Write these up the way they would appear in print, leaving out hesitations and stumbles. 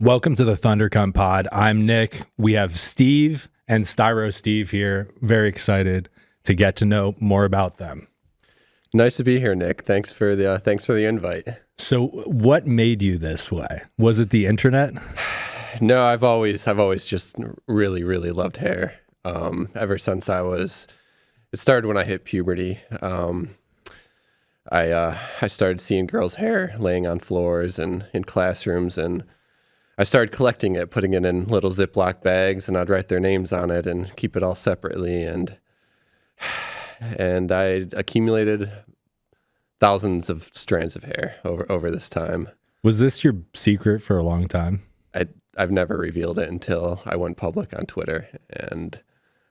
Welcome to the Thundercunt Pod. I'm Nick. We have Steve and Styro Steve here. Very excited to get to know more about them. Nice to be here, Nick. Thanks for the invite. So, what made you this way? Was it the internet? No, I've always just really loved hair. Ever since it started when I hit puberty. I started seeing girls' hair laying on floors and in classrooms, and I started collecting it, putting it in little Ziploc bags, and I'd write their names on it and keep it all separately. And I accumulated thousands of strands of hair over this time. Was this your secret for a long time? I've never revealed it until I went public on Twitter, and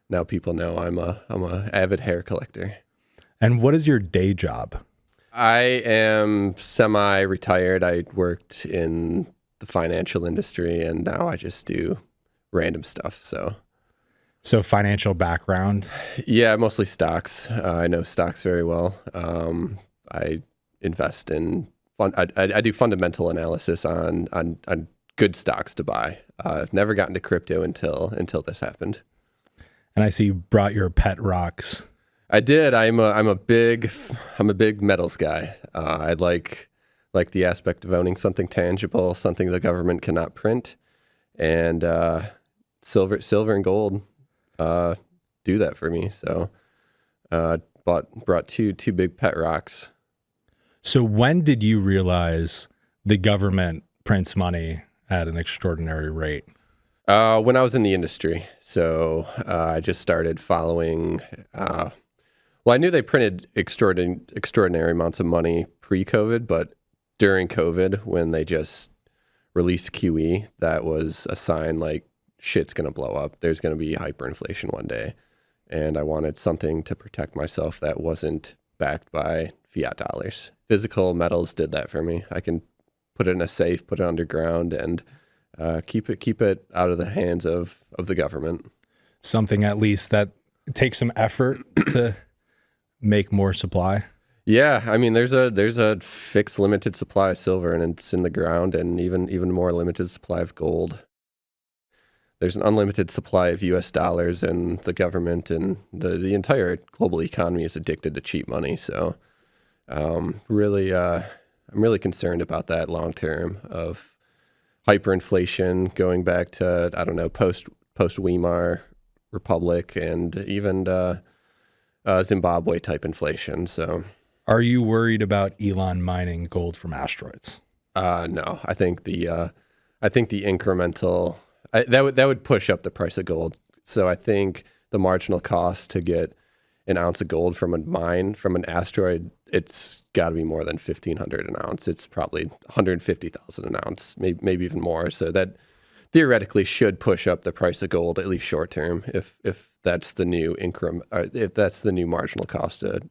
now people know I'm a avid hair collector. And what is your day job? I am semi-retired. I worked in the financial industry, and now I just do random stuff. So Financial background? Yeah, mostly stocks. I know stocks very well. I invest in I do fundamental analysis on good stocks to buy. I've never gotten to crypto until this happened. And I see you brought your pet rocks. I did. I'm a big metals guy. I like the aspect of owning something tangible, something the government cannot print, and silver and gold do that for me. So brought two big pet rocks. So when did you realize the government prints money at an extraordinary rate? When I was in the industry. So I just started following. Well, I knew they printed extraordinary amounts of money pre-COVID, but during COVID, when they just released QE, that was a sign like shit's going to blow up. There's going to be hyperinflation one day. And I wanted something to protect myself that wasn't backed by fiat dollars. Physical metals did that for me. I can put it in a safe, put it underground, and keep it out of the hands of the government. Something at least that takes some effort to make more supply. Yeah, I mean, there's a fixed limited supply of silver, and it's in the ground, and even more limited supply of gold. There's an unlimited supply of U.S. dollars, and the government and the entire global economy is addicted to cheap money. So, I'm really concerned about that long term of hyperinflation going back to, I don't know, post Weimar Republic and even Zimbabwe type inflation. So, are you worried about Elon mining gold from asteroids? No, I think the incremental that would push up the price of gold. So I think the marginal cost to get an ounce of gold from a mine from an asteroid, it's got to be more than $1,500 an ounce. It's probably $150,000 an ounce, maybe even more. So that theoretically should push up the price of gold, at least short term, if that's the new if that's the new marginal cost to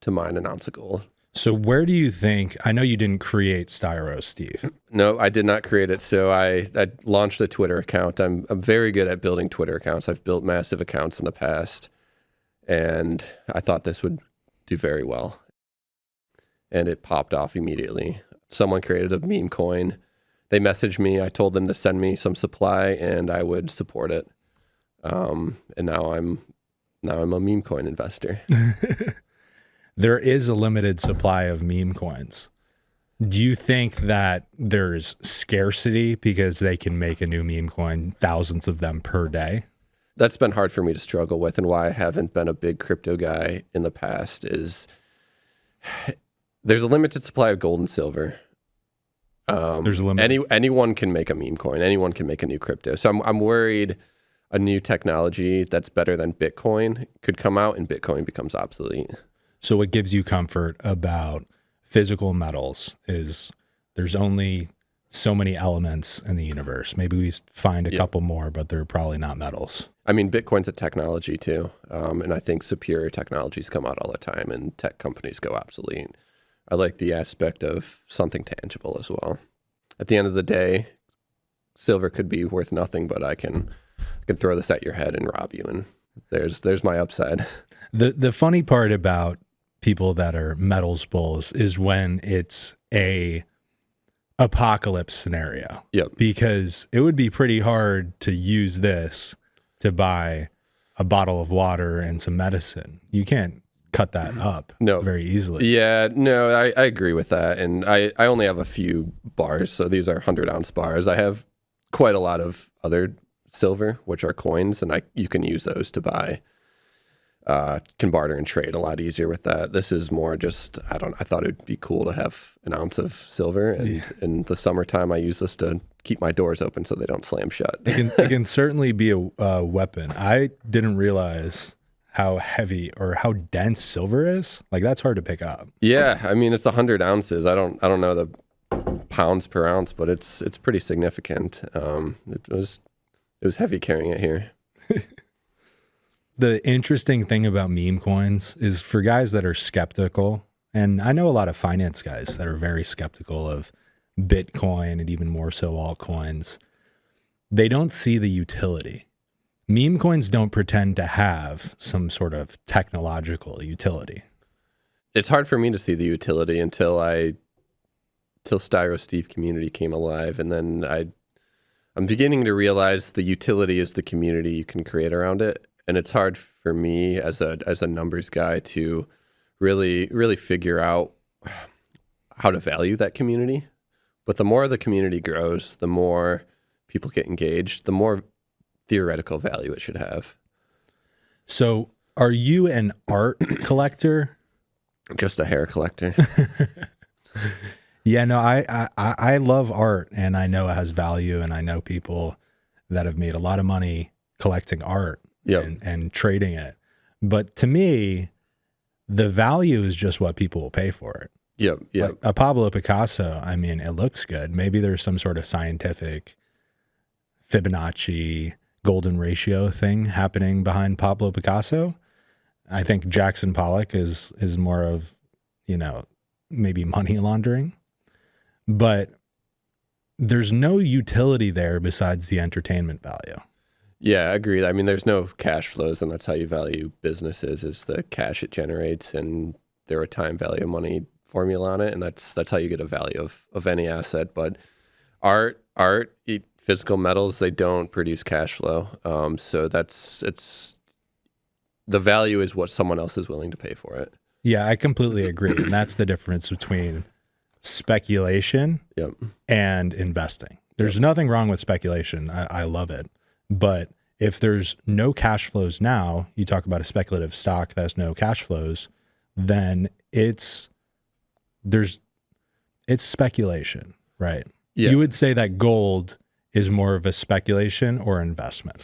mine an ounce of gold. So where do you think, I know you didn't create Styro Steve. No, I did not create it. So I launched a Twitter account. I'm very good at building Twitter accounts. I've built massive accounts in the past, and I thought this would do very well. And it popped off immediately. Someone created a meme coin. They messaged me. I told them to send me some supply, and I would support it. And now I'm a meme coin investor. There is a limited supply of meme coins. Do you think that there's scarcity because they can make a new meme coin, thousands of them per day? That's been hard for me to struggle with, and why I haven't been a big crypto guy in the past is there's a limited supply of gold and silver. There's a limit. Anyone can make a meme coin. Anyone can make a new crypto. So I'm worried a new technology that's better than Bitcoin could come out and Bitcoin becomes obsolete. So what gives you comfort about physical metals is there's only so many elements in the universe. Maybe we find a couple more, but they're probably not metals. I mean, Bitcoin's a technology too. And I think superior technologies come out all the time and tech companies go obsolete. I like the aspect of something tangible as well. At the end of the day, silver could be worth nothing, but I can throw this at your head and rob you. And there's my upside. The funny part about people that are metals bulls is when it's a apocalypse scenario. Yep. Because it would be pretty hard to use this to buy a bottle of water and some medicine. You can't cut that up very easily. Yeah, no, I agree with that. And I only have a few bars, so these are 100-ounce bars. I have quite a lot of other silver, which are coins, and you can use those to buy, can barter and trade a lot easier with that. This is more just, I thought it would be cool to have an ounce of silver, and in the summertime I use this to keep my doors open so they don't slam shut. It can certainly be a weapon. I didn't realize how heavy or how dense silver is. Like, that's hard to pick up. Yeah, I mean, it's 100 ounces. I don't know the pounds per ounce, but it's pretty significant. It was heavy carrying it here. The interesting thing about meme coins is for guys that are skeptical, and I know a lot of finance guys that are very skeptical of Bitcoin and even more so altcoins, they don't see the utility. Meme coins don't pretend to have some sort of technological utility. It's hard for me to see the utility until Styro Steve community came alive, and then I'm beginning to realize the utility is the community you can create around it. And it's hard for me as a numbers guy to really figure out how to value that community. But the more the community grows, the more people get engaged, the more theoretical value it should have. So are you an art collector? Just a hair collector. Yeah, no, I love art, and I know it has value, and I know people that have made a lot of money collecting art and trading it. But to me, the value is just what people will pay for it. Yep. Like a Pablo Picasso, I mean, it looks good. Maybe there's some sort of scientific Fibonacci golden ratio thing happening behind Pablo Picasso. I think Jackson Pollock is more of, maybe money laundering. But there's no utility there besides the entertainment value. Yeah, agreed. I mean, there's no cash flows, and that's how you value businesses, is the cash it generates and their time value of money formula on it. And that's how you get a value of any asset. But art, physical metals, they don't produce cash flow. So the value is what someone else is willing to pay for it. Yeah, I completely agree. And that's the difference between speculation and investing. There's nothing wrong with speculation. I love it. But if there's no cash flows now, you talk about a speculative stock that has no cash flows, then it's speculation, right? Yeah. You would say that gold is more of a speculation or investment?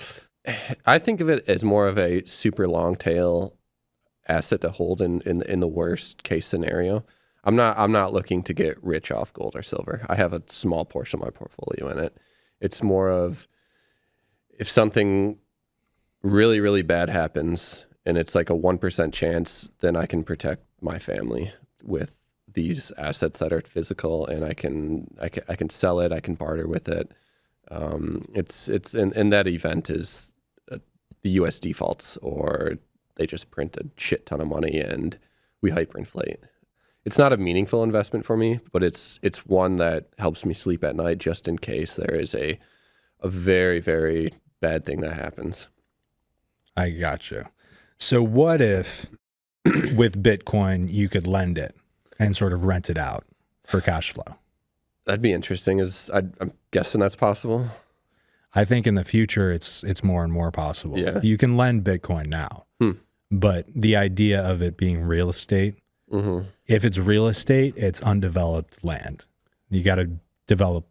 I think of it as more of a super long tail asset to hold in the worst case scenario. I'm not looking to get rich off gold or silver. I have a small portion of my portfolio in it. It's more of, if something really, really bad happens and it's like a 1% chance, then I can protect my family with these assets that are physical, and I can sell it, I can barter with it. And that event is the US defaults, or they just print a shit ton of money and we hyperinflate. It's not a meaningful investment for me, but it's one that helps me sleep at night just in case there is a very, very bad thing that happens. I got you. So what if with Bitcoin you could lend it and sort of rent it out for cash flow? That'd be interesting. I'm guessing that's possible. I think in the future it's more and more possible. Yeah. You can lend Bitcoin now, but the idea of it being real estate, if it's real estate, it's undeveloped land. You got to develop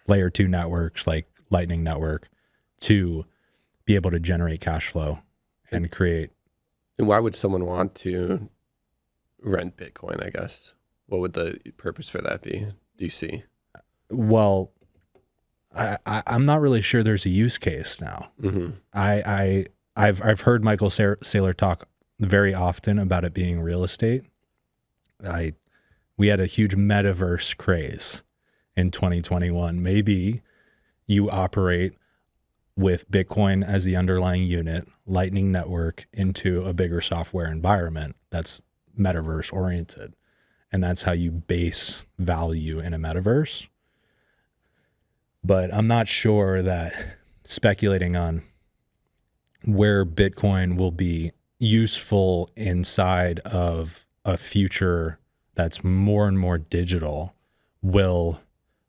layer 2 networks like Lightning Network to be able to generate cash flow and create. And why would someone want to rent Bitcoin, I guess? What would the purpose for that be, do you see? Well, I'm not really sure there's a use case now. I've heard Michael Saylor talk very often about it being real estate. We had a huge metaverse craze in 2021. Maybe you operate with Bitcoin as the underlying unit, Lightning Network into a bigger software environment that's metaverse oriented. And that's how you base value in a metaverse. But I'm not sure that speculating on where Bitcoin will be useful inside of a future that's more and more digital will,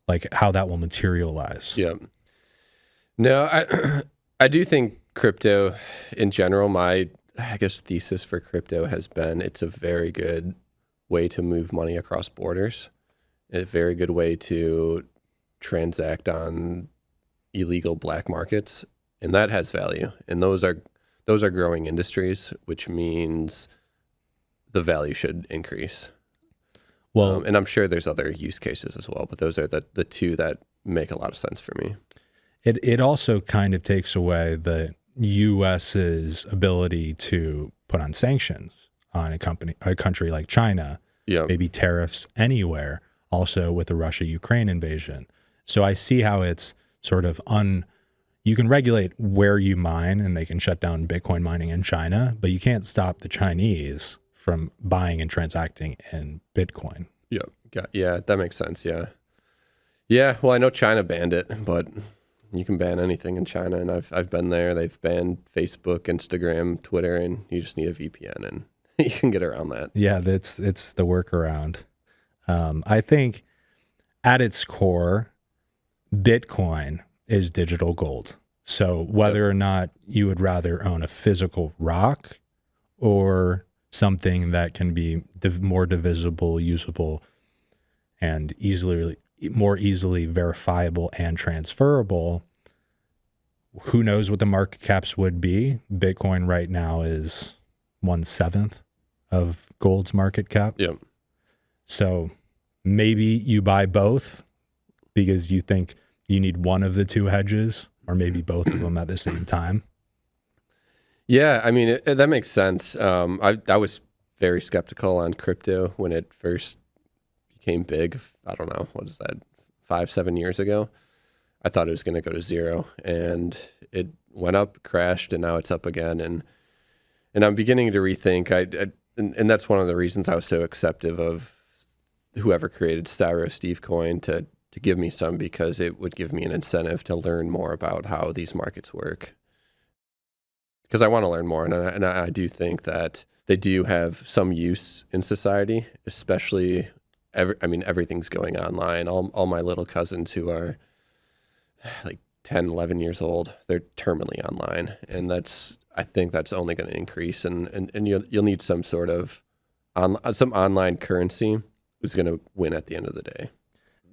like, how that will materialize. Yeah. No, I do think crypto in general, I guess thesis for crypto has been it's a very good way to move money across borders, a very good way to transact on illegal black markets, and that has value. And those are growing industries, which means the value should increase. Well, and I'm sure there's other use cases as well, but those are the two that make a lot of sense for me. it also kind of takes away the U.S.'s ability to put on sanctions on a country like China, Yeah. maybe tariffs anywhere, also with the Russia-Ukraine invasion. So I see how it's sort of you can regulate where you mine and they can shut down Bitcoin mining in China, but you can't stop the Chinese from buying and transacting in Bitcoin. Yeah, that makes sense. Yeah. Well, I know China banned it, but you can ban anything in China, and I've been there. They've banned Facebook, Instagram, Twitter, and you just need a VPN, and you can get around that. Yeah, it's the workaround. I think at its core, Bitcoin is digital gold. So whether or not you would rather own a physical rock or something that can be more divisible, usable, and more easily verifiable and transferable, who knows what the market caps would be? Bitcoin right now is 1/7 of gold's market cap. Yep. So maybe you buy both because you think you need one of the two hedges, or maybe both of them at the same time. Yeah, I mean, that makes sense. I was very skeptical on crypto when it first became big. I don't know, what is that, 5-7 years ago? I thought it was going to go to zero, and it went up, crashed, and now it's up again. And I'm beginning to rethink. And that's one of the reasons I was so acceptive of whoever created Styro Steve coin to give me some, because it would give me an incentive to learn more about how these markets work. Because I want to learn more, and I do think that they do have some use in society, especially. Everything's going online. All my little cousins who are like 10, 11 years old, they're terminally online, and I think that's only going to increase. And you'll need some sort of some online currency is going to win at the end of the day.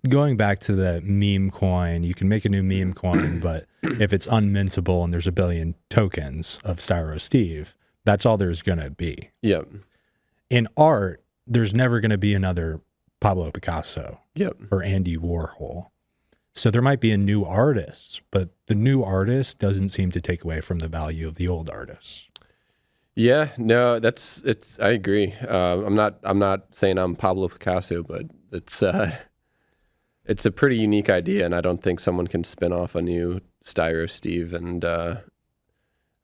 Going back to the meme coin, you can make a new meme coin, but if it's unmintable and there's a billion tokens of Styro Steve, that's all there's going to be. Yeah. In art, there's never going to be another Pablo Picasso or Andy Warhol. So there might be a new artist, but the new artist doesn't seem to take away from the value of the old artists. Yeah, no, I agree. I'm not saying I'm Pablo Picasso, but it's a pretty unique idea, and I don't think someone can spin off a new Styro Steve. And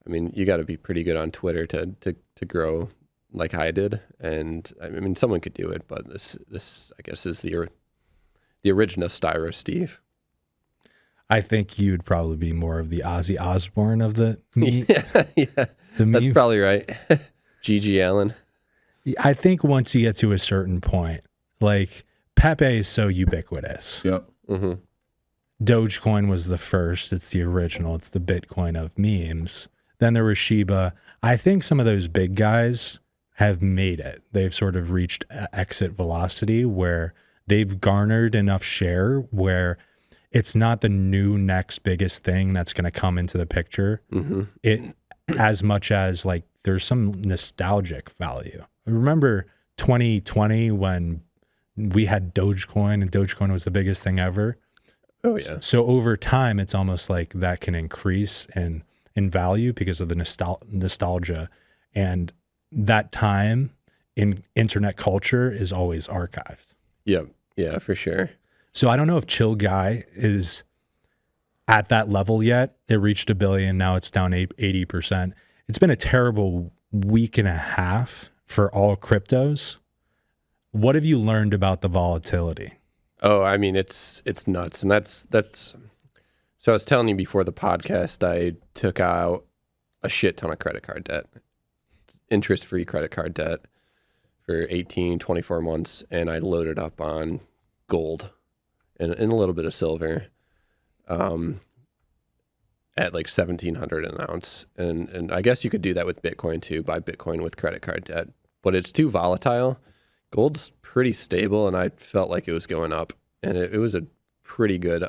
you got to be pretty good on Twitter to grow like I did. And someone could do it, but this I guess is the original Styro Steve. I think you'd probably be more of the Ozzy Osbourne of the meme. Yeah, that's probably right. G.G. Allen. I think once you get to a certain point, like Pepe is so ubiquitous. Yep. Mm-hmm. Dogecoin was the first. It's the original. It's the Bitcoin of memes. Then there was Shiba. I think some of those big guys have made it. They've sort of reached exit velocity where they've garnered enough share where it's not the new next biggest thing that's going to come into the picture. Mm-hmm. It as much as like there's some nostalgic value. I remember 2020 when we had Dogecoin and Dogecoin was the biggest thing ever. Oh yeah. So over time, it's almost like that can increase in value because of the nostalgia, and that time in internet culture is always archived. Yep. Yeah, for sure. So I don't know if Chill Guy is at that level yet. It reached 1 billion. Now it's down 80%. It's been a terrible week and a half for all cryptos. What have you learned about the volatility? Oh, it's nuts. And that's So I was telling you before the podcast, I took out a shit ton of credit card debt, interest-free credit card debt for 18, 24 months, and I loaded up on gold and a little bit of silver at like 1,700 an ounce. And I guess you could do that with Bitcoin too, buy Bitcoin with credit card debt, but it's too volatile. Gold's pretty stable, and I felt like it was going up, and it was a pretty good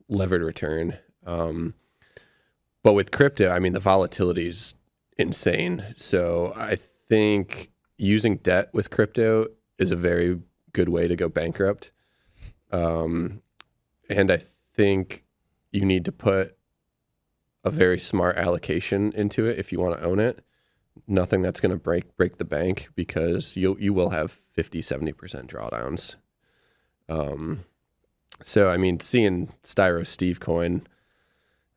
levered return. But with crypto, I mean, the volatility is insane. So I think using debt with crypto is a very good way to go bankrupt. And I think you need to put a very smart allocation into it if you want to own it. Nothing that's going to break the bank, because you will have 50, 70% drawdowns. So, I mean, seeing Styro Steve coin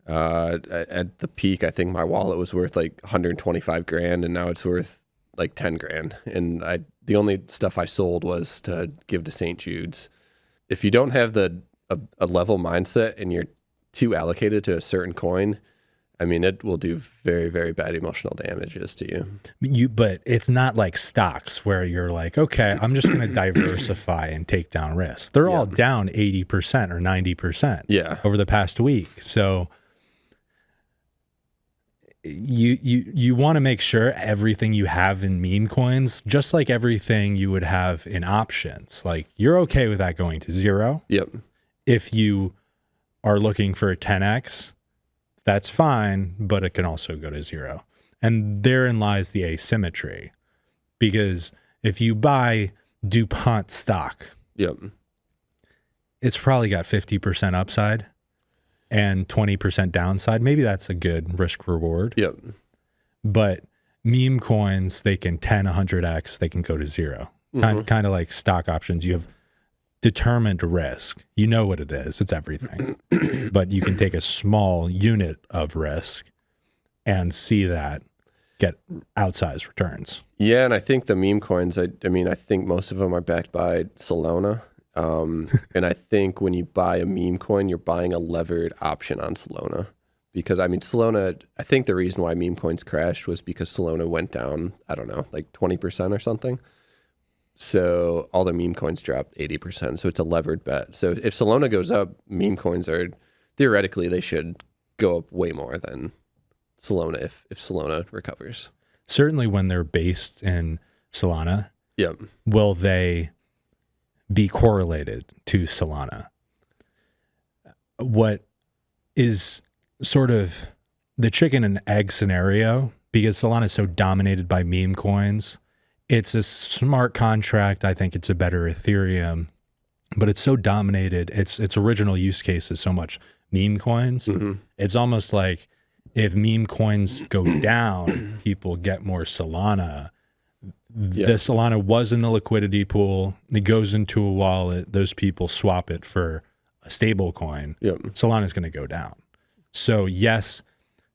at the peak, I think my wallet was worth like 125 grand, and now it's worth like 10 grand. And the only stuff I sold was to give to St. Jude's. If you don't have a level mindset and you're too allocated to a certain coin, I mean, it will do very, very bad emotional damages to you. But it's not like stocks where you're like, okay, I'm just going to diversify and take down risks. They're all down 80% or 90% over the past week. So you want to make sure everything you have in meme coins, just like everything you would have in options, like you're okay with that going to zero. Yep. If you are looking for a 10x, that's fine, but it can also go to zero. And therein lies the asymmetry. Because if you buy DuPont stock, it's probably got 50% upside and 20% downside. Maybe that's a good risk reward. Yep. But meme coins, they can 10, 100x, they can go to zero. Kind of like stock options. You have determined risk. You know what it is. It's everything. But you can take a small unit of risk and see that get outsized returns. Yeah, and I think the meme coins, I mean, I think most of them are backed by Solana. And I think when you buy a meme coin, you're buying a levered option on Solana. Because, I mean, Solana, I think the reason why meme coins crashed was because Solana went down, I don't know, like 20% or something. So all the meme coins dropped 80%. So it's a levered bet. So if Solana goes up, meme coins are, theoretically, they should go up way more than Solana if Solana recovers. Certainly when they're based in Solana, will they be correlated to Solana? What is sort of the chicken and egg scenario, because Solana is so dominated by meme coins, it's a smart contract. I think it's a better Ethereum, but it's so dominated. Its original use case is so much meme coins. It's almost like if meme coins go down, people get more Solana. The Solana was in the liquidity pool. It goes into a wallet. Those people swap it for a stable coin. Solana is going to go down. So yes,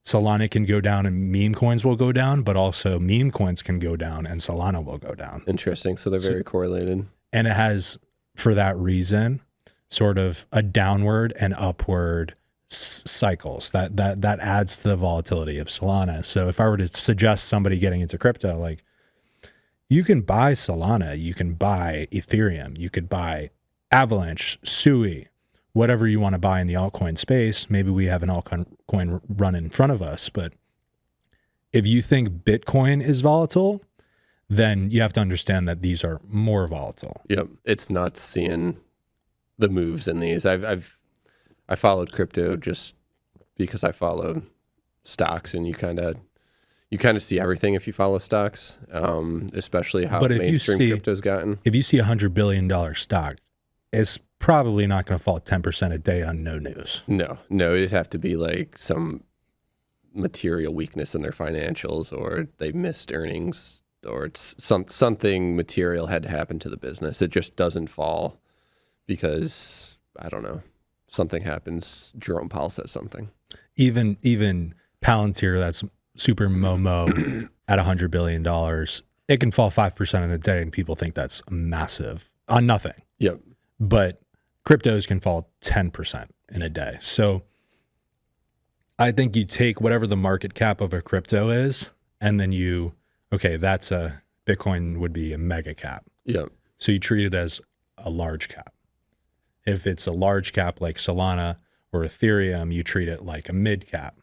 Solana can go down and meme coins will go down, but also meme coins can go down and Solana will go down. Interesting. So they're very correlated. And it has, for that reason, sort of a downward and upward cycles that adds to the volatility of Solana. So if I were to suggest somebody getting into crypto, like, you can buy Solana, you can buy Ethereum, you could buy Avalanche, Sui, whatever you want to buy in the altcoin space. Maybe we have an altcoin run in front of us, but if you think Bitcoin is volatile, then you have to understand that these are more volatile. It's nuts seeing the moves in these. I followed crypto just because I follow stocks, and you kind of see everything if you follow stocks, especially how mainstream crypto's gotten. If you see $100 billion stock, it's probably not going to fall 10% a day on no news. No, it'd have to be like some material weakness in their financials, or they missed earnings, or it's something material had to happen to the business. It just doesn't fall because, I don't know, something happens. Jerome Powell says something. Even Palantir, that's super Momo at $100 billion, it can fall 5% in a day, and people think that's massive on nothing. Yep. But cryptos can fall 10% in a day. So I think you take whatever the market cap of a crypto is, and then that's a Bitcoin would be a mega cap. Yeah. So you treat it as a large cap. If it's a large cap like Solana or Ethereum, you treat it like a mid cap.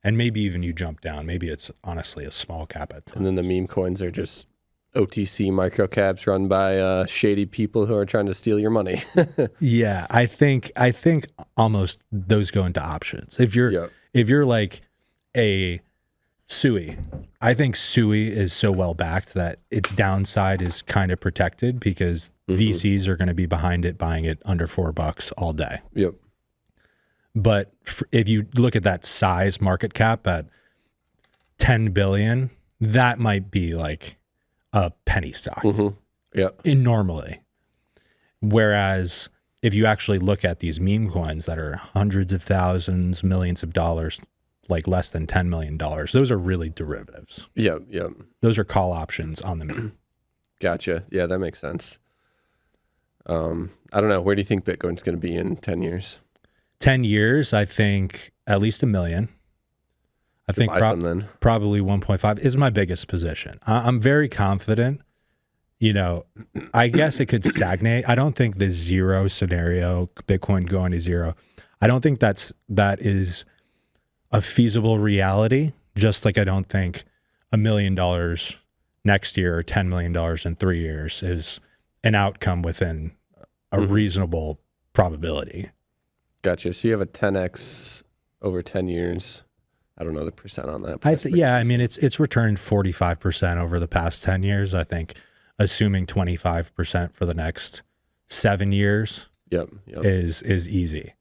And maybe even you jump down. Maybe it's honestly a small cap at times. And then the meme coins are just OTC micro caps run by shady people who are trying to steal your money. Yeah, I think almost those go into options. If you're like a SUI, I think SUI is so well backed that its downside is kind of protected because VCs are going to be behind it, buying it under $4 all day. Yep. But if you look at that size market cap at 10 billion, that might be like a penny stock. Yeah. Normally. Whereas if you actually look at these meme coins that are hundreds of thousands, millions of dollars, like less than $10 million, those are really derivatives. Yeah. Those are call options on the meme. Gotcha. Yeah, that makes sense. I don't know. Where do you think Bitcoin's going to be in 10 years? 10 years, I think at least $1 million. I think probably 1.5 is my biggest position. I'm very confident. I guess it could stagnate. I don't think the zero scenario, Bitcoin going to zero, I don't think that is a feasible reality. Just like I don't think $1 million next year or $10 million in 3 years is an outcome within a reasonable probability. Gotcha. So you have a 10x over 10 years. I don't know the percent on that. I mean, it's returned 45% over the past 10 years. I think assuming 25% for the next 7 years is easy.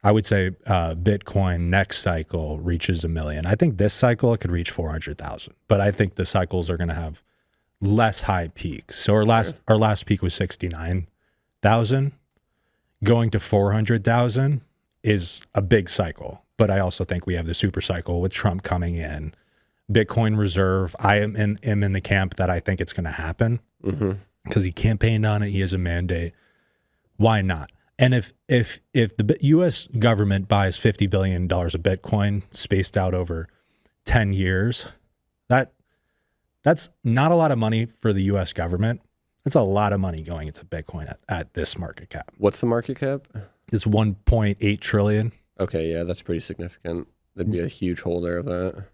I would say Bitcoin next cycle reaches $1 million. I think this cycle it could reach 400,000, but I think the cycles are going to have less high peaks. So our last peak was 69,000. Going to 400,000 is a big cycle, but I also think we have the super cycle with Trump coming in. Bitcoin reserve, I am in the camp that I think it's going to happen because he campaigned on it. He has a mandate. Why not? And if the U.S. government buys $50 billion of Bitcoin spaced out over 10 years, that's not a lot of money for the U.S. government. That's a lot of money going into Bitcoin at this market cap. What's the market cap? It's 1.8 trillion. Okay, yeah, that's pretty significant. That'd be a huge holder of that.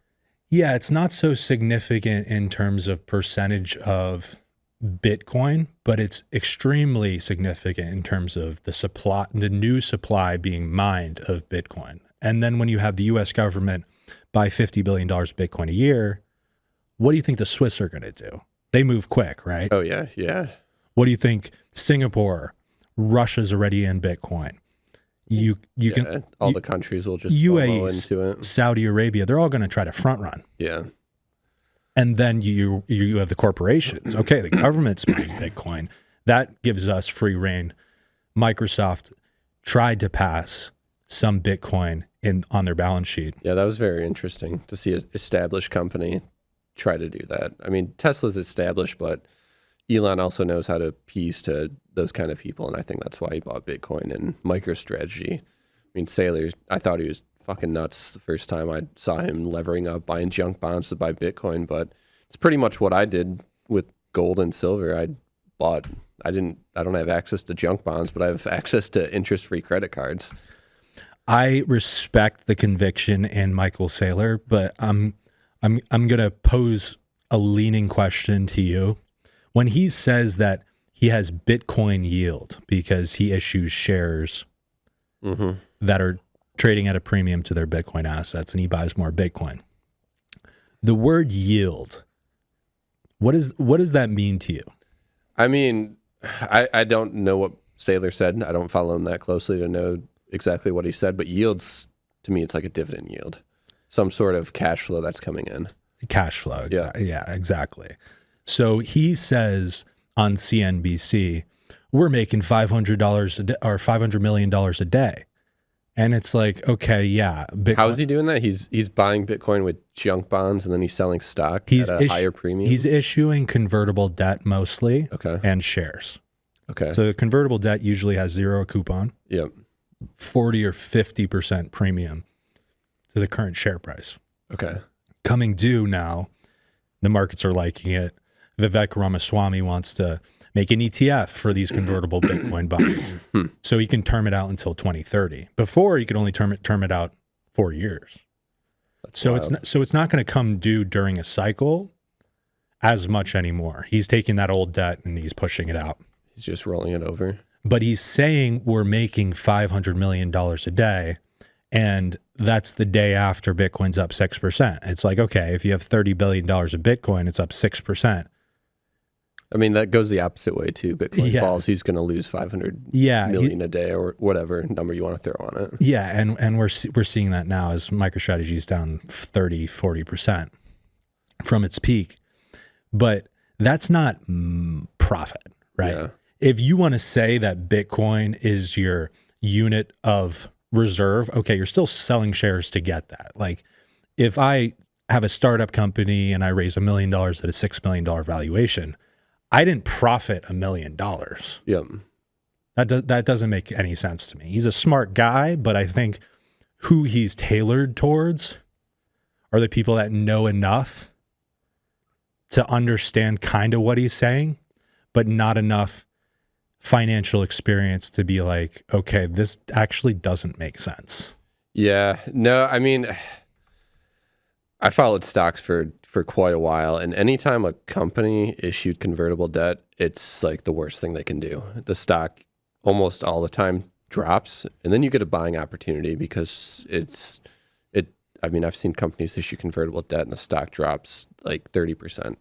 Yeah, it's not so significant in terms of percentage of Bitcoin, but it's extremely significant in terms of the new supply being mined of Bitcoin. And then when you have the U.S. government buy $50 billion of Bitcoin a year, what do you think the Swiss are going to do? They move quick, right? Oh, yeah, yeah. What do you think Singapore, Russia's already in Bitcoin? You can all the countries will just UAE into it. Saudi Arabia, they're all going to try to front run. Yeah. And then you have the corporations. Okay, the government's buying Bitcoin. That gives us free reign. Microsoft tried to pass some Bitcoin on their balance sheet. Yeah, that was very interesting to see an established company try to do that. I mean, Tesla's established, but Elon also knows how to appease to those kind of people, and I think that's why he bought Bitcoin and MicroStrategy. I mean, Saylor, I thought he was fucking nuts the first time I saw him levering up, buying junk bonds to buy Bitcoin, but it's pretty much what I did with gold and silver. I don't have access to junk bonds, but I have access to interest-free credit cards. I respect the conviction in Michael Saylor, but I'm going to pose a leaning question to you. When he says that he has Bitcoin yield because he issues shares that are trading at a premium to their Bitcoin assets and he buys more Bitcoin, the word yield, what does that mean to you? I mean, I don't know what Saylor said. I don't follow him that closely to know exactly what he said, but yields, to me, it's like a dividend yield. Some sort of cash flow that's coming in. Cash flow. Yeah, exactly. So he says on CNBC, we're making $500 a day or $500 million a day. And it's like, okay, yeah. Bitcoin. How is he doing that? He's buying Bitcoin with junk bonds and then he's selling stock at a higher premium? He's issuing convertible debt mostly and shares. Okay. So convertible debt usually has zero coupon. Yep. 40 or 50% premium to the current share price. Okay. Coming due now, the markets are liking it. Vivek Ramaswamy wants to make an ETF for these convertible Bitcoin bonds, so he can term it out until 2030. Before, he could only term it out 4 years. That's It's not going to come due during a cycle as much anymore. He's taking that old debt and he's pushing it out. He's just rolling it over. But he's saying we're making $500 million a day, and that's the day after Bitcoin's up 6%. It's like, okay, if you have $30 billion of Bitcoin, it's up 6%. I mean, that goes the opposite way too. Bitcoin falls, he's going to lose 500 million a day or whatever number you want to throw on it. Yeah, and we're seeing that now as MicroStrategy is down 30, 40% from its peak. But that's not profit, right? Yeah. If you want to say that Bitcoin is your unit of reserve, okay, you're still selling shares to get that. Like if I have a startup company and I raise $1 million at a $6 million valuation, I didn't profit $1 million. Yep. That doesn't make any sense to me. He's a smart guy, but I think who he's tailored towards are the people that know enough to understand kind of what he's saying, but not enough financial experience to be like, okay, this actually doesn't make sense. Yeah. No, I mean, I followed stocks for quite a while, and anytime a company issued convertible debt, it's like the worst thing they can do. The stock almost all the time drops, and then you get a buying opportunity because I mean, I've seen companies issue convertible debt and the stock drops like 30%.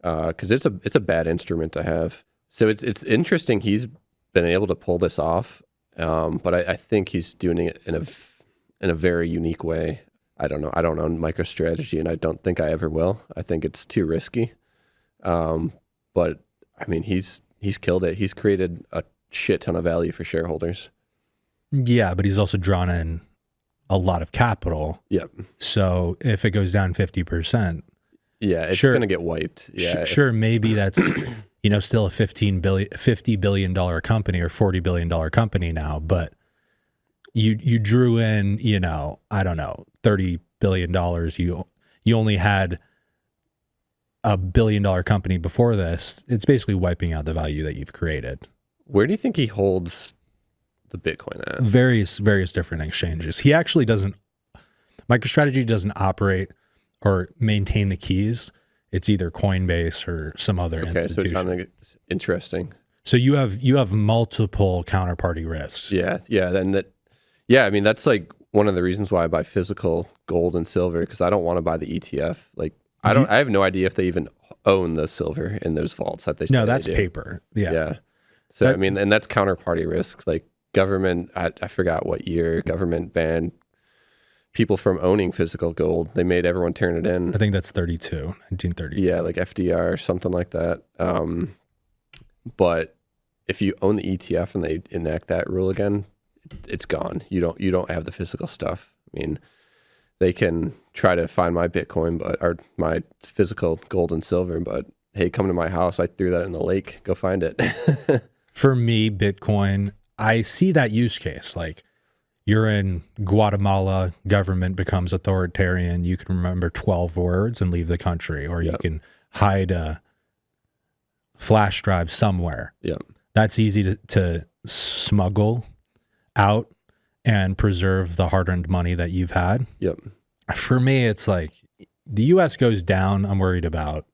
Because it's a bad instrument to have. So it's interesting he's been able to pull this off, but I think he's doing it in a very unique way. I don't know MicroStrategy, and I don't think I ever will. I think it's too risky. But I mean, he's killed it. He's created a shit ton of value for shareholders. Yeah, but he's also drawn in a lot of capital. Yep. So if it goes down 50%, yeah, it's going to get wiped. Yeah. Sure, maybe that's still a $50 billion company or $40 billion company now, but you drew in, I don't know, $30 billion. You only had $1 billion company before this. It's basically wiping out the value that you've created. Where do you think he holds the Bitcoin at? Various different exchanges. He actually MicroStrategy doesn't operate or maintain the keys. It's either Coinbase or some other institution. So it's interesting. So you have multiple counterparty risks. Yeah. I mean, that's like one of the reasons why I buy physical gold and silver, because I don't want to buy the ETF. Like I have no idea if they even own the silver in those vaults that they say. No, that's they do. paper. Yeah. So I mean, and that's counterparty risk. Like government, I forgot what year government banned people from owning physical gold. They made everyone turn it in. I think that's 1930. Yeah, like FDR or something like that. But if you own the ETF and they enact that rule again, it's gone. You don't have the physical stuff. I mean, they can try to find my Bitcoin, or my physical gold and silver, but hey, come to my house. I threw that in the lake. Go find it. For me, Bitcoin, I see that use case. Like, you're in Guatemala, government becomes authoritarian. You can remember 12 words and leave the country, or you can hide a flash drive somewhere. Yeah. That's easy to smuggle out and preserve the hard-earned money that you've had. Yep. For me, it's like the U.S. goes down, I'm worried about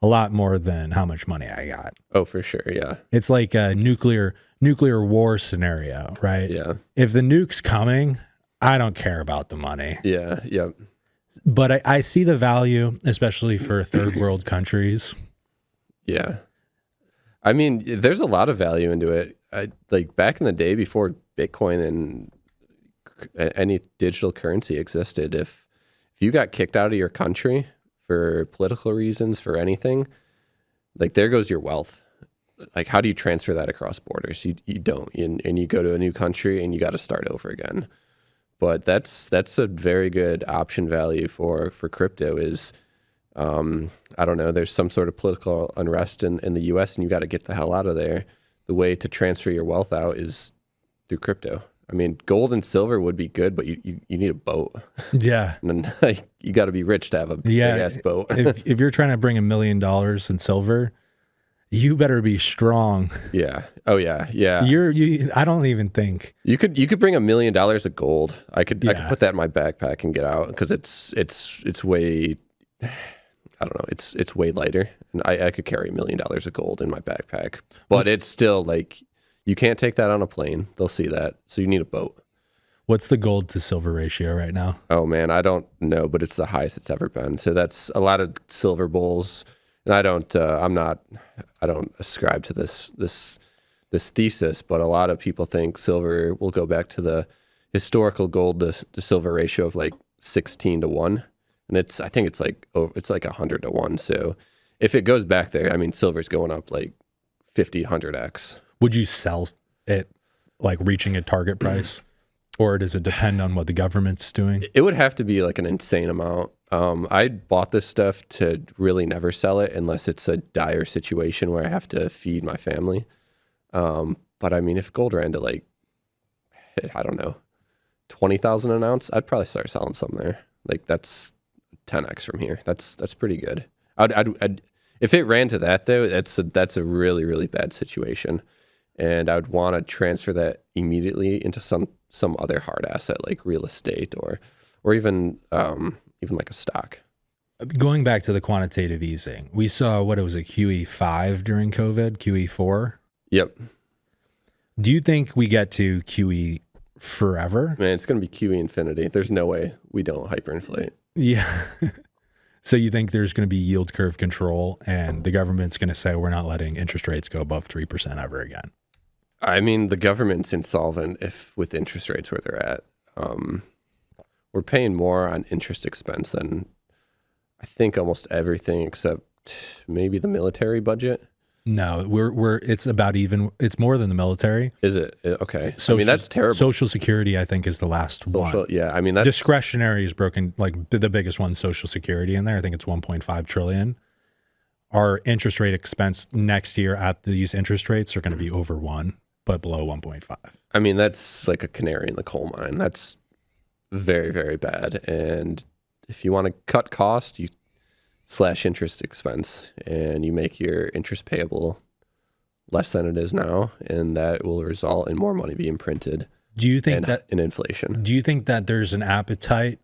a lot more than how much money I got. Oh, for sure. Yeah. It's like a nuclear war scenario, right? Yeah. If the nuke's coming, I don't care about the money. Yeah. Yep. But I see the value, especially for third world countries. Yeah. I mean, there's a lot of value into it. Like back in the day before Bitcoin and any digital currency existed, if you got kicked out of your country for political reasons, for anything, like there goes your wealth. Like, how do you transfer that across borders? You don't, and you go to a new country and you got to start over again. But that's a very good option value for crypto. Is I don't know, there's some sort of political unrest in the U.S. and you got to get the hell out of there. The way to transfer your wealth out is through crypto. I mean, gold and silver would be good, but you need a boat. Yeah. And then, like, you got to be rich to have a big ass boat. if you're trying to bring $1 million in silver, you better be strong. Yeah. Oh yeah. Yeah. I don't even think you could bring $1 million of gold. I could put that in my backpack and get out, because it's way, I don't know. It's way lighter, and I could carry $1 million of gold in my backpack, but it's still like, you can't take that on a plane. They'll see that. So you need a boat. What's the gold to silver ratio right now? Oh man, I don't know, but it's the highest it's ever been. So that's a lot of silver bulls. And I don't ascribe to this thesis, but a lot of people think silver will go back to the historical gold to silver ratio of like 16 to 1. And I think it's like 100 to 1. So if it goes back there, I mean, silver's going up like 50, 100x. Would you sell it like reaching a target price, or does it depend on what the government's doing? It would have to be like an insane amount. I bought this stuff to really never sell it unless it's a dire situation where I have to feed my family. But I mean, if gold ran to like, I don't know, 20,000 an ounce, I'd probably start selling some there. Like, that's 10x from here. That's pretty good. I'd if it ran to that though, that's a really, really bad situation. And I would want to transfer that immediately into some other hard asset like real estate or even like a stock. Going back to the quantitative easing, we saw what it was, a QE5 during COVID, QE4. Yep. Do you think we get to QE forever? Man, it's going to be QE infinity. There's no way we don't hyperinflate. Yeah. So you think there's going to be yield curve control, and the government's going to say we're not letting interest rates go above 3% ever again? I mean, the government's insolvent with interest rates where they're at. We're paying more on interest expense than I think almost everything except maybe the military budget. No, it's about even. It's more than the military. Is it? Okay. I mean, that's terrible. Social Security, I think, is the last one. Yeah, I mean, that's discretionary is broken. Like the biggest one, Social Security in there. I think it's 1.5 trillion. Our interest rate expense next year at these interest rates are going to be over 1, but below 1.5. I mean, that's like a canary in the coal mine. That's very, very bad. And if you want to cut cost, you slash interest expense, and you make your interest payable less than it is now, and that will result in more money being printed. Do you think that in inflation? Do you think that there's an appetite?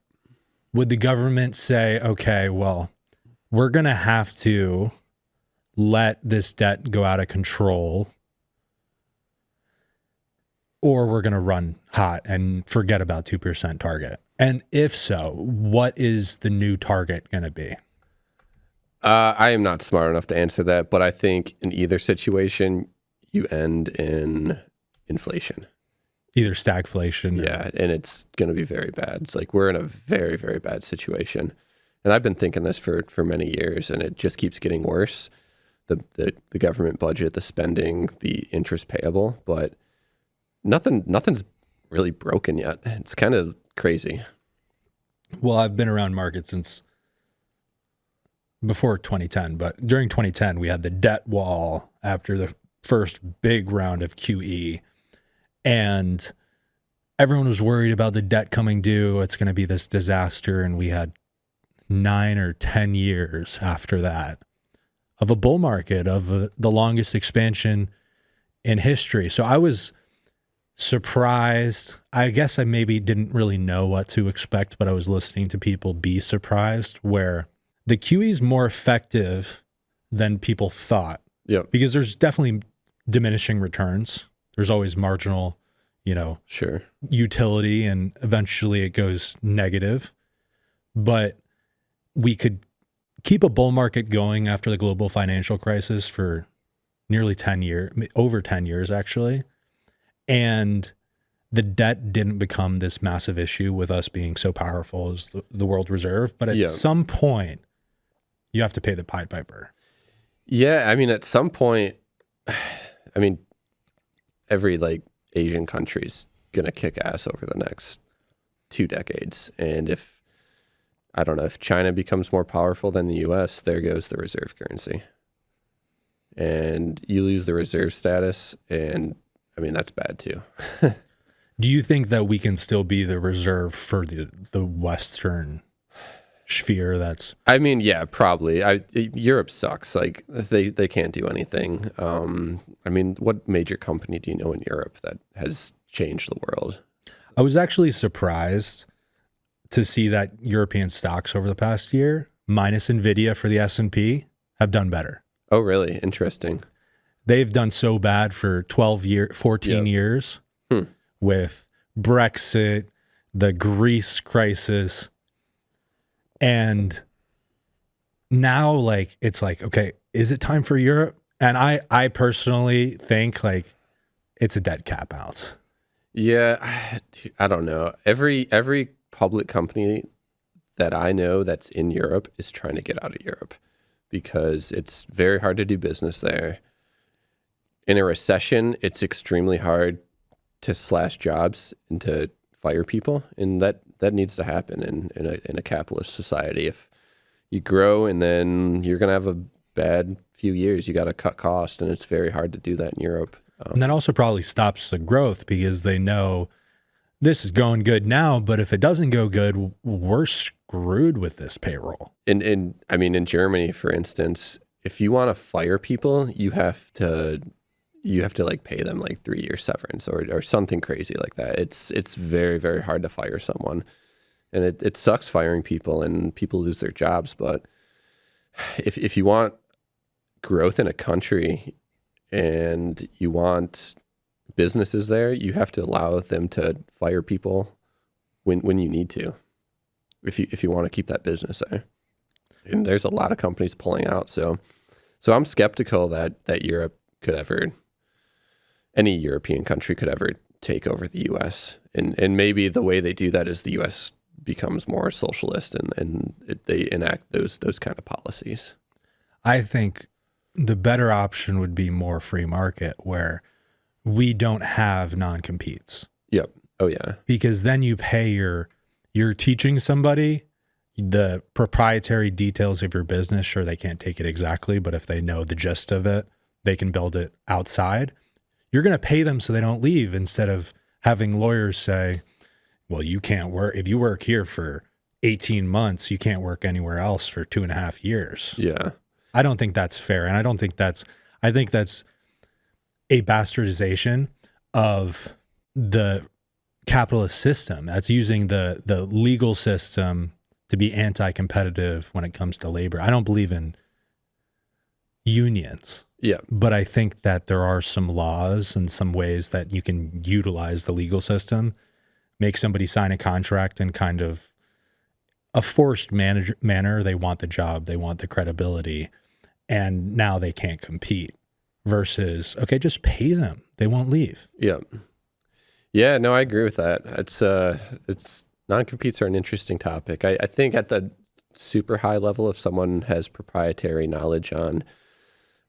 Would the government say, okay, well, we're going to have to let this debt go out of control, or we're going to run hot and forget about 2% target? And if so, what is the new target going to be? I am not smart enough to answer that, but I think in either situation, you end in inflation. Either stagflation. Yeah, and it's going to be very bad. It's like we're in a very, very bad situation. And I've been thinking this for many years, and it just keeps getting worse. The government budget, the spending, the interest payable, but nothing's really broken yet. It's kind of crazy. Well, I've been around markets since before 2010, but during 2010, we had the debt wall after the first big round of QE, and everyone was worried about the debt coming due. It's going to be this disaster, and we had 9 or 10 years after that of a bull market, of the longest expansion in history. So I was surprised. I guess I maybe didn't really know what to expect, but I was listening to people be surprised where the QE is more effective than people thought. Yeah. Because there's definitely diminishing returns. There's always marginal, sure, utility, and eventually it goes negative. But we could keep a bull market going after the global financial crisis for nearly 10 years, over 10 years actually. And the debt didn't become this massive issue with us being so powerful as the world reserve. But at some point, you have to pay the Pied Piper. Yeah, I mean, at some point, I mean, every Asian country's gonna kick ass over the next 2 decades, and if China becomes more powerful than the U.S., there goes the reserve currency, and you lose the reserve status, and I mean that's bad too. Do you think that we can still be the reserve for the Western sphere? I mean, yeah, probably. Europe sucks. Like they can't do anything. I mean, what major company do you know in Europe that has changed the world? I was actually surprised to see that European stocks over the past year, minus Nvidia for the S&P, have done better. Oh, really? Interesting. They've done so bad for 14 years with Brexit, the Greece crisis. And now, like, it's like, okay, is it time for Europe? And I personally think, like, it's a dead cat bounce. Yeah, I don't know. Every public company that I know that's in Europe is trying to get out of Europe because it's very hard to do business there. In a recession, it's extremely hard to slash jobs and to fire people, and that needs to happen in a capitalist society. If you grow and then you're going to have a bad few years, you got to cut costs, and it's very hard to do that in Europe. And that also probably stops the growth because they know this is going good now, but if it doesn't go good, we're screwed with this payroll. I mean, in Germany, for instance, if you want to fire people, you have to like pay them like 3-year severance or something crazy like that. It's very, very hard to fire someone. And it sucks firing people and people lose their jobs. But if you want growth in a country and you want businesses there, you have to allow them to fire people when you need to, if you want to keep that business there. And there's a lot of companies pulling out. So I'm skeptical that Europe could ever, any European country could ever take over the U.S. And maybe the way they do that is the U.S. becomes more socialist and they enact those kind of policies. I think the better option would be more free market where we don't have non-competes. Yep. Oh, yeah. Because then you pay you're teaching somebody the proprietary details of your business. Sure, they can't take it exactly, but if they know the gist of it, they can build it outside. You're going to pay them so they don't leave instead of having lawyers say, well, you can't work. If you work here for 18 months, you can't work anywhere else for 2.5 years. Yeah. I don't think that's fair. And I think that's a bastardization of the capitalist system. That's using the legal system to be anti-competitive when it comes to labor. I don't believe in unions. Yeah. But I think that there are some laws and some ways that you can utilize the legal system, make somebody sign a contract in kind of a forced manner. They want the job, they want the credibility, and now they can't compete. Versus, okay, just pay them; they won't leave. Yeah, yeah. No, I agree with that. It's non-competes are an interesting topic. I think at the super high level, if someone has proprietary knowledge on,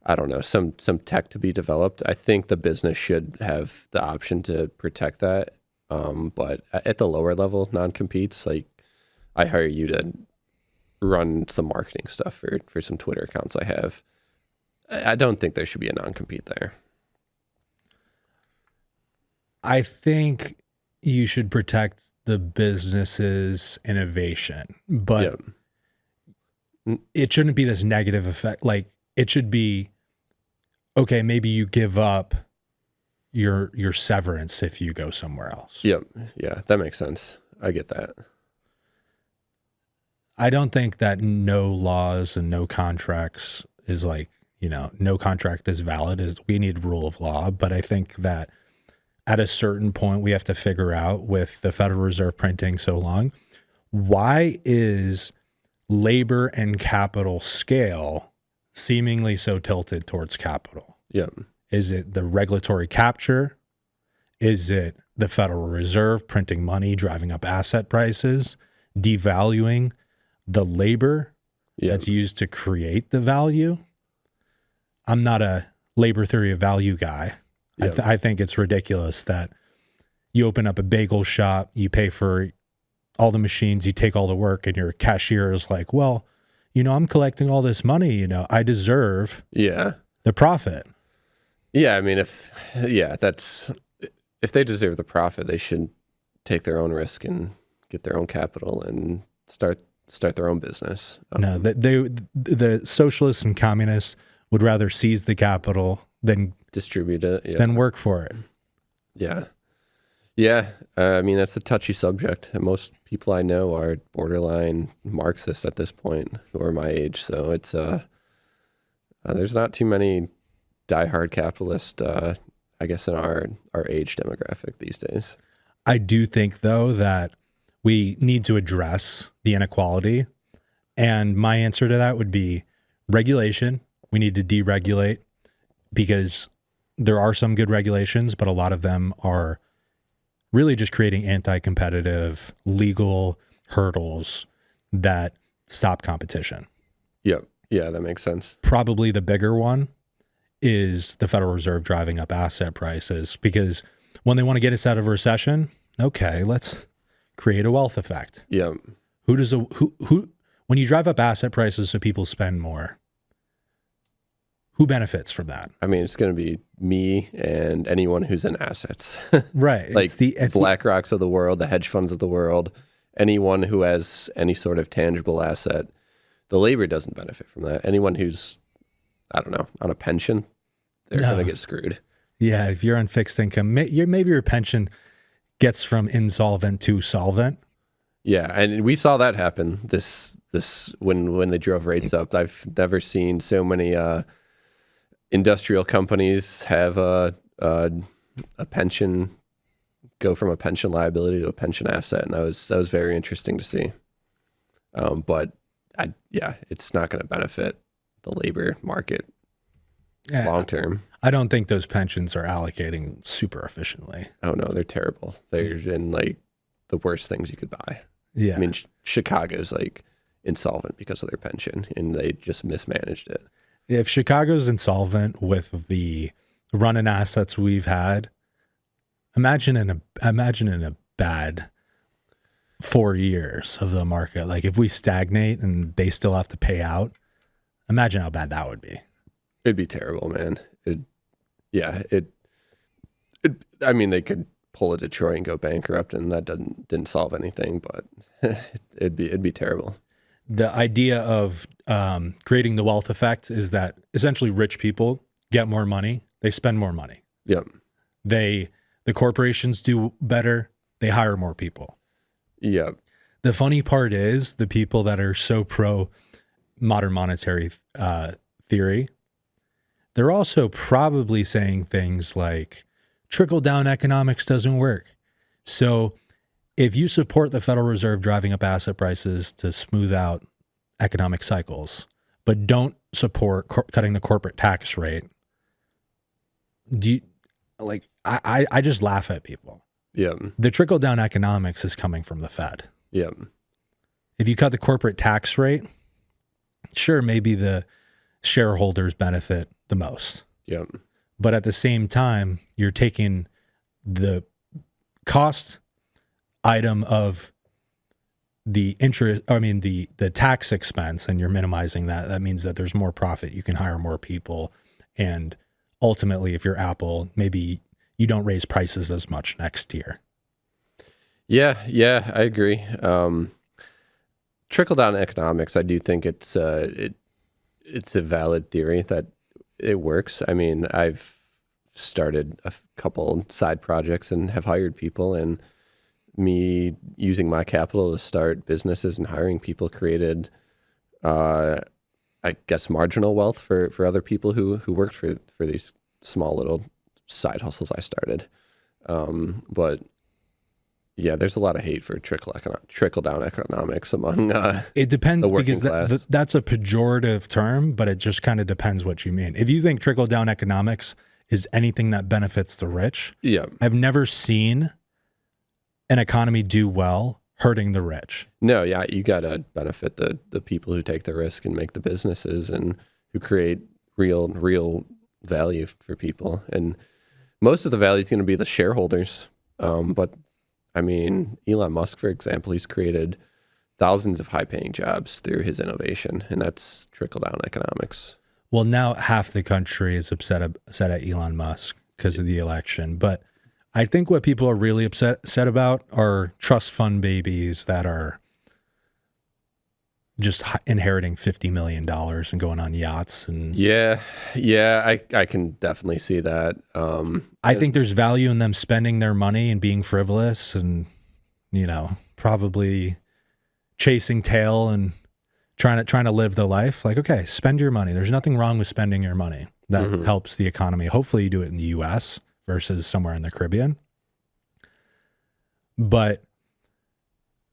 I don't know, some tech to be developed, I think the business should have the option to protect that. But at the lower level, non-competes, like I hire you to run some marketing stuff for some Twitter accounts I have. I don't think there should be a non-compete there. I think you should protect the business's innovation, but it shouldn't be this negative effect. Like it should be, okay, maybe you give up your severance if you go somewhere else. Yep. Yeah, that makes sense. I get that. I don't think that no laws and no contracts is like, no contract is valid. We need rule of law. But I think that at a certain point, we have to figure out, with the Federal Reserve printing so long, why is labor and capital scale seemingly so tilted towards capital? Yeah. Is it the regulatory capture? Is it the Federal Reserve printing money, driving up asset prices, devaluing the labor that's used to create the value? I'm not a labor theory of value guy. I think it's ridiculous that you open up a bagel shop, you pay for all the machines, you take all the work, and your cashier is like, well, I'm collecting all this money, I deserve the profit. Yeah, I mean, if they deserve the profit, they should take their own risk and get their own capital and start their own business. No, the socialists and communists would rather seize the capital than distribute it, than work for it. Yeah. Yeah. I mean, that's a touchy subject. And most people I know are borderline Marxists at this point who are my age. So it's, there's not too many diehard capitalists, I guess, in our age demographic these days. I do think, though, that we need to address the inequality. And my answer to that would be regulation. We need to deregulate because there are some good regulations, but a lot of them are really just creating anti-competitive legal hurdles that stop competition. Yep. Yeah, that makes sense. Probably the bigger one is the Federal Reserve driving up asset prices, because when they want to get us out of a recession, okay, let's create a wealth effect. Yeah. Who when you drive up asset prices so people spend more, who benefits from that? I mean, it's going to be me and anyone who's in assets. Right. Like it's BlackRocks of the world, the hedge funds of the world, anyone who has any sort of tangible asset. The labor doesn't benefit from that. Anyone who's, I don't know, on a pension, they're going to get screwed. Yeah, if you're on fixed income, maybe your pension gets from insolvent to solvent. Yeah, and we saw that happen this when they drove rates up. I've never seen so many industrial companies have a pension go from a pension liability to a pension asset, and that was very interesting to see. But it's not going to benefit the labor market long term. I don't think those pensions are allocating super efficiently. Oh no, they're terrible. They're in like the worst things you could buy. Yeah, I mean, Chicago's like insolvent because of their pension, and they just mismanaged it. If Chicago's insolvent with the run-in assets we've had, imagine in a bad 4 years of the market. Like if we stagnate and they still have to pay out, imagine how bad that would be. It'd be terrible, man. I mean, they could pull a Detroit and go bankrupt, and that didn't solve anything, but it'd be terrible. The idea of creating the wealth effect is that essentially rich people get more money, they spend more money. Yep. The corporations do better, they hire more people. Yep. The funny part is the people that are so pro modern monetary theory, they're also probably saying things like trickle-down economics doesn't work. So if you support the Federal Reserve driving up asset prices to smooth out economic cycles, but don't support cutting the corporate tax rate, I just laugh at people. Yeah. The trickle-down economics is coming from the Fed. Yeah. If you cut the corporate tax rate, sure, maybe the shareholders benefit the most. Yeah. But at the same time, you're taking the cost item of the interest, the tax expense, and you're minimizing that. That means that there's more profit. You can hire more people. And ultimately, if you're Apple, maybe you don't raise prices as much next year. Yeah, I agree. Trickle-down economics, I do think it's a valid theory that it works. I mean, I've started a couple side projects and have hired people, and me using my capital to start businesses and hiring people created, I guess, marginal wealth for other people who worked for these small little side hustles I started. But yeah, there's a lot of hate for trickle-down economics among it depends, the working because that's a pejorative term, but it just kind of depends what you mean. If you think trickle-down economics is anything that benefits the rich, yeah, I've never seen an economy do well hurting the rich. No, yeah, you got to benefit the people who take the risk and make the businesses and who create real value for people. And most of the value is going to be the shareholders. But I mean, Elon Musk, for example, he's created thousands of high-paying jobs through his innovation, and that's trickle-down economics. Well, now half the country is upset at Elon Musk because of the election. But I think what people are really upset about are trust fund babies that are just inheriting $50 million and going on yachts. And Yeah, I can definitely see that. I think there's value in them spending their money and being frivolous and, probably chasing tail and trying to live the life. Like, okay, spend your money. There's nothing wrong with spending your money. That helps the economy. Hopefully you do it in the US versus somewhere in the Caribbean. But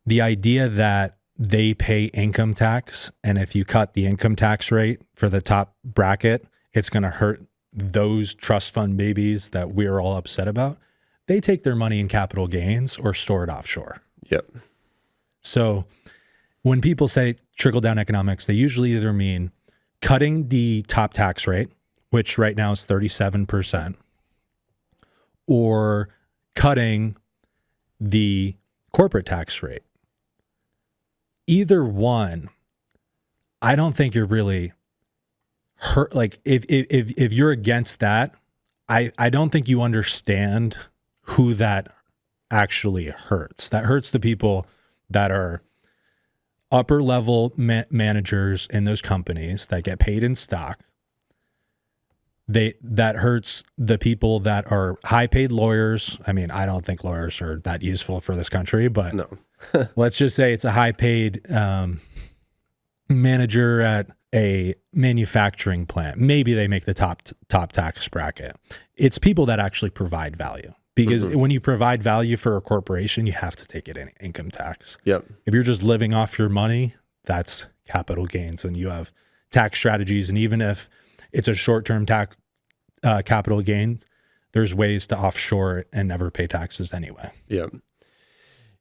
the idea that they pay income tax, and if you cut the income tax rate for the top bracket, it's going to hurt those trust fund babies that we're all upset about. They take their money in capital gains or store it offshore. Yep. So when people say trickle-down economics, they usually either mean cutting the top tax rate, which right now is 37%, or cutting the corporate tax rate. Either one, I don't think you're really hurt. Like if you're against that, I don't think you understand who that actually hurts. That hurts the people that are upper level managers in those companies that get paid in stock. That hurts the people that are high paid lawyers. I mean, I don't think lawyers are that useful for this country, but No. let's just say it's a high paid manager at a manufacturing plant. Maybe they make the top tax bracket. It's people that actually provide value, because when you provide value for a corporation, you have to take it in income tax. Yep. If you're just living off your money, that's capital gains, and you have tax strategies. And even if it's a short-term tax capital gain, there's ways to offshore it and never pay taxes anyway. Yep.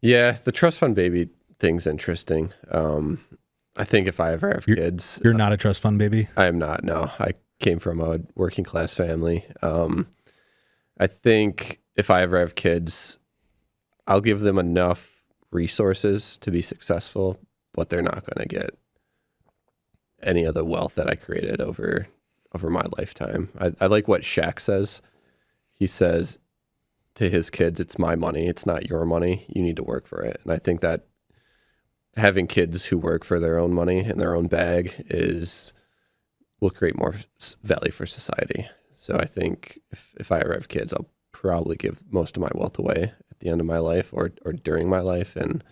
Yeah, the trust fund baby thing's interesting. I think if I ever have kids... You're not a trust fund baby? I am not, no. I came from a working class family. I think if I ever have kids, I'll give them enough resources to be successful, but they're not going to get any of the wealth that I created over my lifetime. I like what Shaq says. He says to his kids, it's my money, it's not your money. You need to work for it. And I think that having kids who work for their own money in their own bag will create more value for society. So I think if I ever have kids, I'll probably give most of my wealth away at the end of my life or during my life and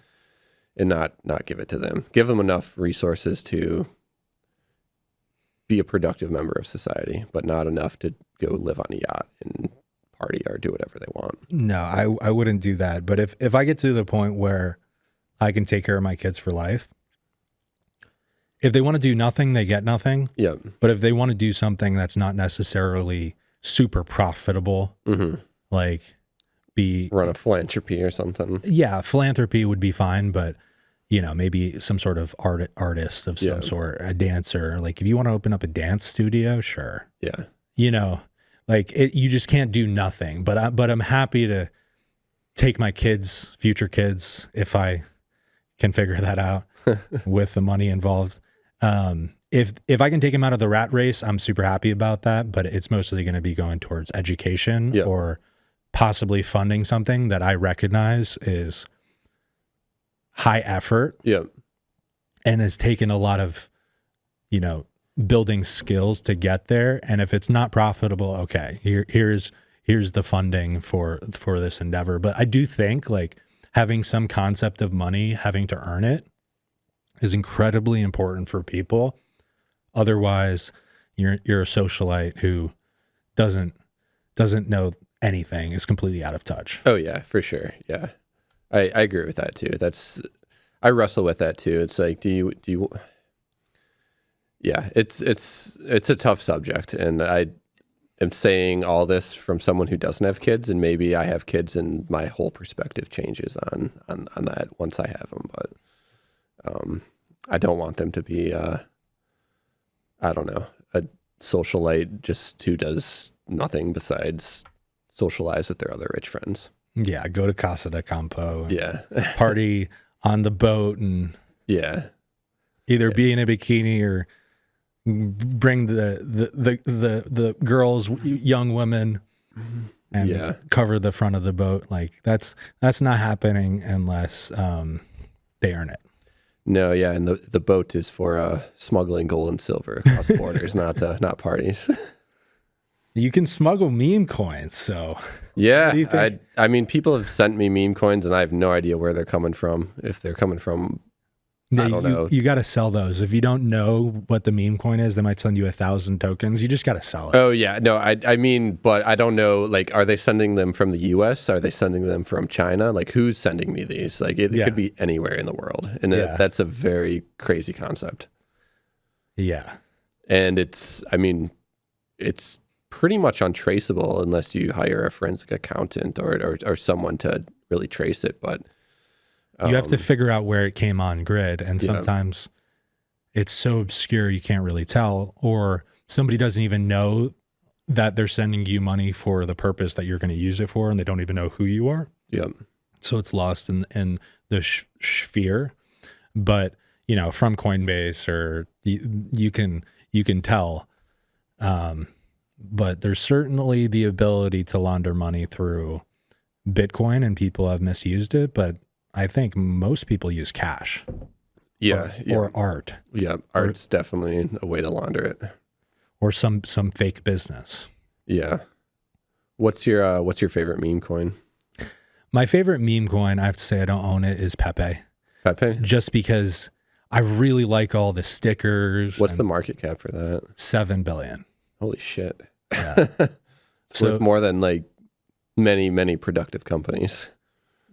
not give it to them. Give them enough resources to be a productive member of society, but not enough to go live on a yacht and party or do whatever they want. No, I wouldn't do that. But if I get to the point where I can take care of my kids for life, if they want to do nothing, they get nothing. Yeah. But if they want to do something that's not necessarily super profitable, like run a philanthropy or something. Yeah, philanthropy would be fine, but maybe some sort of artist of some sort, a dancer. Like if you want to open up a dance studio, sure. Yeah. You just can't do nothing. But I'm happy to take my kids, future kids, if I can figure that out with the money involved. If I can take them out of the rat race, I'm super happy about that. But it's mostly going to be going towards education or possibly funding something that I recognize is high effort and has taken a lot of, building skills to get there. And if it's not profitable, okay, here's the funding for this endeavor. But I do think like having some concept of money, having to earn it is incredibly important for people. Otherwise, you're a socialite who doesn't know anything, is completely out of touch. Oh yeah, for sure. Yeah. I agree with that too. I wrestle with that too. It's like, do you yeah, it's a tough subject. And I am saying all this from someone who doesn't have kids, and maybe I have kids and my whole perspective changes on that once I have them. But I don't want them to be, I don't know, a socialite just who does nothing besides socialize with their other rich friends. Yeah, go to Casa de Campo. Yeah. Party on the boat and either be in a bikini or bring the girls, young women and cover the front of the boat. Like that's not happening unless they earn it. No, yeah, and the boat is for smuggling gold and silver across borders, not parties. You can smuggle meme coins, so yeah. I mean, people have sent me meme coins, and I have no idea where they're coming from. If they're coming from, I don't know. You got to sell those. If you don't know what the meme coin is, they might send you 1,000 tokens. You just got to sell it. Oh yeah, no, I mean, but I don't know. Like, are they sending them from the U.S.? Are they sending them from China? Like, who's sending me these? Like, it could be anywhere in the world, and that's a very crazy concept. Yeah, and it's pretty much untraceable unless you hire a forensic accountant or someone to really trace it. But you have to figure out where it came on grid, and sometimes it's so obscure you can't really tell, or somebody doesn't even know that they're sending you money for the purpose that you're going to use it for, and they don't even know who you are. Yeah. So it's lost in the sphere. But from Coinbase, or you can tell. But there's certainly the ability to launder money through Bitcoin, and people have misused it. But I think most people use cash. Or art. Yeah, art's definitely a way to launder it. Or some fake business. Yeah. What's your favorite meme coin? My favorite meme coin, I have to say I don't own it, is Pepe. Pepe? Just because I really like all the stickers. What's the market cap for that? 7 billion. Holy shit. Yeah. It's worth more than like many productive companies.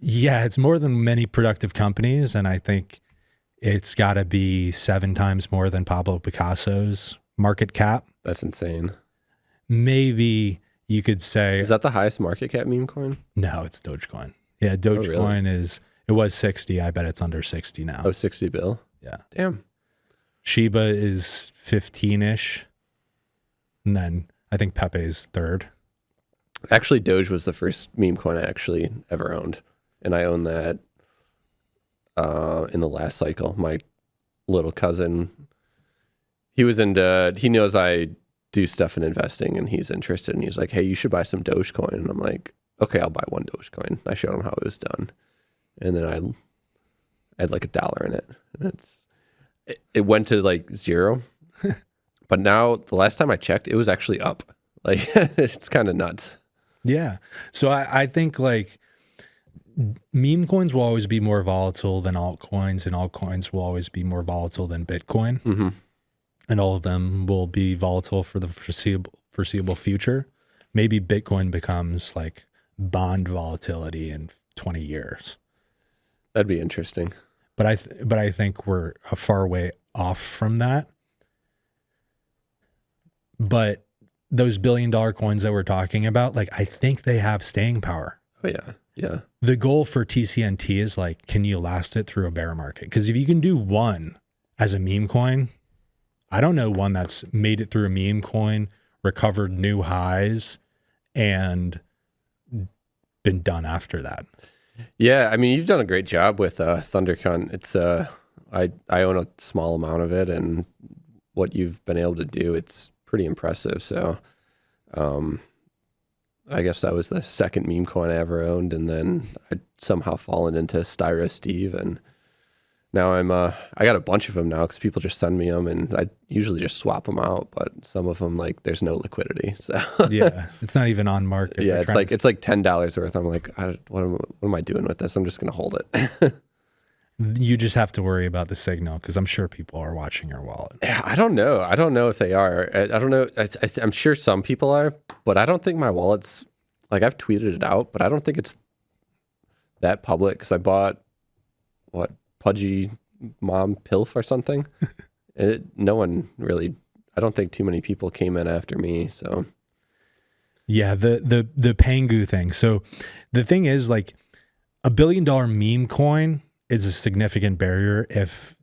Yeah, it's more than many productive companies, and I think it's got to be 7 times more than Pablo Picasso's market cap. That's insane. Maybe you could say... Is that the highest market cap meme coin? No, it's Dogecoin. Yeah, Dogecoin it was 60. I bet it's under 60 now. Oh, 60 bill? Yeah. Damn. Shiba is 15-ish. And then I think Pepe is third. Actually, Doge was the first meme coin I actually ever owned. And I owned that in the last cycle. My little cousin, he knows I do stuff in investing, and he's interested, and he's like, hey, you should buy some Dogecoin. And I'm like, okay, I'll buy one Dogecoin. I showed him how it was done. And then I had like $1 in it. And it went to like 0. But now, the last time I checked, it was actually up. Like, it's kind of nuts. Yeah. So I think like meme coins will always be more volatile than altcoins, and altcoins will always be more volatile than Bitcoin. Mm-hmm. And all of them will be volatile for the foreseeable future. Maybe Bitcoin becomes like bond volatility in 20 years. That'd be interesting. But I think we're a far way off from that. But those $1 billion coins that we're talking about, like, I think they have staying power. Oh yeah. Yeah. The goal for TCNT is like, can you last it through a bear market? Because if you can do one as a meme coin, I don't know one that's made it through a meme coin, recovered new highs, and been done after that. Yeah, I mean, you've done a great job with Thundercunt. It's I own a small amount of it, and what you've been able to do, it's pretty impressive. So I guess that was the second meme coin I ever owned, and then I'd somehow fallen into Styro Steve, and now I got a bunch of them now because people just send me them, and I usually just swap them out. But some of them, like, there's no liquidity, so yeah, it's not even on market. Yeah, it's like $10 worth. I'm like, what am I doing with this? I'm just gonna hold it. You just have to worry about the signal, because I'm sure people are watching your wallet. Yeah, I don't know. I don't know if they are. I don't know. I'm sure some people are, but I don't think my wallet's, like, I've tweeted it out, but I don't think it's that public, because I bought, Pudgy Mom Pilf or something. No one really, I don't think too many people came in after me, so. Yeah, the Pangu thing. So the thing is, like, $1 billion meme coin is a significant barrier if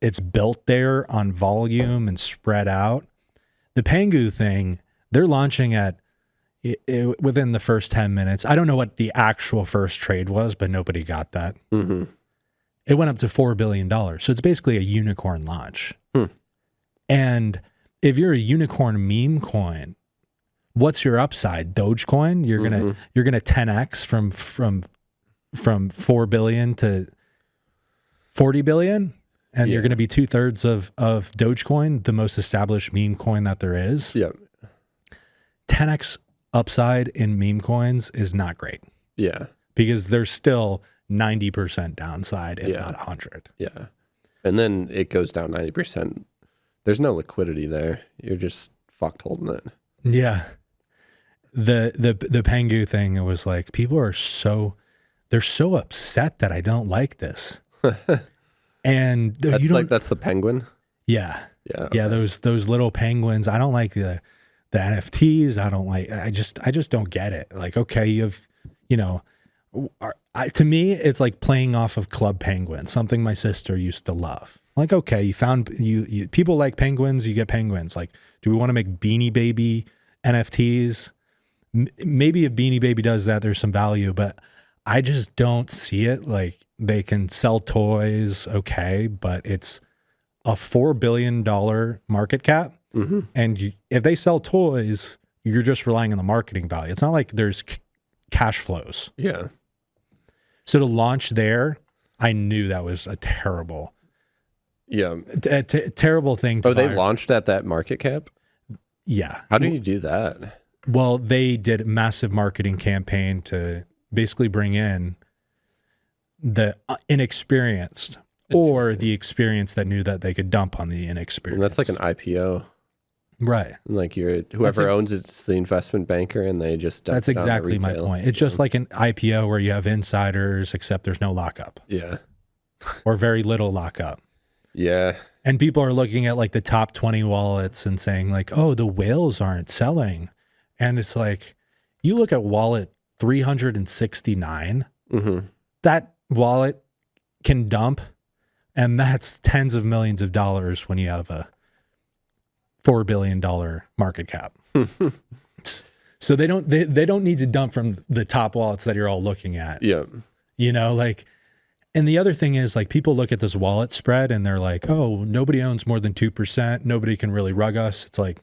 it's built there on volume and spread out. The Pangu thing, they're launching at within the first 10 minutes. I don't know what the actual first trade was, but nobody got that. Mm-hmm. It went up to $4 billion. So it's basically a unicorn launch. And if you're a unicorn meme coin, what's your upside? Dogecoin, you're gonna 10x from 4 billion to 40 billion, and you're gonna be 2/3 of Dogecoin, the most established meme coin that there is. Yeah. 10x upside in meme coins is not great. Yeah. Because there's still 90% downside, if not 100. Yeah. And then it goes down 90%. There's no liquidity there. You're just fucked holding it. Yeah. The Pengu thing, it was like, people are they're so upset that I don't like this. And that's the penguin? Yeah. Yeah. Okay. Yeah, those little penguins. I don't like the NFTs. I don't like, I just don't get it. Like, okay, you have, to me, it's like playing off of Club Penguin, something my sister used to love. Like, okay, you found you people like penguins, you get penguins. Like, do we want to make Beanie Baby NFTs? Maybe if Beanie Baby does that, there's some value, but I just don't see it. Like, they can sell toys, okay, but it's a $4 billion market cap. Mm-hmm. And if they sell toys, you're just relying on the marketing value. It's not like there's cash flows. Yeah. So to launch there, I knew that was a terrible, terrible thing to buy. They launched at that market cap? Yeah. How do you do that? Well, they did a massive marketing campaign to basically bring in the inexperienced or the experienced that knew that they could dump on the inexperienced. And that's like an IPO. Right. Like whoever owns it's the investment banker, and they just dump That's it on exactly my retail. point. It's just like an IPO where you have insiders, except there's no lockup. Yeah. Or very little lockup. Yeah. And people are looking at like the top 20 wallets and saying like, oh, the whales aren't selling. And it's like, you look at wallet 369, that wallet can dump, and that's tens of millions of dollars when you have a $4 billion market cap. So they don't need to dump from the top wallets that you're all looking at. Yeah. And the other thing is, like, people look at this wallet spread and they're like, oh, nobody owns more than 2%. Nobody can really rug us. It's like,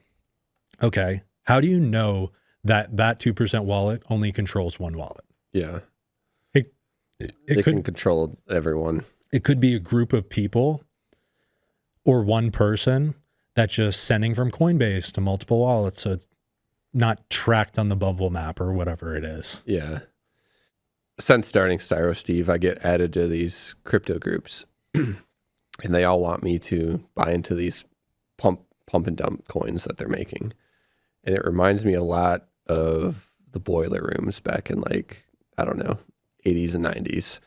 okay, how do you know that 2% wallet only controls one wallet? Yeah. It can control everyone. It could be a group of people or one person that's just sending from Coinbase to multiple wallets. So it's not tracked on the bubble map or whatever it is. Yeah. Since starting Styro Steve, I get added to these crypto groups and they all want me to buy into these pump and dump coins that they're making. And it reminds me a lot of the boiler rooms back in, like, I don't know, 80s and 90s,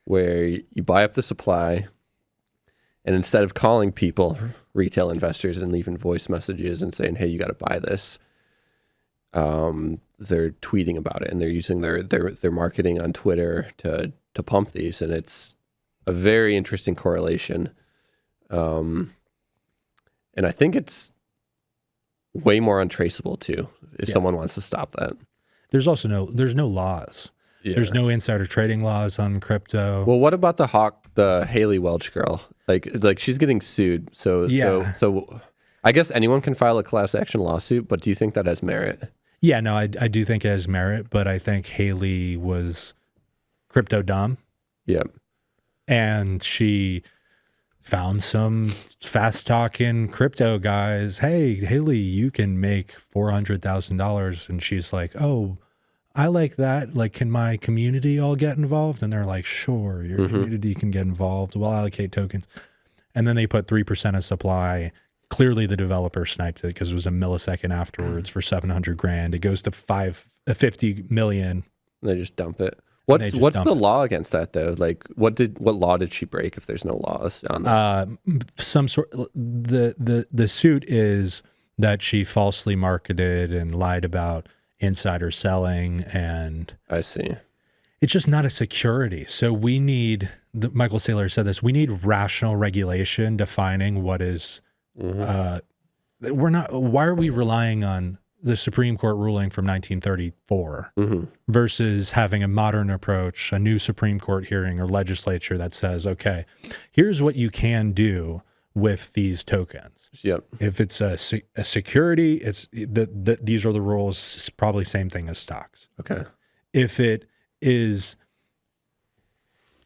where you buy up the supply, and instead of calling people, retail investors, and leaving voice messages and saying, hey, you got to buy this, they're tweeting about it, and they're using their marketing on Twitter to pump these. And it's a very interesting correlation. And I think it's way more untraceable too, if someone wants to stop that. There's no laws. Yeah. There's no insider trading laws on crypto. Well, what about the Haley Welch girl? Like she's getting sued. So I guess anyone can file a class action lawsuit, but do you think that has merit? Yeah, no, I do think it has merit, but I think Haley was crypto dumb. Yeah. And she found some fast talking crypto guys. Hey, Haley, you can make $400,000. And she's like, oh, I like that. Like, can my community all get involved? And they're like, sure, your community can get involved. We'll allocate tokens. And then they put 3% of supply. Clearly the developer sniped it because it was a millisecond afterwards for $700,000. It goes to 50 million. They just dump it. What's the law against that though? Like, what law did she break if there's no laws on that? Some sort. The suit is that she falsely marketed and lied about insider selling, and I see. It's just not a security. So we need, Michael Saylor said this, we need rational regulation defining what is, why are we relying on the Supreme Court ruling from 1934 versus having a modern approach, a new Supreme Court hearing or legislature that says, okay, here's what you can do with these tokens. Yep. If it's a security, it's these are the rules. It's probably same thing as stocks. Okay. If it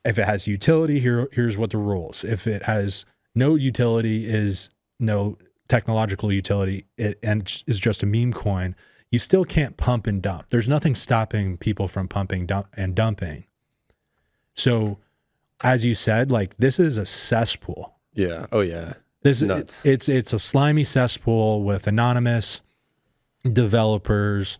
has utility, here's what the rules. If it has no utility, is no technological utility, and is just a meme coin, you still can't pump and dump. There's nothing stopping people from pumping and dumping. So, as you said, like, this is a cesspool. Yeah. Oh yeah. Nuts. It's a slimy cesspool with anonymous developers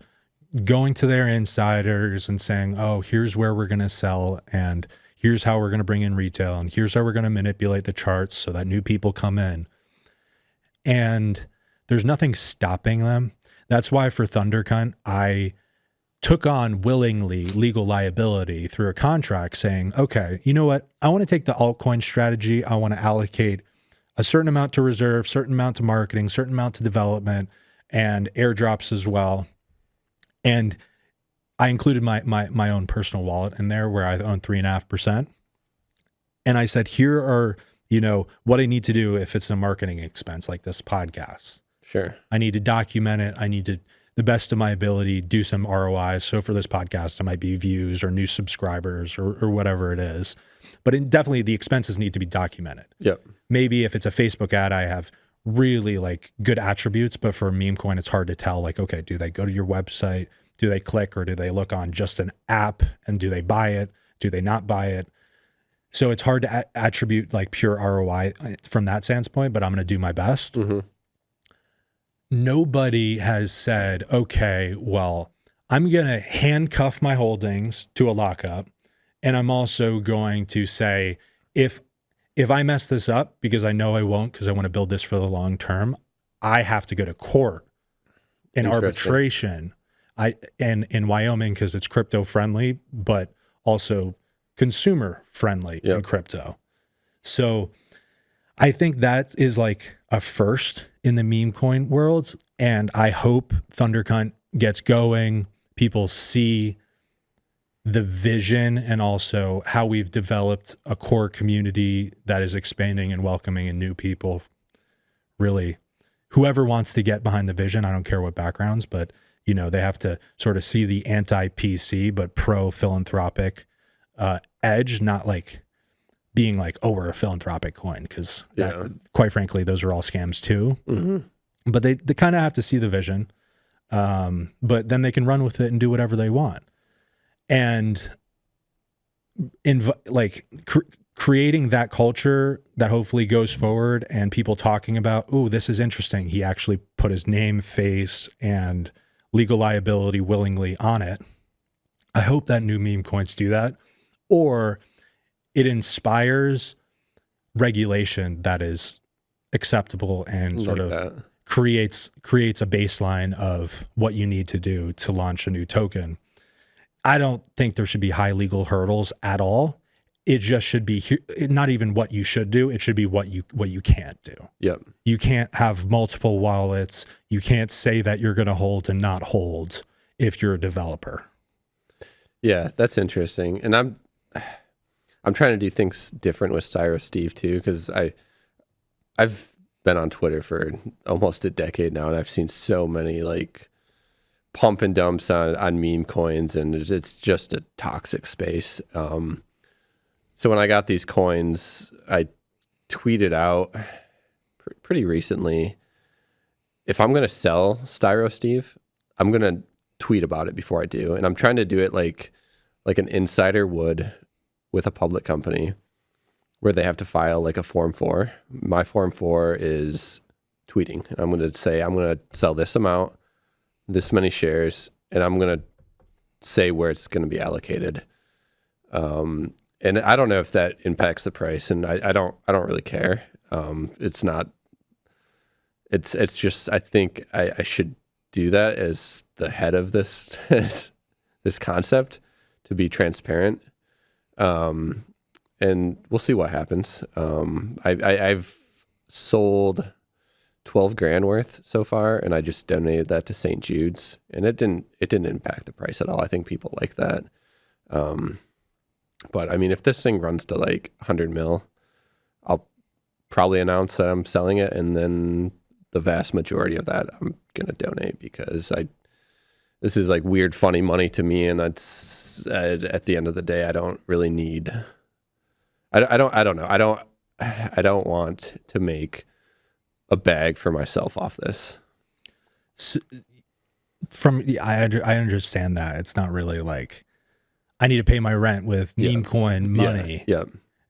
going to their insiders and saying, "Oh, here's where we're going to sell, and here's how we're going to bring in retail, and here's how we're going to manipulate the charts so that new people come in." And there's nothing stopping them. That's why for Thundercunt, I took on willingly legal liability through a contract saying, okay, you know what? I want to take the altcoin strategy. I want to allocate a certain amount to reserve, certain amount to marketing, certain amount to development, and airdrops as well. And I included my own personal wallet in there where I own 3.5%. And I said, here are, what I need to do if it's a marketing expense like this podcast. Sure. I need to document it. I need to, the best of my ability, do some ROIs. So for this podcast, it might be views or new subscribers or whatever it is. But definitely the expenses need to be documented. Yep. Maybe if it's a Facebook ad, I have really like good attributes, but for a meme coin, it's hard to tell. Like, okay, do they go to your website? Do they click, or do they look on just an app, and do they buy it? Do they not buy it? So it's hard to attribute like pure ROI from that standpoint, but I'm going to do my best. Mm-hmm. Nobody has said, okay, well, I'm going to handcuff my holdings to a lockup. And I'm also going to say, if I mess this up, because I know I won't, because I want to build this for the long term, I have to go to court in arbitration. In Wyoming, because it's crypto friendly, but also consumer friendly in crypto. So I think that is like a first in the meme coin world. And I hope Thundercunt gets going. People see the vision and also how we've developed a core community that is expanding and welcoming in new people. Really, whoever wants to get behind the vision, I don't care what backgrounds, but they have to sort of see the anti-PC but pro-philanthropic edge, not like being like, oh, we're a philanthropic coin, because quite frankly, those are all scams too. Mm-hmm. But they kind of have to see the vision, but then they can run with it and do whatever they want. And creating that culture that hopefully goes forward, and people talking about, oh, this is interesting. He actually put his name, face, and legal liability willingly on it. I hope that new meme coins do that, or it inspires regulation that is acceptable and sort of creates a baseline of what you need to do to launch a new token. I don't think there should be high legal hurdles at all. It just should be not even what you should do. It should be what you can't do. Yep. You can't have multiple wallets. You can't say that you're going to hold and not hold if you're a developer. Yeah, that's interesting. And I'm trying to do things different with Styro Steve too, because I've been on Twitter for almost a decade now, and I've seen so many like pump and dumps on meme coins, and it's just a toxic space. So when I got these coins, I tweeted out pretty recently, if I'm going to sell Styro Steve, I'm going to tweet about it before I do. And I'm trying to do it like an insider would with a public company, where they have to file like a Form 4. My Form 4 is tweeting. And I'm going to say, I'm going to sell this amount, this many shares, and I'm going to say where it's going to be allocated. And I don't know if that impacts the price, and I don't really care. It's just, I think I should do that as the head of this concept, to be transparent. And we'll see what happens. I've sold 12 grand worth so far, and I just donated that to St. Jude's, and it didn't impact the price at all. I think people like that. But I mean, if this thing runs to like 100 mil, I'll probably announce that I'm selling it, and then the vast majority of that I'm gonna donate, because this is like weird, funny money to me, and that's at the end of the day, I don't really need. I don't know. I don't want to make a bag for myself off this. So, I understand that it's not really like I need to pay my rent with meme coin money. Yeah.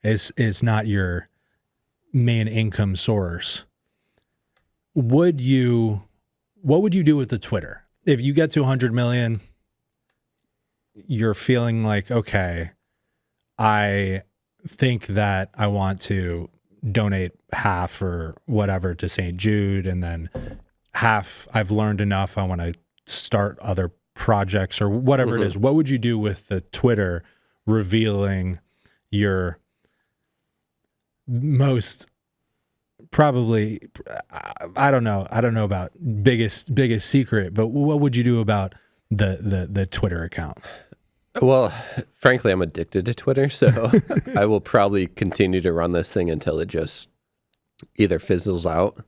It's not your main income source. What would you do with the Twitter? If you get to 100 million, you're feeling like, okay, I think that I want to donate half or whatever to St. Jude, and then half I've learned enough, I want to start other projects or whatever it is. What would you do with the Twitter revealing your most probably, I don't know about biggest secret, but what would you do about the Twitter account? Well, frankly, I'm addicted to Twitter, so I will probably continue to run this thing until it just either fizzles out,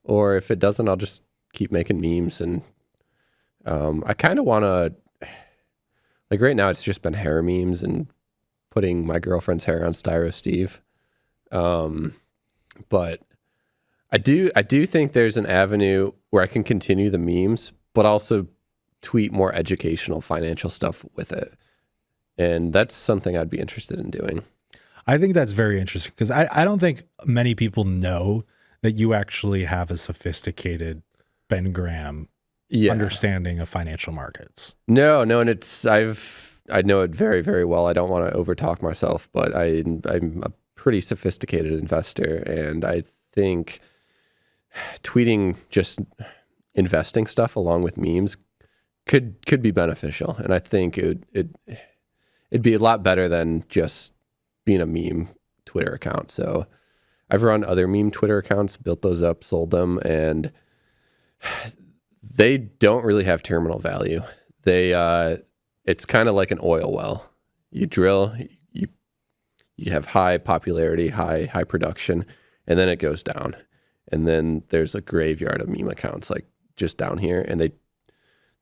or if it doesn't, I'll just keep making memes. And I kind of want to, like right now, it's just been hair memes and putting my girlfriend's hair on Styro Steve. But I do think there's an avenue where I can continue the memes, but also tweet more educational financial stuff with it. And that's something I'd be interested in doing. I think that's very interesting, because I don't think many people know that you actually have a sophisticated Ben Graham understanding of financial markets. No, and I know it very, very well. I don't want to overtalk myself, but I'm a pretty sophisticated investor, and I think tweeting just investing stuff along with memes could be beneficial, and I think it'd be a lot better than just being a meme Twitter account. So I've run other meme Twitter accounts, built those up, sold them, and they don't really have terminal value. It's kind of like an oil well. You drill, you have high popularity, high production, and then it goes down. And then there's a graveyard of meme accounts like just down here, and they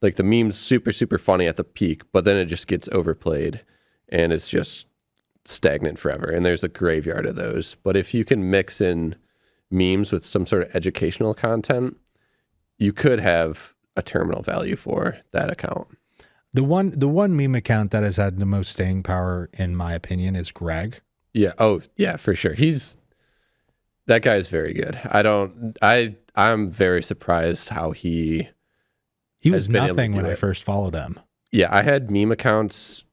like the meme's super, super funny at the peak, but then it just gets overplayed and it's just stagnant forever. And there's a graveyard of those. But if you can mix in memes with some sort of educational content, you could have a terminal value for that account. The one meme account that has had the most staying power, in my opinion, is Greg. Yeah. Oh, yeah, for sure. That guy is very good. I'm very surprised how he was nothing when I first followed him. Yeah, I had meme accounts.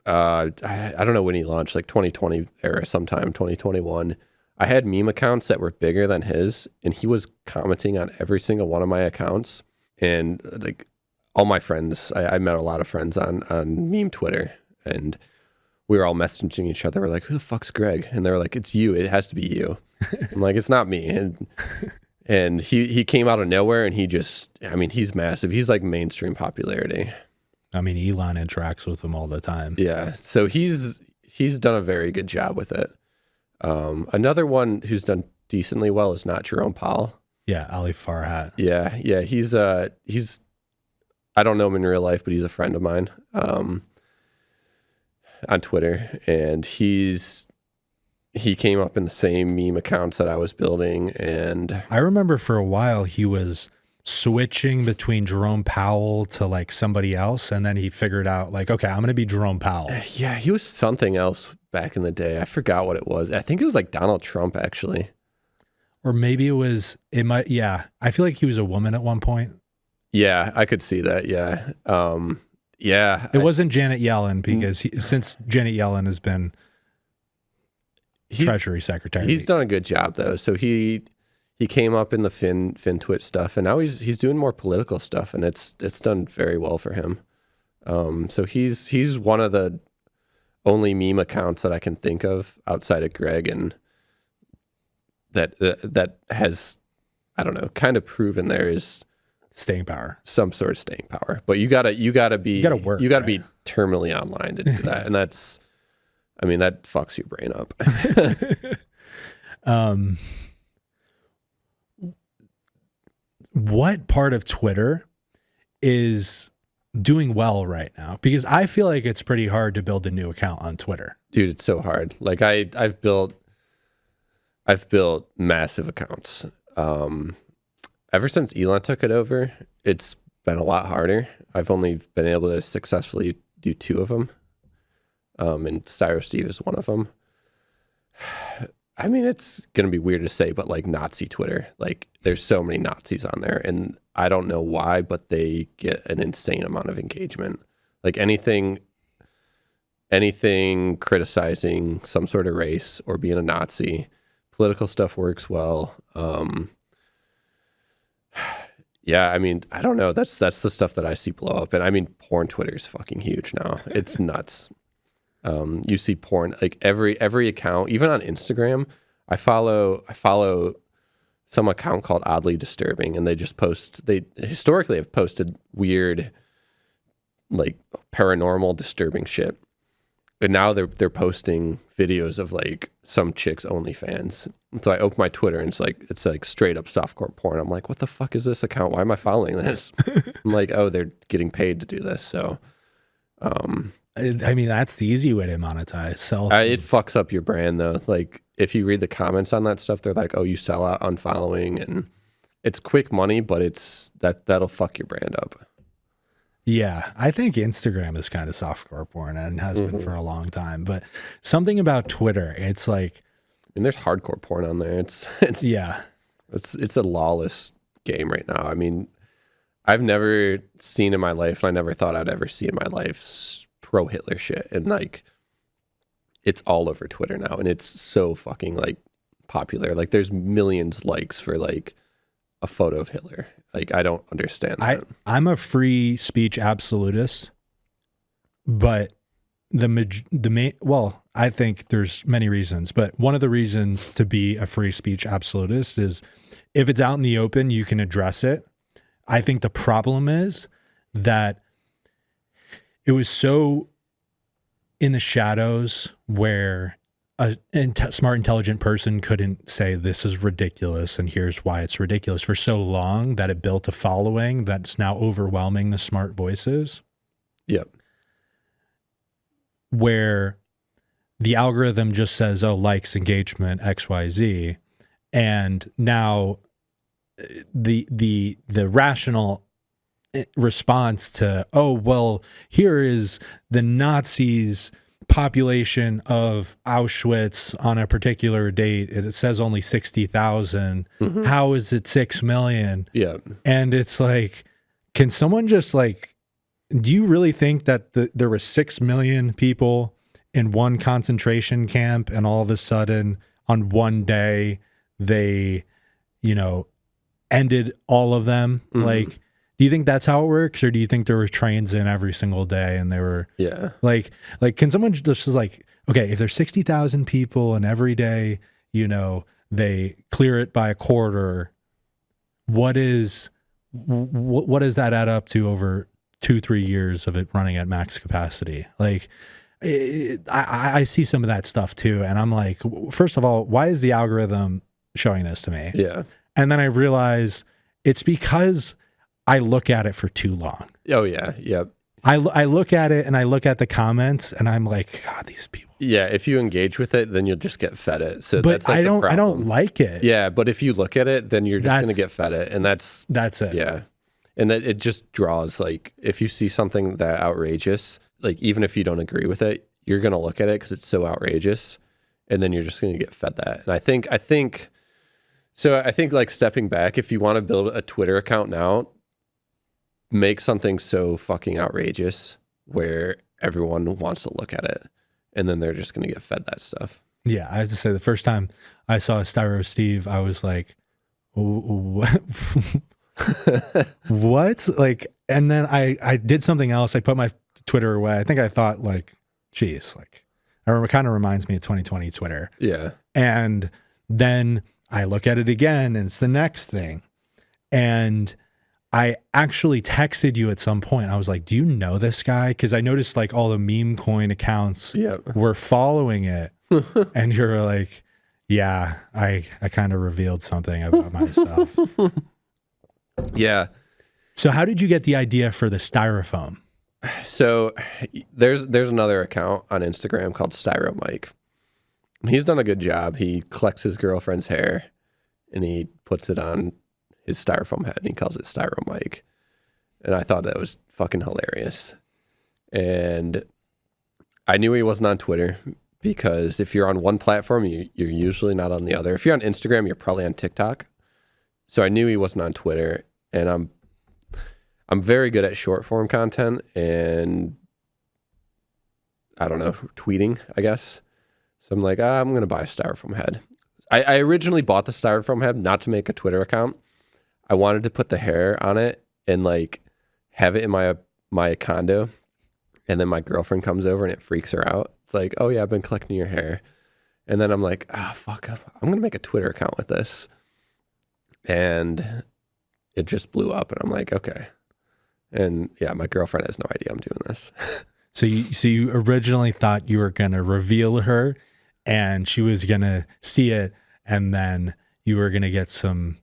I don't know when he launched, like 2020 era, sometime 2021. I had meme accounts that were bigger than his, and he was commenting on every single one of my accounts. And like all my friends, I met a lot of friends on meme Twitter, and we were all messaging each other. We're like, who the fuck's Greg? And they're like, it's you. It has to be you. I'm like, it's not me. And he came out of nowhere, and he's massive. He's like mainstream popularity. I mean, Elon interacts with him all the time. Yeah. So he's done a very good job with it. Another one who's done decently well is not Jerome Powell. Yeah. Ali Farhat. Yeah. He's I don't know him in real life, but he's a friend of mine, on Twitter, and he came up in the same meme accounts that I was building. And I remember for a while he was switching between Jerome Powell to like somebody else, and then he figured out like, okay, I'm going to be Jerome Powell. Yeah, he was something else back in the day. I forgot what it was. I think it was like Donald Trump, actually. Or maybe I feel like he was a woman at one point. Yeah, I could see that. Yeah. It wasn't Janet Yellen, because since Janet Yellen has been Treasury Secretary. He's done a good job though. So he came up in the FinTwit stuff, and now he's doing more political stuff, and it's done very well for him. So he's one of the only meme accounts that I can think of outside of Greg, and that has, I don't know, kind of proven there is staying power, some sort of staying power. But you gotta be terminally online to do that, and that fucks your brain up. What part of Twitter is doing well right now? Because I feel like it's pretty hard to build a new account on Twitter. Dude, it's so hard. Like I've built massive accounts. Ever since Elon took it over, it's been a lot harder. I've only been able to successfully do 2 of them. And Styro Steve is one of them. I mean, it's going to be weird to say, but like Nazi Twitter, like there's so many Nazis on there, and I don't know why, but they get an insane amount of engagement. Like anything criticizing some sort of race or being a Nazi, political stuff works well. Yeah, I mean, I don't know. That's the stuff that I see blow up. And I mean, porn Twitter is fucking huge now. It's nuts. You see porn, like every account, even on Instagram. I follow some account called Oddly Disturbing, and they historically have posted weird, like paranormal disturbing shit. And now they're posting videos of like some chick's OnlyFans. And so I open my Twitter and it's like straight up softcore porn. I'm like, what the fuck is this account? Why am I following this? I'm like, oh, they're getting paid to do this. So, I mean, that's the easy way to monetize. It fucks up your brand though. Like if you read the comments on that stuff, they're like, oh, you sell out unfollowing, and it's quick money, but that'll fuck your brand up. Yeah, I think Instagram is kind of softcore porn and has been for a long time. But something about Twitter, it's like, and there's hardcore porn on there. It's a lawless game right now. I mean, I've never seen in my life, and I never thought I'd ever see in my life, pro Hitler shit, and like it's all over Twitter now, and it's so fucking like popular. Like there's millions likes for like a photo of Hitler. Like I don't understand that. I'm a free speech absolutist, but the main, well, I think there's many reasons, but one of the reasons to be a free speech absolutist is if it's out in the open, you can address it. I think the problem is that it was so in the shadows where a smart, intelligent person couldn't say this is ridiculous and here's why it's ridiculous for so long that it built a following that's now overwhelming the smart voices. Yep. Where the algorithm just says, oh, likes, engagement, XYZ. And now the rational response to, oh, well, here is the Nazis' population of Auschwitz on a particular date. It says only 60,000. Mm-hmm. How is it 6 million? Yeah. And it's like, can someone just like, do you really think that there were 6 million people in one concentration camp and all of a sudden on one day they, ended all of them? Mm-hmm. Like, do you think that's how it works, or do you think there were trains in every single day and they were like can someone just like, okay, if there's 60,000 people and every day, they clear it by a quarter, what does that add up to over 2-3 years of it running at max capacity? Like I see some of that stuff too, and I'm like, first of all, why is the algorithm showing this to me? Yeah. And then I realize it's because I look at it for too long. Oh yeah, yep. I look at it and I look at the comments and I'm like, God, these people. Yeah, if you engage with it, then you'll just get fed it. So but that's like I don't like it. Yeah, but if you look at it, then you're just going to get fed it, and that's it. Yeah, and that it just draws, like, if you see something that outrageous, like even if you don't agree with it, you're going to look at it because it's so outrageous, and then you're just going to get fed that. And I think like stepping back, if you want to build a Twitter account now, make something so fucking outrageous where everyone wants to look at it, and then they're just going to get fed that stuff. Yeah, I have to say, the first time I saw Styro Steve, I was like, what? What? Like, and then I did something else. I put my Twitter away. I think I thought like, geez, like, it kind of reminds me of 2020 Twitter. Yeah. And then I look at it again, and it's the next thing. And I actually texted you at some point. I was like, do you know this guy? Because I noticed like all the meme coin accounts were following it. And you're like, Yeah, I kind of revealed something about myself. Yeah. So how did you get the idea for the styrofoam? So there's another account on Instagram called Styro Mike. He's done a good job. He collects his girlfriend's hair and he puts it on his styrofoam head and he calls it Styro Mike. And I thought that was fucking hilarious. And I knew he wasn't on Twitter because if you're on one platform, you're usually not on the other. If you're on Instagram, you're probably on TikTok. So I knew he wasn't on Twitter, and I'm very good at short form content and I don't know, tweeting, I guess. So I'm like, I'm going to buy a styrofoam head. I originally bought the styrofoam head not to make a Twitter account. I wanted to put the hair on it and like have it in my condo. And then my girlfriend comes over and it freaks her out. It's like, oh yeah, I've been collecting your hair. And then I'm like, fuck, I'm going to make a Twitter account with this. And it just blew up and I'm like, okay. And yeah, my girlfriend has no idea I'm doing this. So you originally thought you were going to reveal her and she was going to see it and then you were going to get some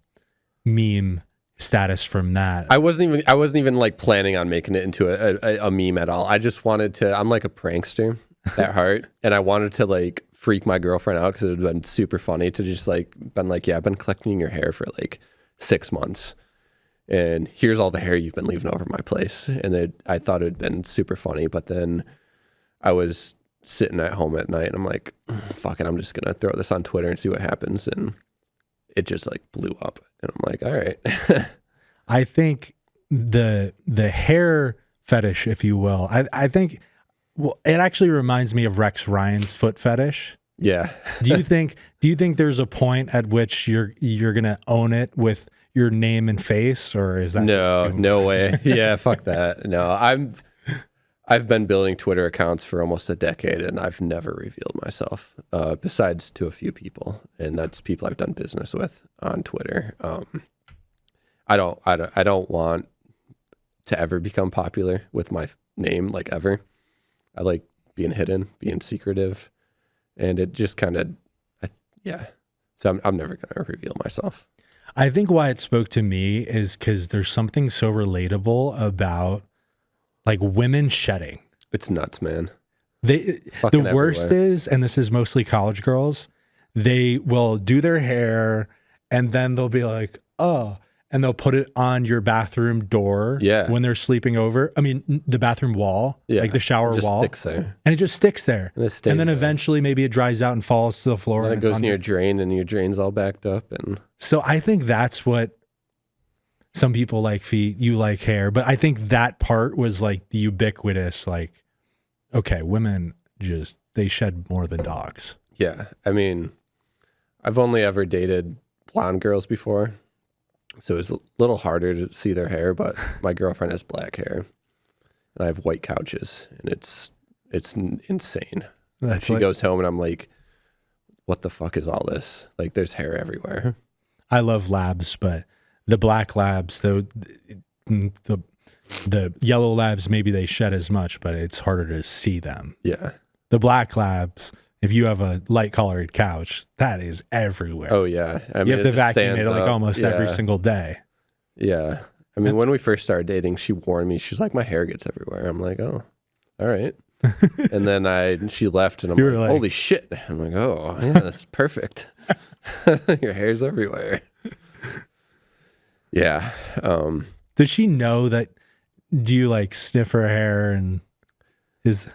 meme status from that. I wasn't even like planning on making it into a meme at all. I just wanted to, I'm like a prankster at heart. And I wanted to like freak my girlfriend out because it would have been super funny to just like, been like, yeah, I've been collecting your hair for like 6 months. And here's all the hair you've been leaving over my place. And I thought it had been super funny. But then I was sitting at home at night and I'm like, fuck it, I'm just going to throw this on Twitter and see what happens. And it just like blew up. And I'm like, all right. I think the hair fetish, if you will, I think it actually reminds me of Rex Ryan's foot fetish. Yeah. Do you think there's a point at which you're going to own it with your name and face, or is that no way? Yeah, fuck that. No, I've been building Twitter accounts for almost a decade and I've never revealed myself, besides to a few people, and that's people I've done business with on Twitter. I don't want to ever become popular with my name, like ever. I like being hidden, being secretive, and it just kind of, yeah. So I'm never gonna reveal myself. I think why it spoke to me is because there's something so relatable about like women shedding. It's nuts, man. The worst is, and this is mostly college girls, they will do their hair and then they'll be like, oh, and they'll put it on your bathroom door when they're sleeping over. I mean, the bathroom wall, like the shower wall. It just sticks there. And it just sticks there. And then eventually maybe it dries out and falls to the floor. And it goes in your drain and your drain's all backed up. And so I think that's what some people like feet, you like hair. But I think that part was like the ubiquitous, like, okay, women just, they shed more than dogs. Yeah. I mean, I've only ever dated blonde girls before. So it's a little harder to see their hair, but my girlfriend has black hair and I have white couches and it's insane. She goes home and I'm like, what the fuck is all this? Like there's hair everywhere. I love labs, but the black labs, the yellow labs, maybe they shed as much, but it's harder to see them. Yeah. The black labs, if you have a light colored couch, that is everywhere. Oh yeah. I mean, you have to vacuum it like almost every single day. Yeah. I mean, when we first started dating, she warned me. She's like, my hair gets everywhere. I'm like, oh, all right. And then she left and I'm like, holy shit. I'm like, oh yeah, that's perfect. Your hair's everywhere. Yeah. Does she know that? Do you like sniff her hair and is...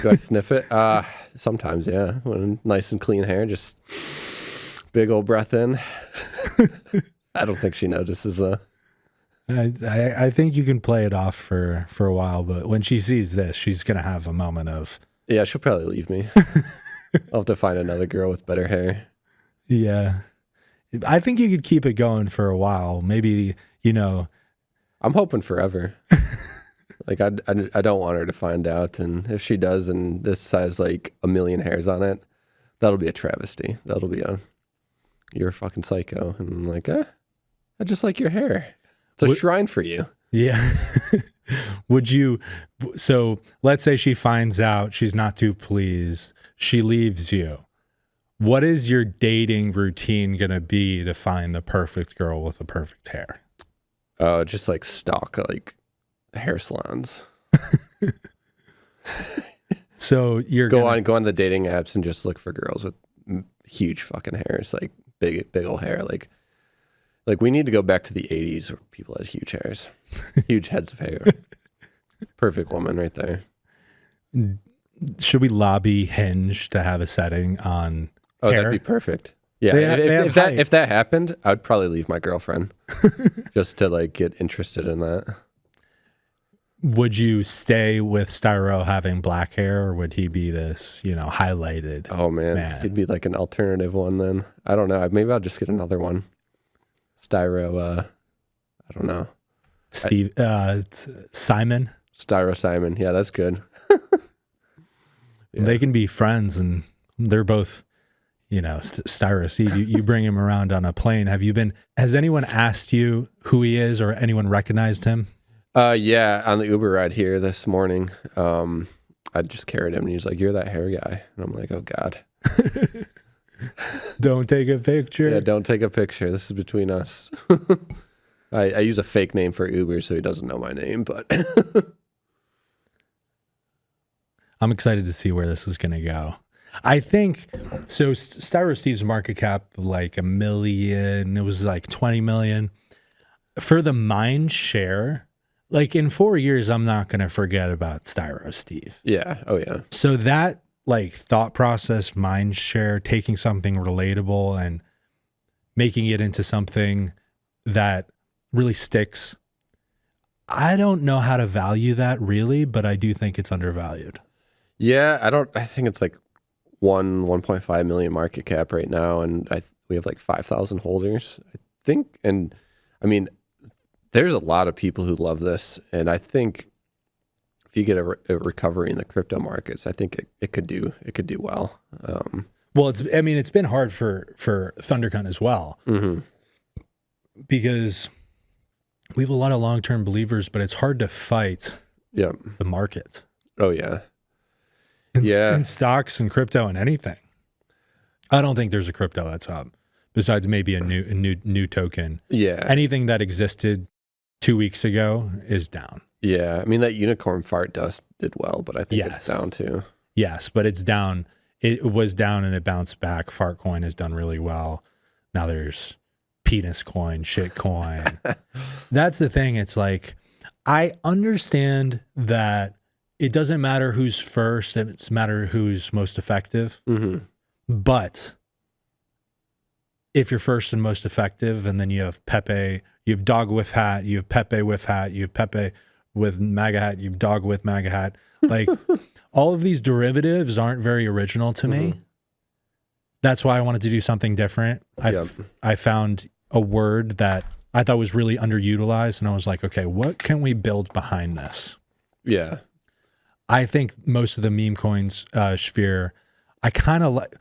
Do I sniff it? Sometimes, yeah. When nice and clean hair, just big old breath in. I don't think she notices though. I think you can play it off for a while, but when she sees this, she's gonna have a moment of. Yeah, she'll probably leave me. I'll have to find another girl with better hair. Yeah, I think you could keep it going for a while. Maybe I'm hoping forever. Like I don't want her to find out, and if she does, and this has like 1 million hairs on it, that'll be a travesty. That'll be you're a fucking psycho, and I'm like, I just like your hair. It's a shrine for you. Yeah. Would you? So let's say she finds out, she's not too pleased, she leaves you. What is your dating routine going to be to find the perfect girl with the perfect hair? Just like stalk like hair salons. So you're go on the dating apps and just look for girls with huge fucking hairs, like big old hair. Like we need to go back to the 80s where people had huge hairs, huge heads of hair. Perfect woman right there. Should we lobby Hinge to have a setting on hair? That'd be perfect. Yeah, if that happened, I'd probably leave my girlfriend just to like get interested in that. Would you stay with Styro having black hair, or would he be this, highlighted? Oh man, he'd be like an alternative one then. I don't know. Maybe I'll just get another one. Styro, I don't know. Steve, Simon. Styro Simon. Yeah, that's good. Yeah. They can be friends, and they're both, Styro Steve. You bring him around on a plane. Has anyone asked you who he is, or anyone recognized him? Yeah, on the Uber ride here this morning, I just carried him, and he's like, "You're that hair guy," and I'm like, "Oh God." Don't take a picture. Yeah, don't take a picture. This is between us. I use a fake name for Uber, so he doesn't know my name, but I'm excited to see where this is going to go. I think, so Styro Steve's market cap, like $1 million, it was like 20 million. For the mind share, like in 4 years, I'm not going to forget about Styro Steve. Yeah. Oh yeah. So that like thought process, mind share, taking something relatable and making it into something that really sticks. I don't know how to value that really, but I do think it's undervalued. Yeah, I think it's like 1.5 million market cap right now, and we have like 5,000 holders, I think. And I mean, there's a lot of people who love this, and I think if you get a recovery in the crypto markets, I think it could do well. Well, it's been hard for Thundercunt as well, because we have a lot of long-term believers, but it's hard to fight the market. Oh yeah. In stocks and crypto and anything. I don't think there's a crypto that's up besides maybe a new token. Yeah. Anything that existed 2 weeks ago is down. Yeah. I mean, that unicorn fart dust did well, but I think it's down too. Yes, but it's down. It was down and it bounced back. Fart coin has done really well. Now there's penis coin, shit coin. That's the thing. It's like, I understand that it doesn't matter who's first, it's matter who's most effective. But if you're first and most effective, and then you have Pepe, you have dog with hat, you have Pepe with hat, you have Pepe with MAGA hat, you have dog with MAGA hat. Like all of these derivatives aren't very original to me. That's why I wanted to do something different. I found a word that I thought was really underutilized, and I was like, okay, what can we build behind this? Yeah. I think most of the meme coins sphere, I kind of like.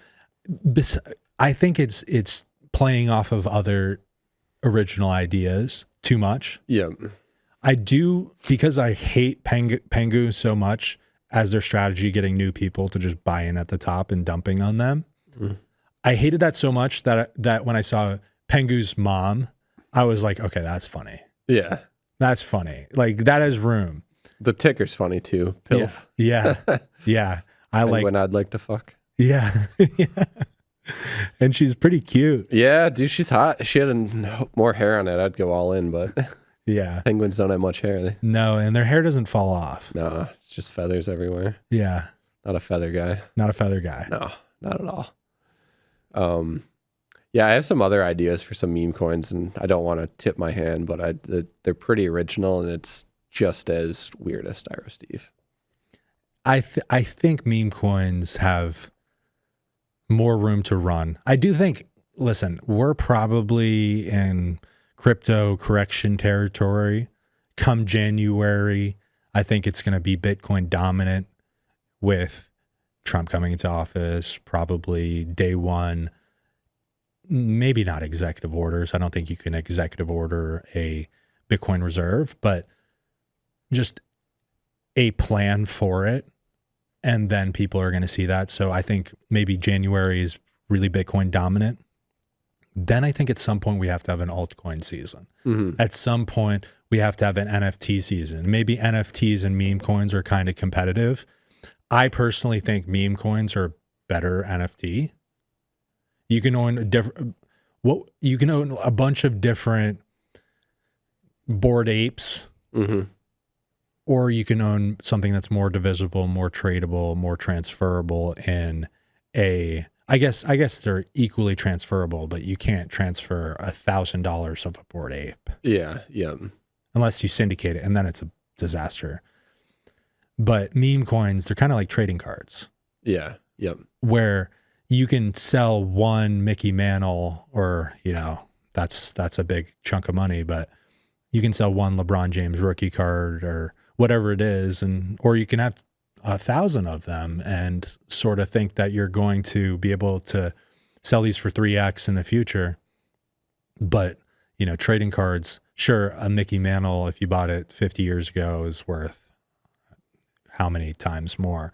I think it's playing off of other original ideas too much. Yeah, I do, because I hate Pengu so much as their strategy, getting new people to just buy in at the top and dumping on them. I hated that so much that when I saw Pengu's mom, I was like, okay, that's funny. Yeah, that's funny. Like that has room. The ticker's funny too. Pilf. Yeah. Yeah. I like when I'd like to fuck. Yeah. Yeah. And she's pretty cute. Yeah, dude, she's hot. If she had more hair on it, I'd go all in, but yeah. Penguins don't have much hair. No, and their hair doesn't fall off. No, it's just feathers everywhere. Yeah. Not a feather guy. Not a feather guy. No, not at all. Yeah, I have some other ideas for some meme coins, and I don't want to tip my hand, but they're pretty original, and it's just as weird as Styro Steve. I think meme coins have more room to run. I do think, listen, we're probably in crypto correction territory come January. I think it's going to be Bitcoin dominant with Trump coming into office, probably day one. Maybe not executive orders. I don't think you can executive order a Bitcoin reserve, but just a plan for it. And then people are going to see that. So I think maybe January is really Bitcoin dominant, then I think at some point we have to have an altcoin season. At some point we have to have an NFT season. Maybe NFTs and meme coins are kind of competitive. I personally think meme coins are better NFT. You can own you can own a bunch of different Bored Apes, or you can own something that's more divisible, more tradable, more transferable in I guess they're equally transferable, but you can't transfer $1,000 of a Bored Ape. Yeah. Unless you syndicate it, and then it's a disaster. But meme coins, they're kind of like trading cards. Yeah. Yep. Where you can sell one Mickey Mantle, or, that's a big chunk of money, but you can sell one LeBron James rookie card or whatever it is, or you can have 1,000 of them and sort of think that you're going to be able to sell these for 3x in the future. But, trading cards, sure, a Mickey Mantle, if you bought it 50 years ago, is worth how many times more?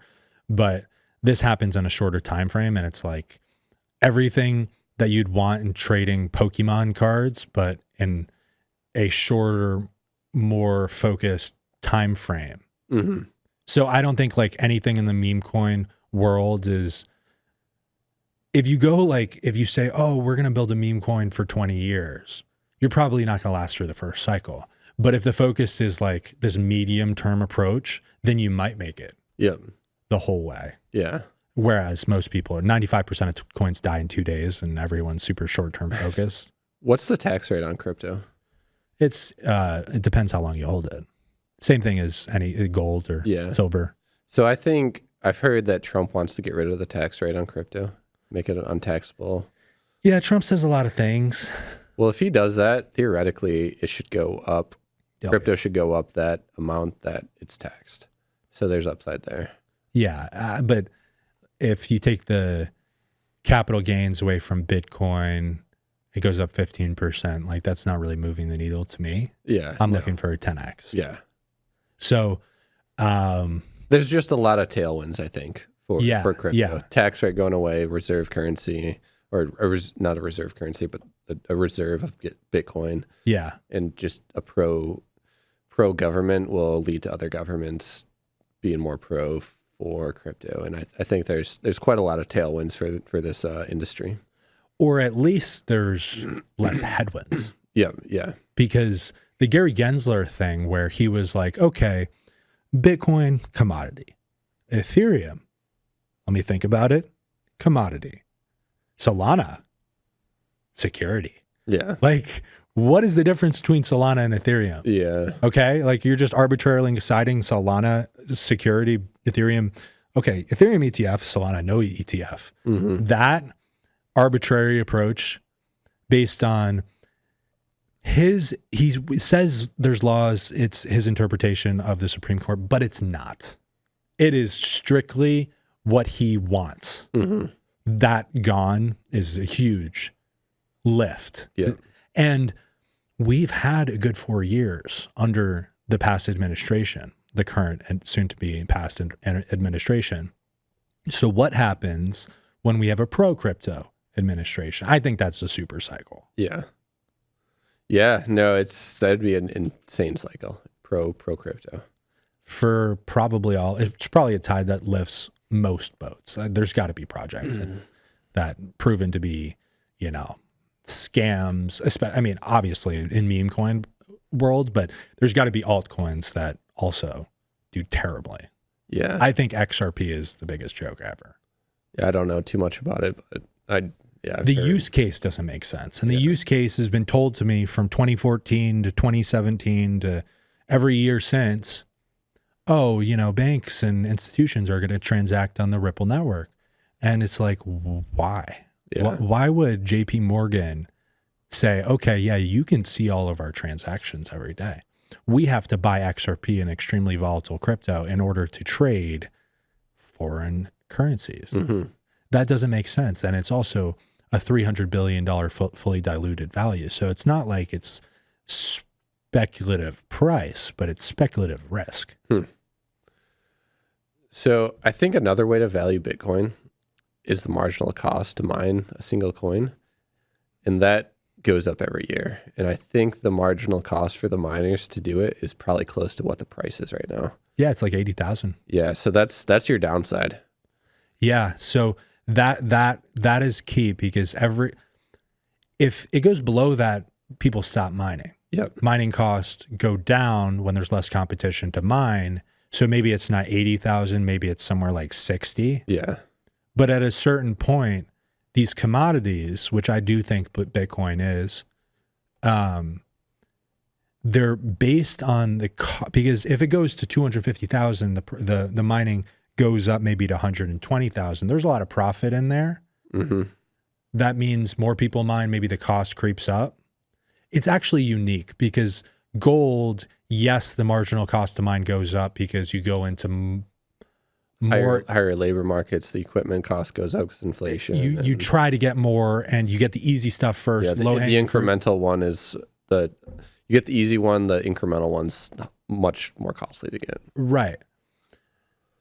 But this happens in a shorter time frame, and it's like everything that you'd want in trading Pokemon cards, but in a shorter, more focused time frame. So I don't think like anything in the meme coin world is, if you say, oh, we're going to build a meme coin for 20 years, you're probably not going to last through the first cycle. But if the focus is like this medium term approach, then you might make it the whole way. Yeah. Whereas most people, 95% of coins die in 2 days, and everyone's super short term focused. What's the tax rate on crypto? It depends how long you hold it. Same thing as any gold or silver. So I think I've heard that Trump wants to get rid of the tax rate on crypto, make it untaxable. Yeah, Trump says a lot of things. Well, if he does that, theoretically, it should go up. Crypto should go up that amount that it's taxed. So there's upside there. Yeah, but if you take the capital gains away from Bitcoin, it goes up 15%. Like, that's not really moving the needle to me. Yeah. I'm looking for a 10x. Yeah. So there's just a lot of tailwinds, I think, for crypto. Yeah. Tax rate going away, reserve currency, or not a reserve currency, but a reserve of Bitcoin. Yeah. And just a pro-government will lead to other governments being more pro for crypto. And I think there's quite a lot of tailwinds for this industry. Or at least there's less headwinds. Yeah. Because the Gary Gensler thing, where he was like, okay, Bitcoin, commodity. Ethereum, let me think about it, commodity. Solana, security. Yeah. Like, what is the difference between Solana and Ethereum? Yeah. Okay, like you're just arbitrarily deciding Solana, security, Ethereum. Okay, Ethereum ETF, Solana, no ETF. That arbitrary approach based on he says there's laws, it's his interpretation of the Supreme Court, but it's not. It is strictly what he wants. That gone is a huge lift. Yeah. And we've had a good 4 years under the past administration, the current and soon to be past administration. So what happens when we have a pro-crypto administration? I think that's a super cycle. Yeah. Yeah, no, that'd be an insane cycle. Pro crypto. For it's probably a tide that lifts most boats. There's got to be projects that proven to be, scams. I mean, obviously in meme coin world, but there's got to be altcoins that also do terribly. Yeah. I think XRP is the biggest joke ever. Yeah, I don't know too much about it, but the use case doesn't make sense. And the use case has been told to me from 2014 to 2017 to every year since. Oh, banks and institutions are going to transact on the Ripple network. And it's like, why? Yeah. Why would JP Morgan say, okay, yeah, you can see all of our transactions every day. We have to buy XRP, an extremely volatile crypto, in order to trade foreign currencies. That doesn't make sense. And it's also a $300 billion fully diluted value. So it's not like it's speculative price, but it's speculative risk. So I think another way to value Bitcoin is the marginal cost to mine a single coin. And that goes up every year. And I think the marginal cost for the miners to do it is probably close to what the price is right now. Yeah, it's like 80,000. Yeah, so that's your downside. Yeah, so that is key, because if it goes below that, people stop mining. Yep. Mining costs go down when there's less competition to mine. So maybe it's not 80,000, maybe it's somewhere like 60. Yeah. But at a certain point, these commodities, which I do think Bitcoin is, they're based on because if it goes to 250,000, the mining goes up maybe to 120,000. There's a lot of profit in there. Mm-hmm. That means more people mine, maybe the cost creeps up. It's actually unique because gold, yes, the marginal cost to mine goes up because you go into higher labor markets, the equipment cost goes up because inflation. You try to get more, and you get the easy stuff first. Yeah, the incremental one is you get the easy one. The incremental one's much more costly to get. Right,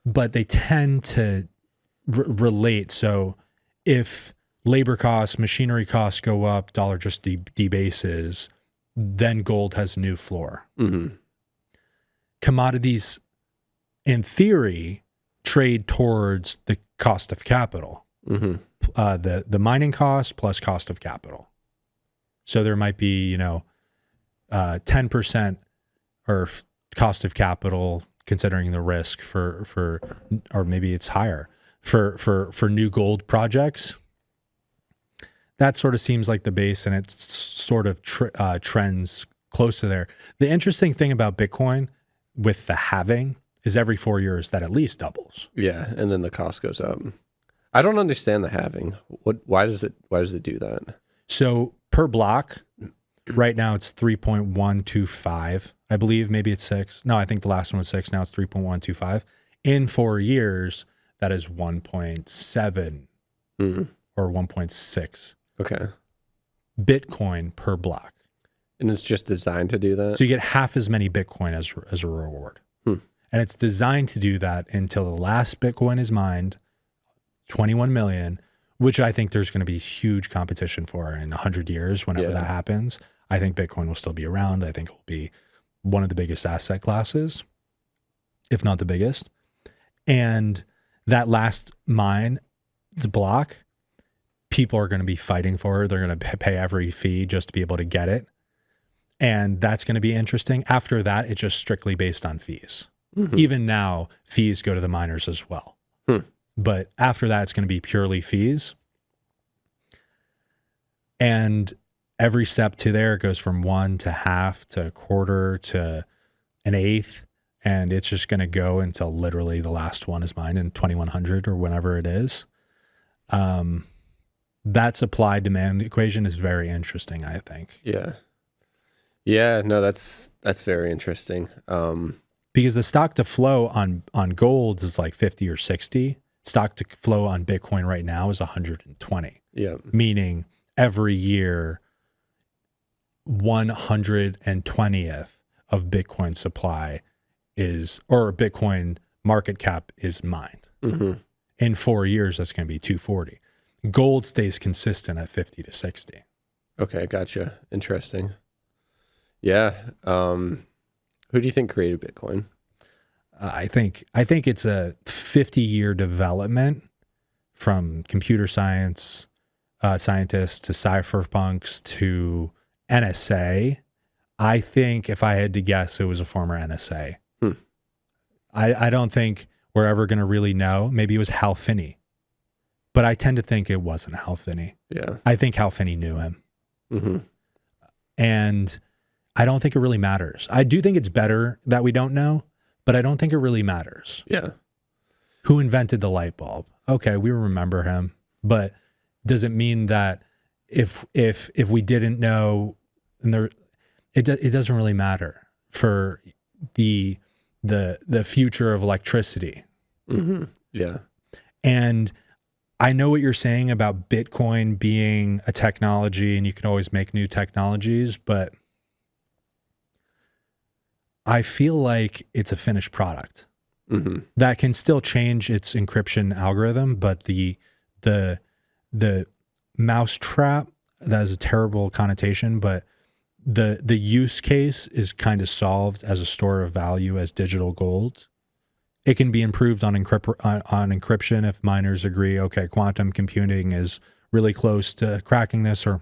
but they tend to relate. So if labor costs, machinery costs go up, dollar just debases, then gold has a new floor. Mm-hmm. Commodities, in theory, trade towards the cost of capital, mm-hmm. The mining cost plus cost of capital. So there might be 10% or cost of capital, considering the risk for or maybe it's higher for new gold projects. That sort of seems like the base, and it sort of trends close to there. The interesting thing about Bitcoin with the halving is every 4 years that at least doubles. Yeah, and then the cost goes up. I don't understand the halving. Why does it do that? So per block, right now it's 3.125. I believe maybe it's 6. No, I think the last one was 6. Now it's 3.125. In 4 years, that is 1.7 or 1.6. Okay. Bitcoin per block. And it's just designed to do that? So you get half as many Bitcoin as a reward. And it's designed to do that until the last Bitcoin is mined, 21 million, which I think there's going to be huge competition for in 100 years whenever that happens. I think Bitcoin will still be around. I think it will be one of the biggest asset classes, if not the biggest. And that last mine, the block, people are going to be fighting for it. They're going to pay every fee just to be able to get it. And that's going to be interesting. After that, it's just strictly based on fees. Mm-hmm. Even now, fees go to the miners as well. But after that, it's going to be purely fees. And every step to there goes from 1 to half to a quarter to an eighth. And it's just going to go until literally the last one is mined in 2100 or whenever it is. That supply-demand equation is very interesting, I think. Yeah. Yeah, no, that's very interesting. Because the stock to flow on gold is like 50 or 60. Stock to flow on Bitcoin right now is 120. Yeah. Meaning every year, 120th of Bitcoin supply or Bitcoin market cap is mined. Mm-hmm. In 4 years, that's going to be 240. Gold stays consistent at 50 to 60. Okay, gotcha. Interesting. Yeah. Who do you think created Bitcoin? I think it's a 50-year development from computer science scientists to cypherpunks to NSA. I think if I had to guess, it was a former NSA. I don't think we're ever going to really know. Maybe it was Hal Finney, but I tend to think it wasn't Hal Finney. Yeah, I think Hal Finney knew him, and I don't think it really matters. I do think it's better that we don't know, but I don't think it really matters. Yeah. Who invented the light bulb? Okay, we remember him, but does it mean that if we didn't know, and it doesn't really matter for the future of electricity? Yeah. And I know what you're saying about Bitcoin being a technology, and you can always make new technologies, but I feel like it's a finished product that can still change its encryption algorithm, but the the mousetrap, that is a terrible connotation, but the use case is kind of solved as a store of value as digital gold. It can be improved on encryption if miners agree, okay, quantum computing is really close to cracking this, or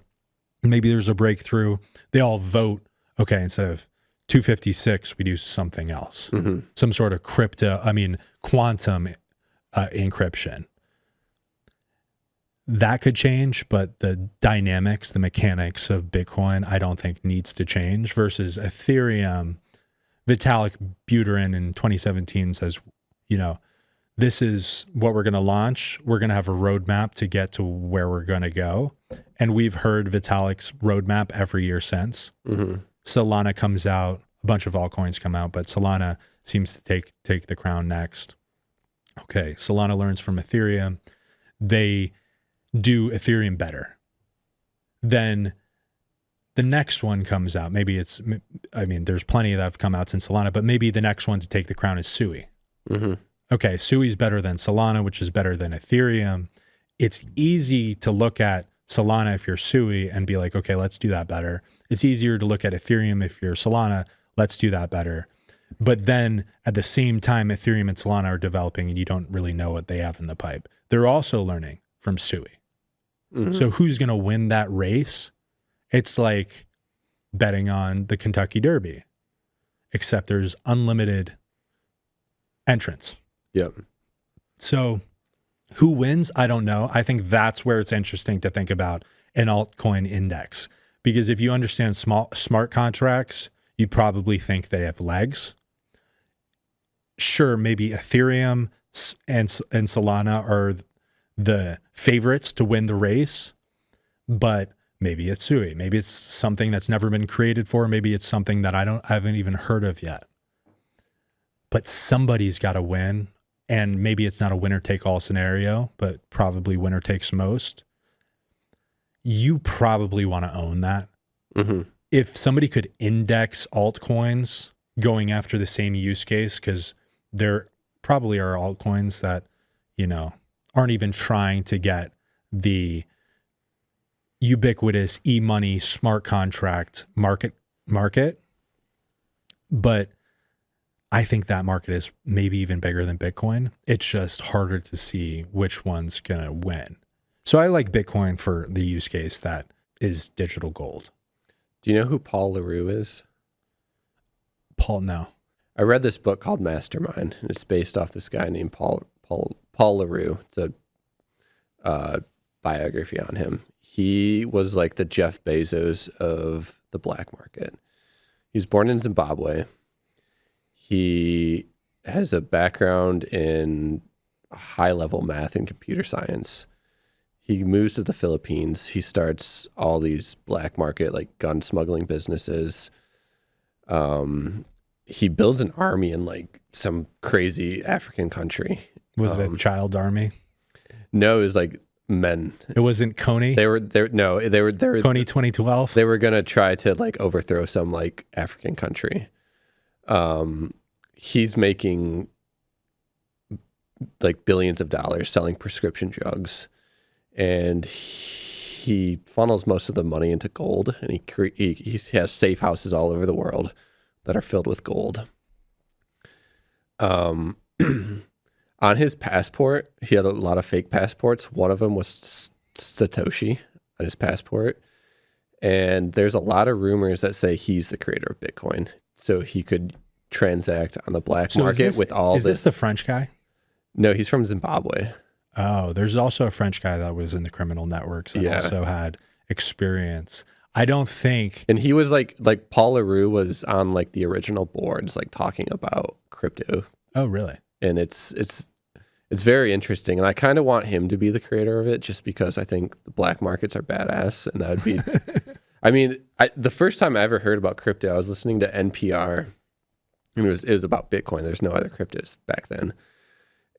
maybe there's a breakthrough. They all vote, okay, instead of 256, we do something else. Some sort of quantum encryption. That could change, but the dynamics, the mechanics of Bitcoin, I don't think needs to change versus Ethereum. Vitalik Buterin in 2017 says, this is what we're going to launch. We're going to have a roadmap to get to where we're going to go. And we've heard Vitalik's roadmap every year since. Solana comes out, a bunch of altcoins come out, but Solana seems to take the crown next. Okay, Solana learns from Ethereum. They do Ethereum better. Then the next one comes out. Maybe there's plenty that have come out since Solana, but maybe the next one to take the crown is Sui. Okay, Sui's better than Solana, which is better than Ethereum. It's easy to look at Solana if you're Sui and be like, okay, let's do that better. It's easier to look at Ethereum if you're Solana, let's do that better. But then at the same time, Ethereum and Solana are developing and you don't really know what they have in the pipe. They're also learning from Sui. So who's going to win that race? It's like betting on the Kentucky Derby, except there's unlimited entrants. Yep. So who wins? I don't know. I think that's where it's interesting to think about an altcoin index, because if you understand smart contracts, you'd probably think they have legs. Sure, maybe Ethereum and Solana are the favorites to win the race, but maybe it's Sui. Maybe it's something that's never been created for. Maybe it's something that I haven't even heard of yet. But somebody's got to win, and maybe it's not a winner-take-all scenario, but probably winner takes most. You probably want to own that. If somebody could index altcoins going after the same use case, because there probably are altcoins that, aren't even trying to get the ubiquitous e-money smart contract market. But I think that market is maybe even bigger than Bitcoin. It's just harder to see which one's going to win. So I like Bitcoin for the use case that is digital gold. Do you know who Paul LaRue is? Paul, no. I read this book called Mastermind. It's based off this guy named Paul LaRue. It's a biography on him. He was like the Jeff Bezos of the black market. He was born in Zimbabwe. He has a background in high-level math and computer science. He moves to the Philippines. He starts all these black market, like gun smuggling businesses. He builds an army in like some crazy African country. Was it a child army? No, it was like men. It wasn't Coney? They were Coney 2012? They were going to try to like overthrow some like African country. He's making like billions of dollars selling prescription drugs, and he funnels most of the money into gold, and he has safe houses all over the world that are filled with gold. On his passport, he had a lot of fake passports. One of them was Satoshi on his passport. And there's a lot of rumors that say he's the creator of Bitcoin. So he could transact on the black market with all this. Is this the French guy? No, he's from Zimbabwe. Oh, there's also a French guy that was in the criminal networks and also had experience. I don't think. And he was like Paul LaRue was on like the original boards, like talking about crypto. Oh, really? And it's very interesting. And I kind of want him to be the creator of it just because I think the black markets are badass. And that would be, I mean, the first time I ever heard about crypto, I was listening to NPR, and it was about Bitcoin. There's no other cryptos back then.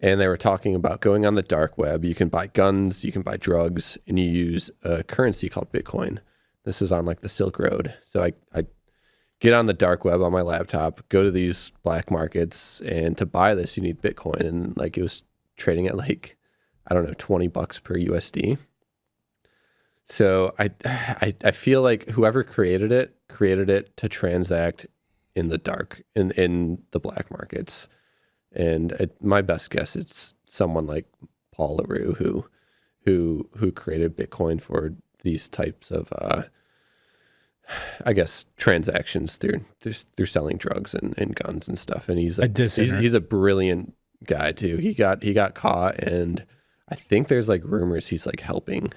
And they were talking about going on the dark web. You can buy guns, you can buy drugs, and you use a currency called Bitcoin. This is on like the Silk Road. So I get on the dark web on my laptop, go to these black markets, and to buy this, you need Bitcoin. And like it was trading at like I don't know, $20 per USD. So I feel like whoever created it to transact in the dark, in the black markets. And my best guess, it's someone like Paul LaRue who created Bitcoin for these types of, I guess, transactions through selling drugs and guns and stuff. And he's a brilliant guy too. He got caught, and I think there's like rumors he's like helping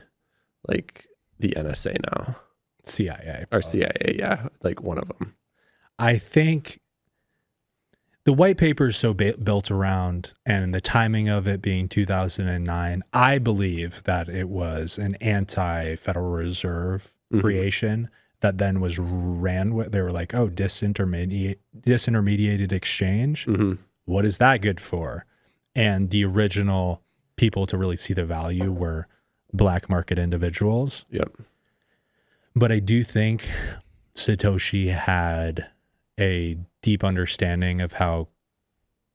like the NSA now. CIA. Or CIA, yeah, like one of them. I think the white paper is so built around, and the timing of it being 2009, I believe that it was an anti-Federal Reserve creation that then was ran with. They were like, oh, disintermediated exchange. What is that good for? And the original people to really see the value were black market individuals. Yep. But I do think Satoshi had a deep understanding of how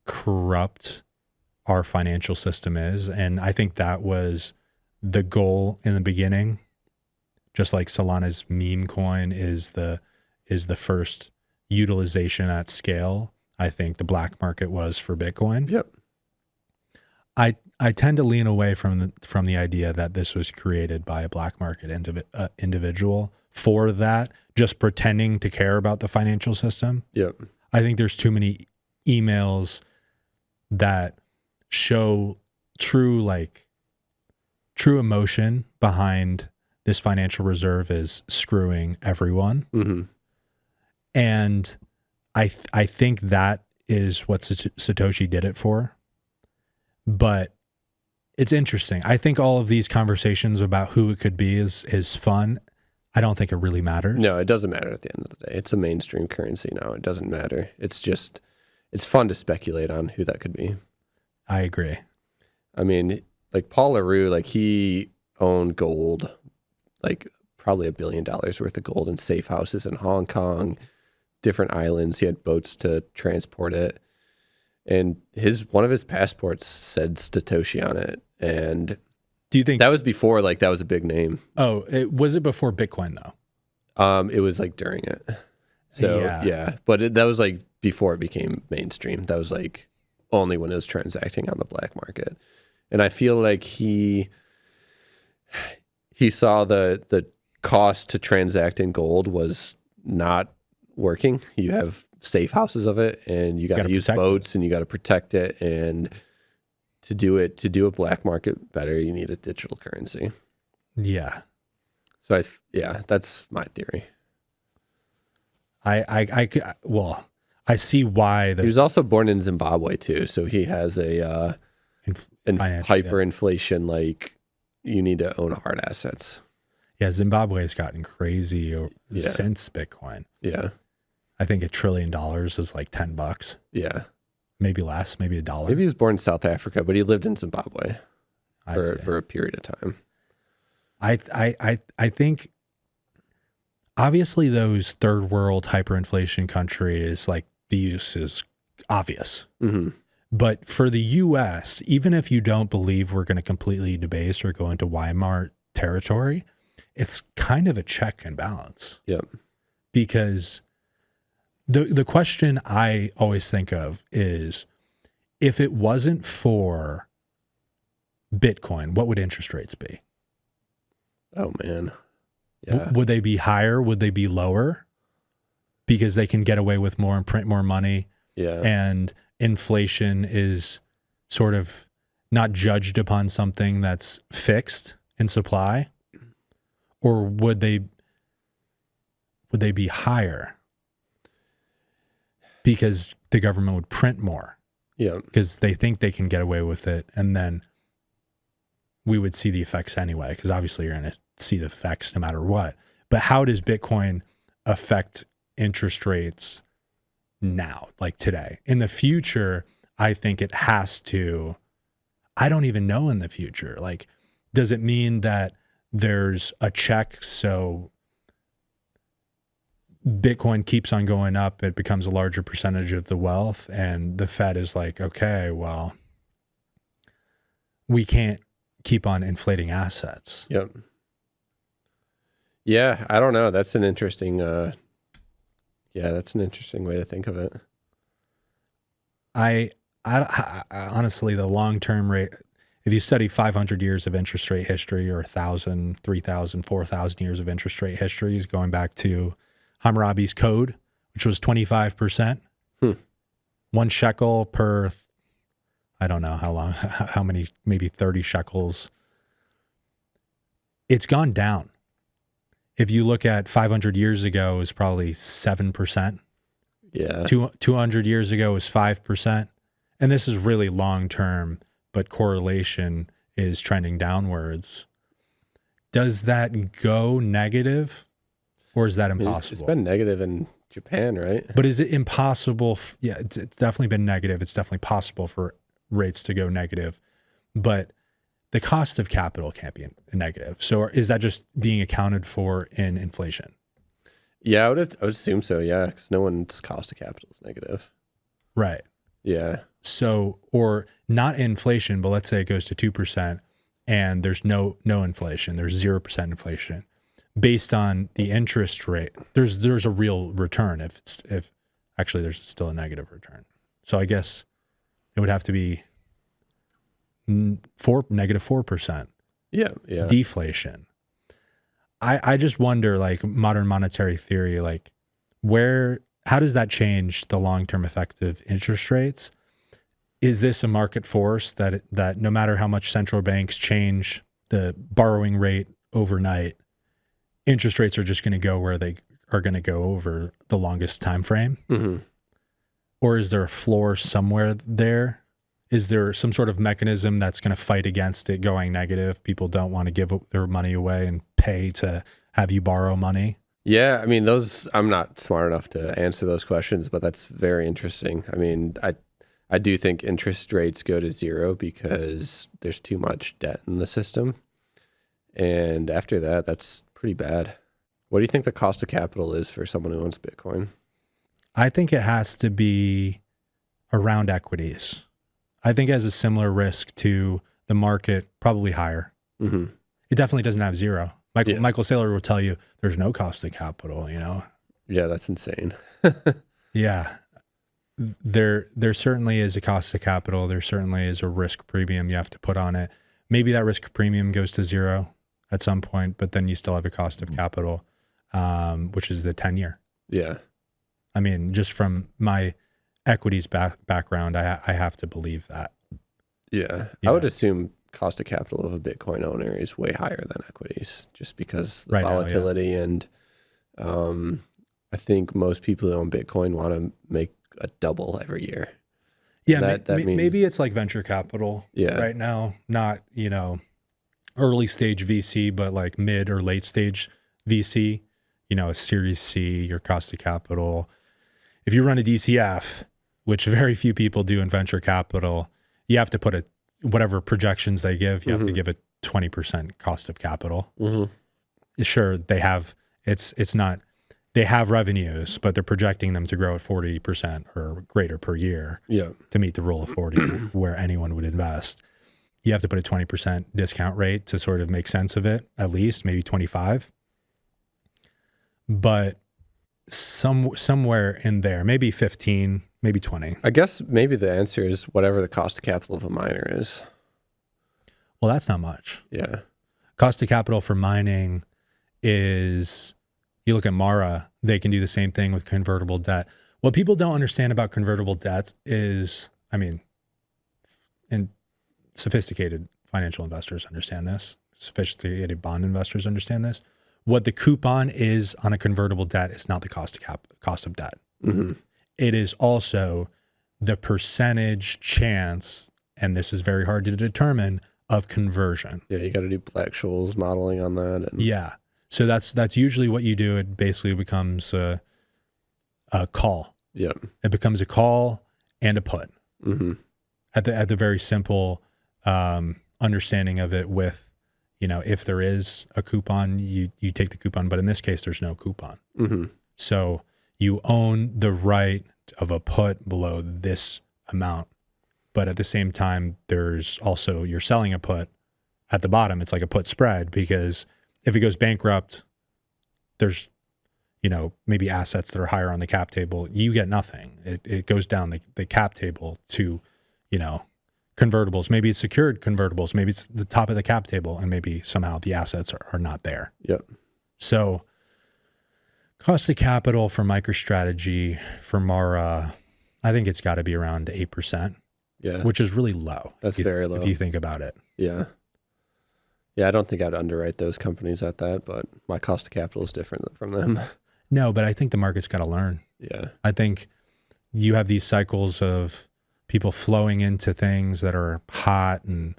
corrupt our financial system is. And I think that was the goal in the beginning. Just like Solana's meme coin is the first utilization at scale, I think the black market was for Bitcoin. Yep. I tend to lean away from the idea that this was created by a black market individual for that, just pretending to care about the financial system. Yep. I think there's too many emails that show true emotion behind this financial reserve is screwing everyone. And I think that is what Satoshi did it for. But it's interesting. I think all of these conversations about who it could be is fun. I don't think it really matters. No, it doesn't matter at the end of the day. It's a mainstream currency now. It doesn't matter. It's fun to speculate on who that could be. I agree. I mean, like Paul LaRue, like he owned gold, like probably $1 billion worth of gold in safe houses in Hong Kong, different islands. He had boats to transport it. And one of his passports said Satoshi on it. And do you think that was before, like, that was a big name? Oh, was it before Bitcoin though? It was like during it. So yeah, but that was like before it became mainstream. That was like only when it was transacting on the black market. And I feel like he saw the cost to transact in gold was not working. You have safe houses of it, and you got to use boats, and you got to protect it. And to do a black market better, you need a digital currency. Yeah. So that's my theory. I see why. He was also born in Zimbabwe too, so he has a hyperinflation. Like, you need to own hard assets. Yeah, Zimbabwe has gotten crazy since Bitcoin. Yeah. I think $1 trillion is like $10. Yeah. Maybe less, maybe $1. Maybe he was born in South Africa, but he lived in Zimbabwe for a period of time. I think obviously those third world hyperinflation countries, like the use is obvious. But for the US, even if you don't believe we're going to completely debase or go into Weimar territory, it's kind of a check and balance. Yep. Because the question I always think of is, if it wasn't for Bitcoin, what would interest rates be? Oh, man. Yeah. Would they be higher? Would they be lower? Because they can get away with more and print more money. Yeah. And inflation is sort of not judged upon something that's fixed in supply. Or would they be higher? Because the government would print more. Yeah. Because they think they can get away with it. And then we would see the effects anyway, because obviously you're going to see the effects no matter what. But how does Bitcoin affect interest rates now, like today? In the future, I think it has to. I don't even know in the future. Like, does it mean that there's a check so Bitcoin keeps on going up, it becomes a larger percentage of the wealth, and the Fed is like, okay, well, we can't keep on inflating assets. Yep. Yeah, I don't know. That's an interesting that's an interesting way to think of it. I honestly, the long-term rate, if you study 500 years of interest rate history or 1,000, 3,000, 4,000 years of interest rate histories going back to Hammurabi's code, which was 25%, 1 shekel per, I don't know how long, how many, maybe 30 shekels. It's gone down. If you look at 500 years ago, it was probably 7%. Yeah. 200 years ago was 5%. And this is really long-term, but correlation is trending downwards. Does that go negative, or is that impossible? It's been negative in Japan, right? But is it impossible? Yeah, it's definitely been negative. It's definitely possible for rates to go negative, but the cost of capital can't be negative. So is that just being accounted for in inflation? Yeah, I would assume so, yeah, because no one's cost of capital is negative. Right. Yeah. So, or not inflation, but let's say it goes to 2% and there's no inflation, there's 0% inflation. Based on the interest rate, there's a real return if actually there's still a negative return. So I guess it would have to be negative 4%. Yeah. Deflation. I just wonder, like, modern monetary theory, like, how does that change the long-term effective interest rates? Is this a market force that no matter how much central banks change the borrowing rate overnight, interest rates are just going to go where they are going to go over the longest time frame? Mm-hmm. Or is there a floor somewhere there? Is there some sort of mechanism that's going to fight against it going negative? People don't want to give their money away and pay to have you borrow money. Yeah, I mean, I'm not smart enough to answer those questions, but that's very interesting. I mean, I do think interest rates go to 0 because there's too much debt in the system. And after that, that's pretty bad. What do you think the cost of capital is for someone who owns Bitcoin? I think it has to be around equities. I think it has a similar risk to the market, probably higher. Mm-hmm. It definitely doesn't have 0. Michael Saylor will tell you there's no cost of capital, you know? Yeah, that's insane. Yeah. There certainly is a cost of capital. There certainly is a risk premium you have to put on it. Maybe that risk premium goes to 0 at some point, but then you still have a cost of capital, which is the 10-year. Yeah. I mean, just from my equities background, I have to believe that. Yeah. I would assume cost of capital of a Bitcoin owner is way higher than equities just because the volatility and I think most people who own Bitcoin want to make a double every year. Yeah, that means, maybe it's like venture capital right now, not, early stage VC, but like mid or late stage VC, a Series C, your cost of capital. If you run a DCF, which very few people do in venture capital, you have to put whatever projections they give, you have to give a 20% cost of capital. Mm-hmm. Sure, they have, they have revenues, but they're projecting them to grow at 40% or greater per year to meet the rule of 40 where anyone would invest. You have to put a 20% discount rate to sort of make sense of it, at least, maybe 25. But somewhere in there, maybe 15, maybe 20. I guess maybe the answer is whatever the cost of capital of a miner is. Well, that's not much. Yeah. Cost of capital for mining is, you look at Mara, they can do the same thing with convertible debt. What people don't understand about convertible debts is, and sophisticated financial investors understand this, sophisticated bond investors understand this. What the coupon is on a convertible debt is not the cost of debt. Mm-hmm. It is also the percentage chance, and this is very hard to determine, of conversion. Yeah, you got to do Black-Scholes modeling on that. Yeah. So that's usually what you do. It basically becomes a call. Yeah. It becomes a call and a put. Mm-hmm. At the very simple understanding of it with, if there is a coupon, you take the coupon, but in this case, there's no coupon. Mm-hmm. So you own the right of a put below this amount, but at the same time, there's also, you're selling a put at the bottom, it's like a put spread, because if it goes bankrupt, there's, maybe assets that are higher on the cap table. You get nothing. It goes down the cap table to, convertibles. Maybe it's secured convertibles. Maybe it's the top of the cap table, and maybe somehow the assets are not there. Yep. So cost of capital for MicroStrategy, for Mara, I think it's got to be around 8%. Yeah. Which is really low. That's very low. If you think about it. Yeah. Yeah, I don't think I'd underwrite those companies at that, but my cost of capital is different from them. No, but I think the market's got to learn. Yeah. I think you have these cycles of people flowing into things that are hot, and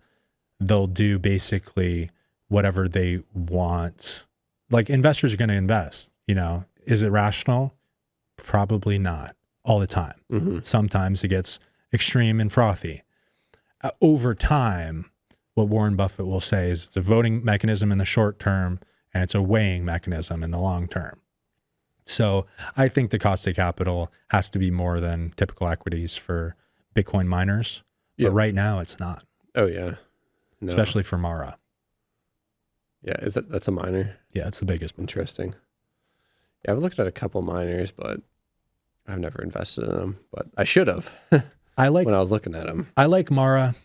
they'll do basically whatever they want. Like, investors are going to invest, Is it rational? Probably not all the time. Mm-hmm. Sometimes it gets extreme and frothy. Over time, what Warren Buffett will say is it's a voting mechanism in the short term, and it's a weighing mechanism in the long term. So I think the cost of capital has to be more than typical equities for Bitcoin miners. Yep. But right now it's not. Oh, yeah. No. Especially for Mara. Yeah, that's a miner? Yeah, it's the biggest one. Interesting. Yeah, I've looked at a couple miners, but I've never invested in them. But I should have when I was looking at them. I like Mara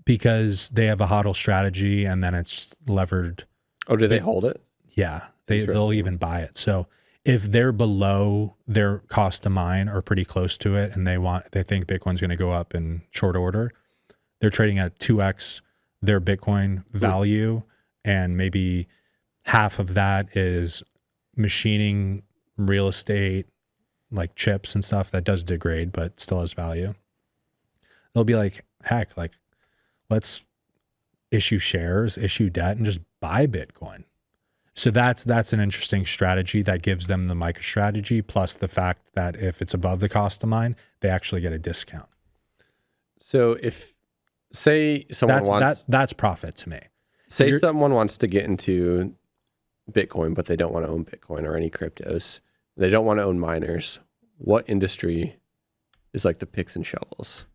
because they have a HODL strategy, and then it's levered. Oh, do they hold it? Yeah, they'll even buy it. So if they're below their cost to mine or pretty close to it, and they think Bitcoin's going to go up in short order, they're trading at 2x their Bitcoin value, and maybe half of that is machining, real estate, like chips and stuff that does degrade but still has value. They'll be like, heck, like, let's issue shares, issue debt, and just buy Bitcoin. So that's an interesting strategy that gives them the MicroStrategy, plus the fact that if it's above the cost of mine, they actually get a discount. So if, say someone that's profit to me. Say someone wants to get into Bitcoin, but they don't want to own Bitcoin or any cryptos. They don't want to own miners. What industry is like the picks and shovels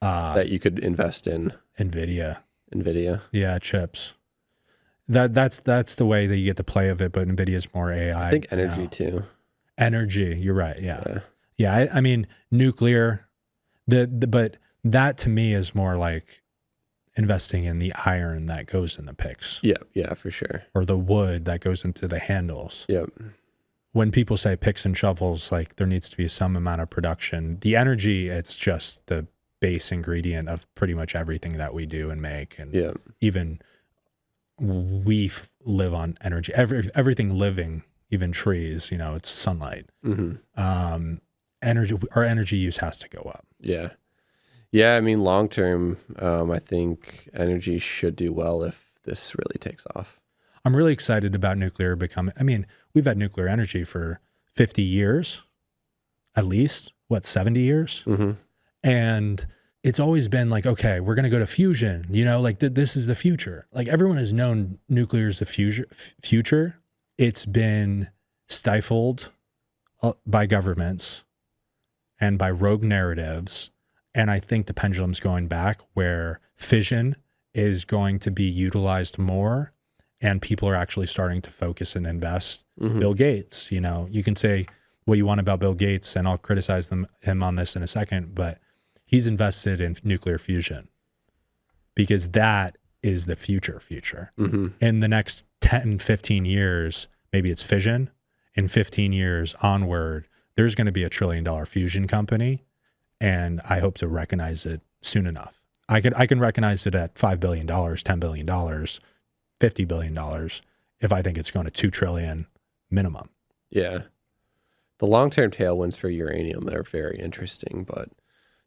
that you could invest in? NVIDIA. Yeah, chips. That's the way that you get the play of it, but NVIDIA is more AI. I think energy too. Energy, you're right. Yeah. I mean, nuclear. But that to me is more like investing in the iron that goes in the picks. Yeah, for sure. Or the wood that goes into the handles. Yep. When people say picks and shovels, like, there needs to be some amount of production. The energy, it's just the base ingredient of pretty much everything that we do and make. And even we live on energy. Everything living, even trees, it's sunlight. Mm-hmm. Our energy use has to go up. Yeah, I mean, long term, I think energy should do well if this really takes off. I'm really excited about nuclear becoming, we've had nuclear energy for 50 years, at least, 70 years? Mm-hmm. And it's always been like, okay, we're going to go to fusion, this is the future. Like, everyone has known nuclear is the future. It's been stifled by governments and by rogue narratives. And I think the pendulum's going back, where fission is going to be utilized more, and people are actually starting to focus and invest. Mm-hmm. Bill Gates, you can say what you want about Bill Gates, and I'll criticize him on this in a second, but he's invested in nuclear fusion because that is the future. Mm-hmm. In the next 10, 15 years, maybe it's fission. In 15 years onward, there's going to be $1 trillion fusion company. And I hope to recognize it soon enough. I can recognize it at $5 billion, $10 billion, $50 billion, if I think it's going to 2 trillion minimum. Yeah. The long-term tailwinds for uranium are very interesting, but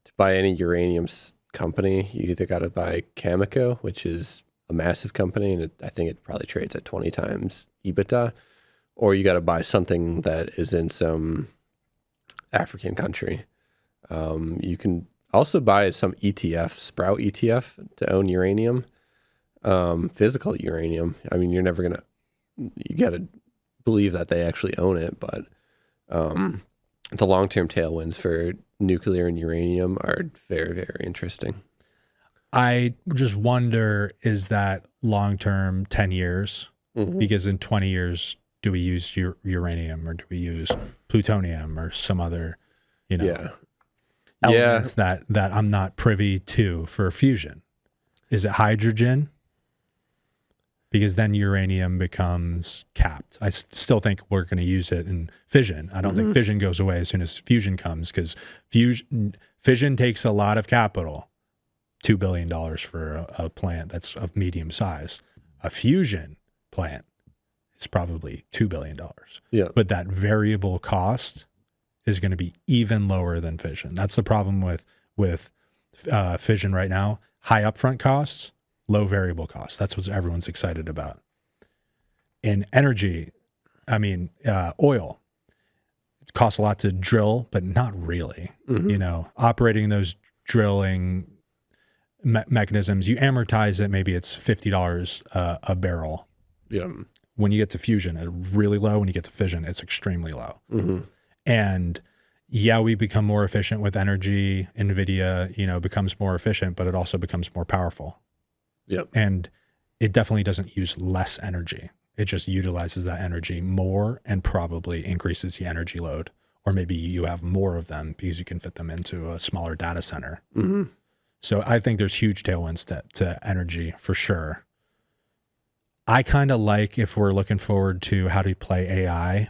to buy any uranium company, you either got to buy Cameco, which is a massive company, and I think it probably trades at 20 times EBITDA, or you got to buy something that is in some African country. You can also buy some ETF, Sprout ETF, to own uranium, physical uranium. You're never going to, you got to believe that they actually own it, but the long-term tailwinds for nuclear and uranium are very, very interesting. I just wonder, is that long-term 10 years? Because in 20 years, do we use uranium or do we use plutonium or some other, elements that I'm not privy to for fusion? Is it hydrogen? Because then uranium becomes capped. I still think we're going to use it in fission. I don't think fission goes away as soon as fusion comes, because fission takes a lot of capital. $2 billion for a plant that's of medium size. A fusion plant is probably $2 billion. Yeah. But that variable cost is going to be even lower than fission. That's the problem with fission right now. High upfront costs, low variable costs. That's what everyone's excited about. In energy, oil, it costs a lot to drill, but not really. Operating those drilling mechanisms, you amortize it, maybe it's $50 a barrel. Yeah. When you get to fusion, it's really low. When you get to fission, it's extremely low. And we become more efficient with energy. NVIDIA, becomes more efficient, but it also becomes more powerful. Yep. And it definitely doesn't use less energy. It just utilizes that energy more and probably increases the energy load. Or maybe you have more of them because you can fit them into a smaller data center. So I think there's huge tailwinds to energy for sure. I kind of like, if we're looking forward to how to play AI,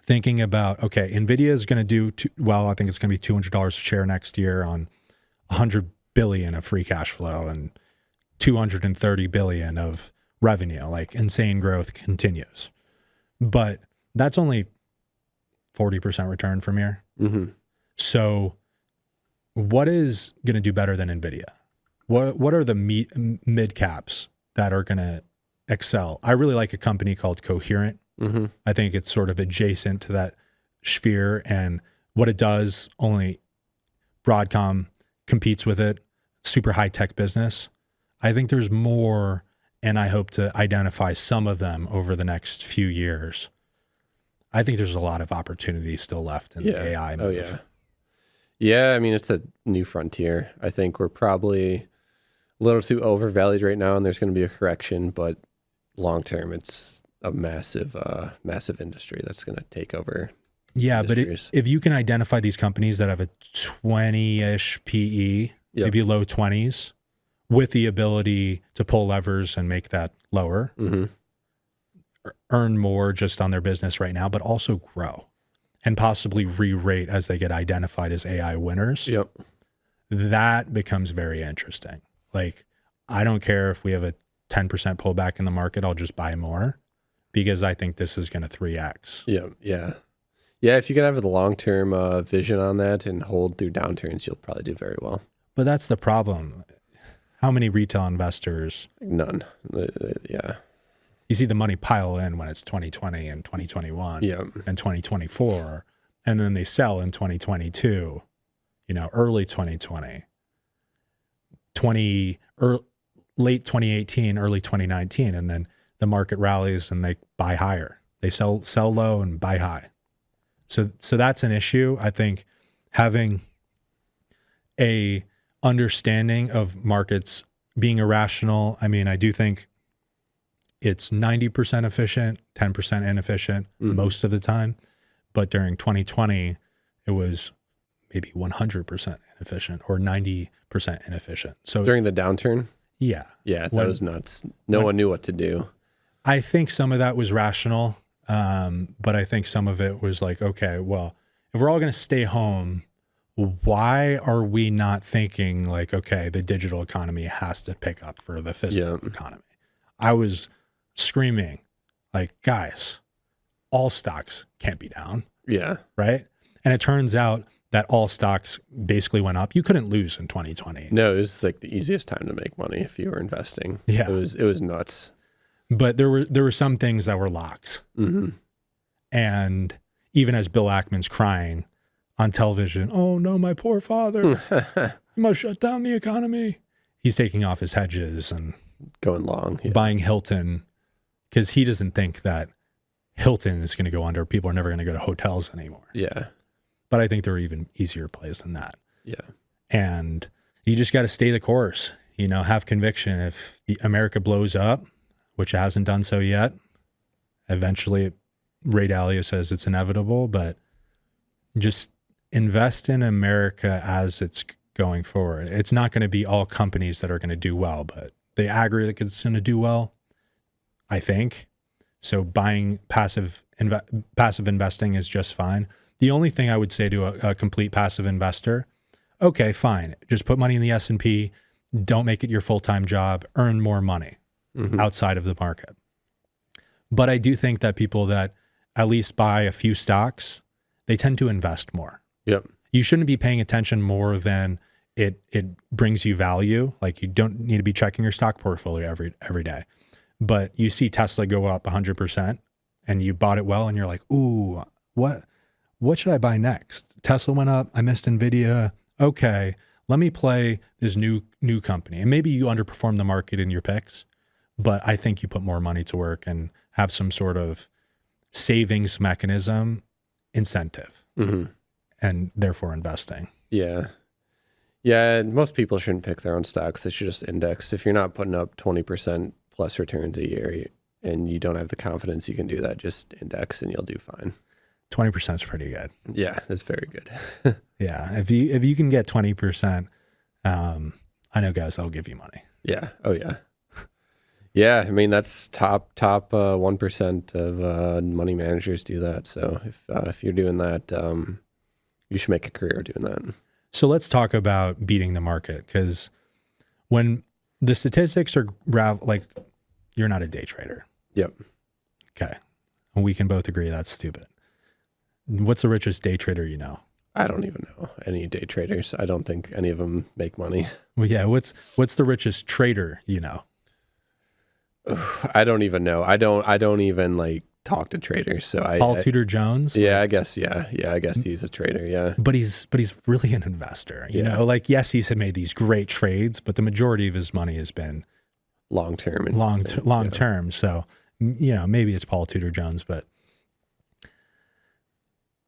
thinking about, okay, NVIDIA is going to do, I think it's going to be $200 a share next year on $100 billion of free cash flow and $230 billion of revenue. Like, insane growth continues. But that's only 40% return from here. So what is going to do better than NVIDIA? What are the mid caps that are going to excel? I really like a company called Coherent. I think it's sort of adjacent to that sphere, and what it does, only Broadcom competes with it. Super high tech business. I think there's more, and I hope to identify some of them over the next few years. I think there's a lot of opportunity still left in the AI move. Oh, yeah. Yeah, it's a new frontier. I think we're probably a little too overvalued right now, and there's going to be a correction, but long term, it's a massive industry that's going to take over. Yeah, but if you can identify these companies that have a 20-ish PE, maybe low 20s, with the ability to pull levers and make that lower, earn more just on their business right now, but also grow and possibly re-rate as they get identified as AI winners. That becomes very interesting. Like, I don't care if we have a 10% pullback in the market, I'll just buy more because I think this is going to 3x. Yeah, if you can have the long-term vision on that and hold through downturns, you'll probably do very well. But that's the problem. How many retail investors? None. You see the money pile in when it's 2020 and 2021 and 2024, and then they sell in 2022, early 2020, late 2018, early 2019, and then the market rallies and they buy higher. They sell low and buy high. So that's an issue. I think having a understanding of markets being irrational. I do think it's 90% efficient, 10% inefficient most of the time. But during 2020, it was maybe 100% inefficient or 90% inefficient. So during the downturn? Yeah. Yeah, that was nuts. No one knew what to do. I think some of that was rational, but I think some of it was like, okay, well, if we're all going to stay home, why are we not thinking like, okay, the digital economy has to pick up for the physical economy? I was screaming like, guys, all stocks can't be down. Yeah. Right. And it turns out that all stocks basically went up. You couldn't lose in 2020. No, it was like the easiest time to make money if you were investing. Yeah. It was nuts. But there were some things that were locks. And even as Bill Ackman's crying on television, oh no, my poor father, you must shut down the economy. He's taking off his hedges and going long, buying Hilton, because he doesn't think that Hilton is going to go under. People are never going to go to hotels anymore. Yeah. But I think there are even easier plays than that. Yeah. And You just got to stay the course, have conviction. If America blows up, which it hasn't done so yet, eventually Ray Dalio says it's inevitable, but just invest in America as it's going forward. It's not going to be all companies that are going to do well, but the aggregate is going to do well, I think. So buying passive investing is just fine. The only thing I would say to a complete passive investor, okay, fine. Just put money in the S&P. Don't make it your full-time job. Earn more money outside of the market. But I do think that people that at least buy a few stocks, they tend to invest more. Yep. You shouldn't be paying attention more than it brings you value. Like, you don't need to be checking your stock portfolio every day. But you see Tesla go up 100% and you bought it well and you're like, ooh, what should I buy next? Tesla went up. I missed NVIDIA. Okay, let me play this new company. And maybe you underperform the market in your picks, but I think you put more money to work and have some sort of savings mechanism incentive and therefore investing. Yeah. Yeah, most people shouldn't pick their own stocks. They should just index. If you're not putting up 20% plus returns a year and you don't have the confidence you can do that, just index and you'll do fine. 20% is pretty good. Yeah, that's very good. Yeah, if you can get 20%, I know guys that'll give you money. Yeah. Oh yeah. Yeah, I mean that's top 1% of money managers do that. So if you're doing that, you should make a career doing that. So let's talk about beating the market, because when the statistics are like, you're not a day trader. Yep. Okay, we can both agree that's stupid. What's the richest day trader you know? I don't even know any day traders. I don't think any of them make money. Well, yeah. What's the richest trader you know? I don't even know. I don't even like talk to traders. So Paul Tudor Jones. Yeah, I guess. Yeah. I guess he's a trader. Yeah. But he's really an investor. You know, like, yes, he's made these great trades, but the majority of his money has been long term. Long term. So, maybe it's Paul Tudor Jones, but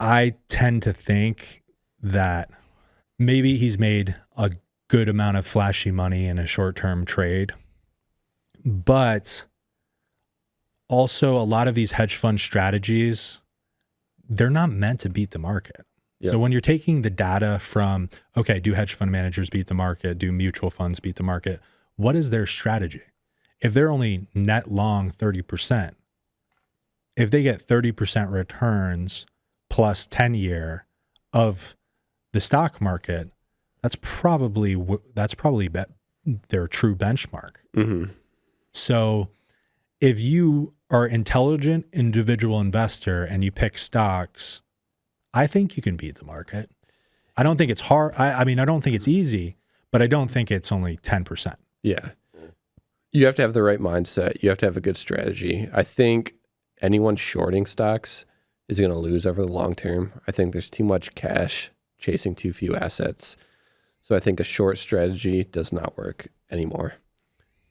I tend to think that maybe he's made a good amount of flashy money in a short-term trade, but also a lot of these hedge fund strategies, they're not meant to beat the market. Yep. So when you're taking the data from, okay, do hedge fund managers beat the market? Do mutual funds beat the market? What is their strategy? If they're only net long 30%, if they get 30% returns plus 10-year of the stock market, that's probably their true benchmark. Mm-hmm. So if you are an intelligent individual investor and you pick stocks, I think you can beat the market. I don't think it's hard. I mean, I don't think it's easy, but I don't think it's only 10%. Yeah. You have to have the right mindset. You have to have a good strategy. I think anyone shorting stocks is going to lose over the long term. I think there's too much cash chasing too few assets. So I think a short strategy does not work anymore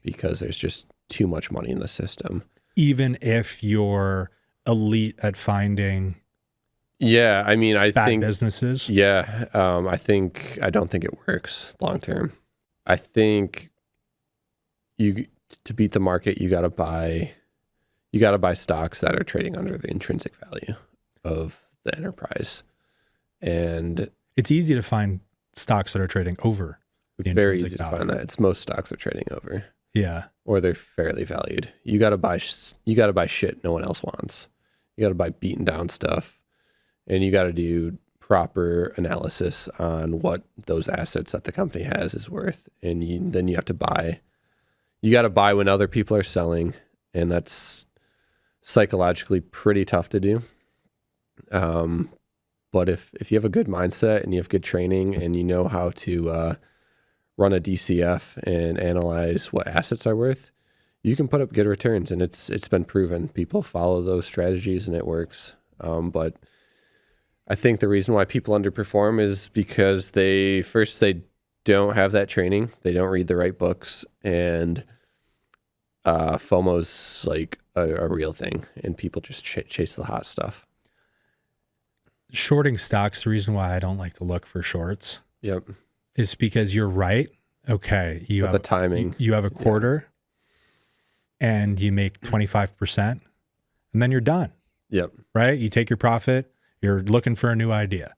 because there's just too much money in the system. Even if you're elite at finding I mean, I think businesses. Yeah. I don't think it works long term. I think to beat the market, you got to buy stocks that are trading under the intrinsic value of the enterprise. And it's easy to find stocks that are trading over. It's very easy to find that. It's most stocks are trading over. Yeah. Or they're fairly valued. You got to buy shit no one else wants. You got to buy beaten down stuff, and you got to do proper analysis on what those assets that the company has is worth. And then you have to buy. You got to buy when other people are selling, and that's psychologically pretty tough to do. But if you have a good mindset and you have good training and you know how to run a DCF and analyze what assets are worth, you can put up good returns, and it's been proven. People follow those strategies and it works. But I think the reason why people underperform is because they don't have that training. They don't read the right books, and FOMO's like a real thing, and people just chase the hot stuff. Shorting stocks, the reason why I don't like to look for shorts Yep. is because you're right. okay, you But have the timing. you have a quarter and you make 25%, and then you're done, Yep. right? You take your profit, you're looking for a new idea.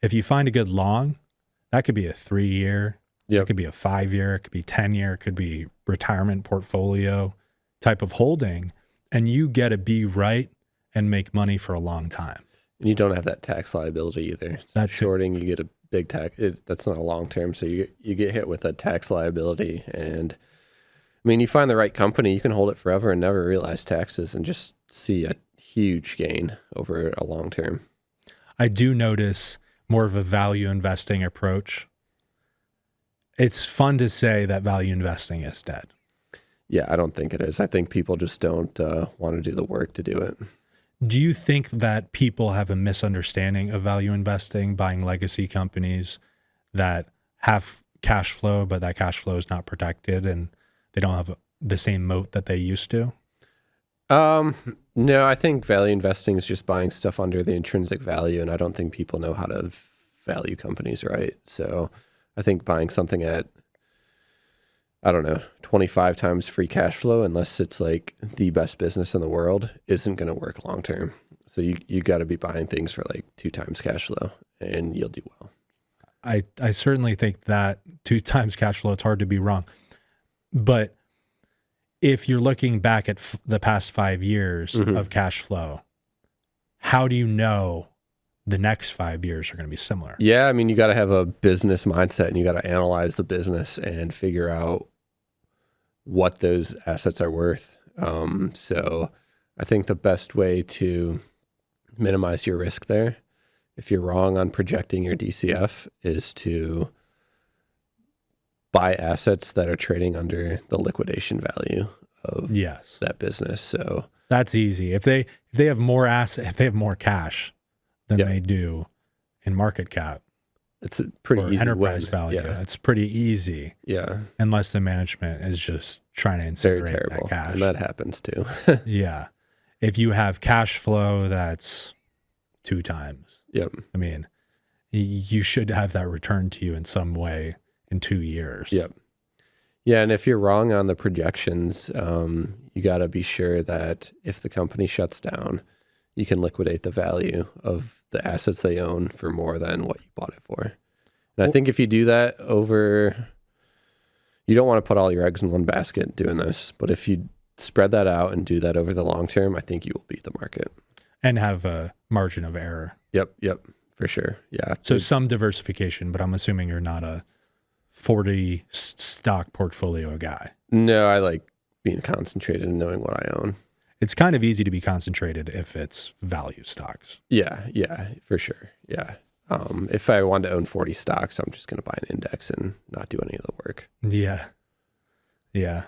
If you find a good long, that could be a 3-year, it Yep. could be a 5-year, it could be 10-year, it could be retirement portfolio type of holding, and you get to be right and make money for a long time. And you don't have that tax liability either. That's Shorting, you get a big tax. That's not a long term, so you get hit with a tax liability. And I mean, you find the right company, you can hold it forever and never realize taxes, and just see a huge gain over a long term. I do notice more of a value investing approach. It's fun to say that value investing is dead. Yeah, I don't think it is. I think people just don't want to do the work to do it. Do you think that people have a misunderstanding of value investing, buying legacy companies that have cash flow, but that cash flow is not protected and they don't have the same moat that they used to? No, I think value investing is just buying stuff under the intrinsic value, and I don't think people know how to value companies right. So I think buying something at, I don't know, 25 times free cash flow, unless it's like the best business in the world, isn't going to work long term. So you got to be buying things for like 2 times cash flow, and you'll do well. I certainly think that 2 times cash flow, it's hard to be wrong. But if you're looking back at the past 5 years of cash flow, how do you know the next 5 years are going to be similar? Yeah, I mean, you got to have a business mindset, and you got to analyze the business and figure out what those assets are worth. So I think the best way to minimize your risk there, if you're wrong on projecting your DCF, is to buy assets that are trading under the liquidation value of that business. So that's easy. If they have more if they have more cash than they do in market cap, it's a pretty easy enterprise win. value. Yeah. It's pretty easy. Yeah. Unless the management is just trying to incinerate that cash. And that happens too. Yeah. If you have cash flow that's 2 times. Yep. I mean, you should have that return to you in some way in 2 years. Yep. Yeah, and if you're wrong on the projections, you got to be sure that if the company shuts down, you can liquidate the value of the assets they own for more than what you bought it for. And I think if you do that you don't want to put all your eggs in one basket doing this, but if you spread that out and do that over the long term, I think you will beat the market. And have a margin of error. Yep, for sure. Yeah. So some diversification, but I'm assuming you're not a 40 stock portfolio guy. No, I like being concentrated and knowing what I own. It's kind of easy to be concentrated if it's value stocks. Yeah, for sure. Yeah. If I wanted to own 40 stocks, I'm just going to buy an index and not do any of the work. Yeah.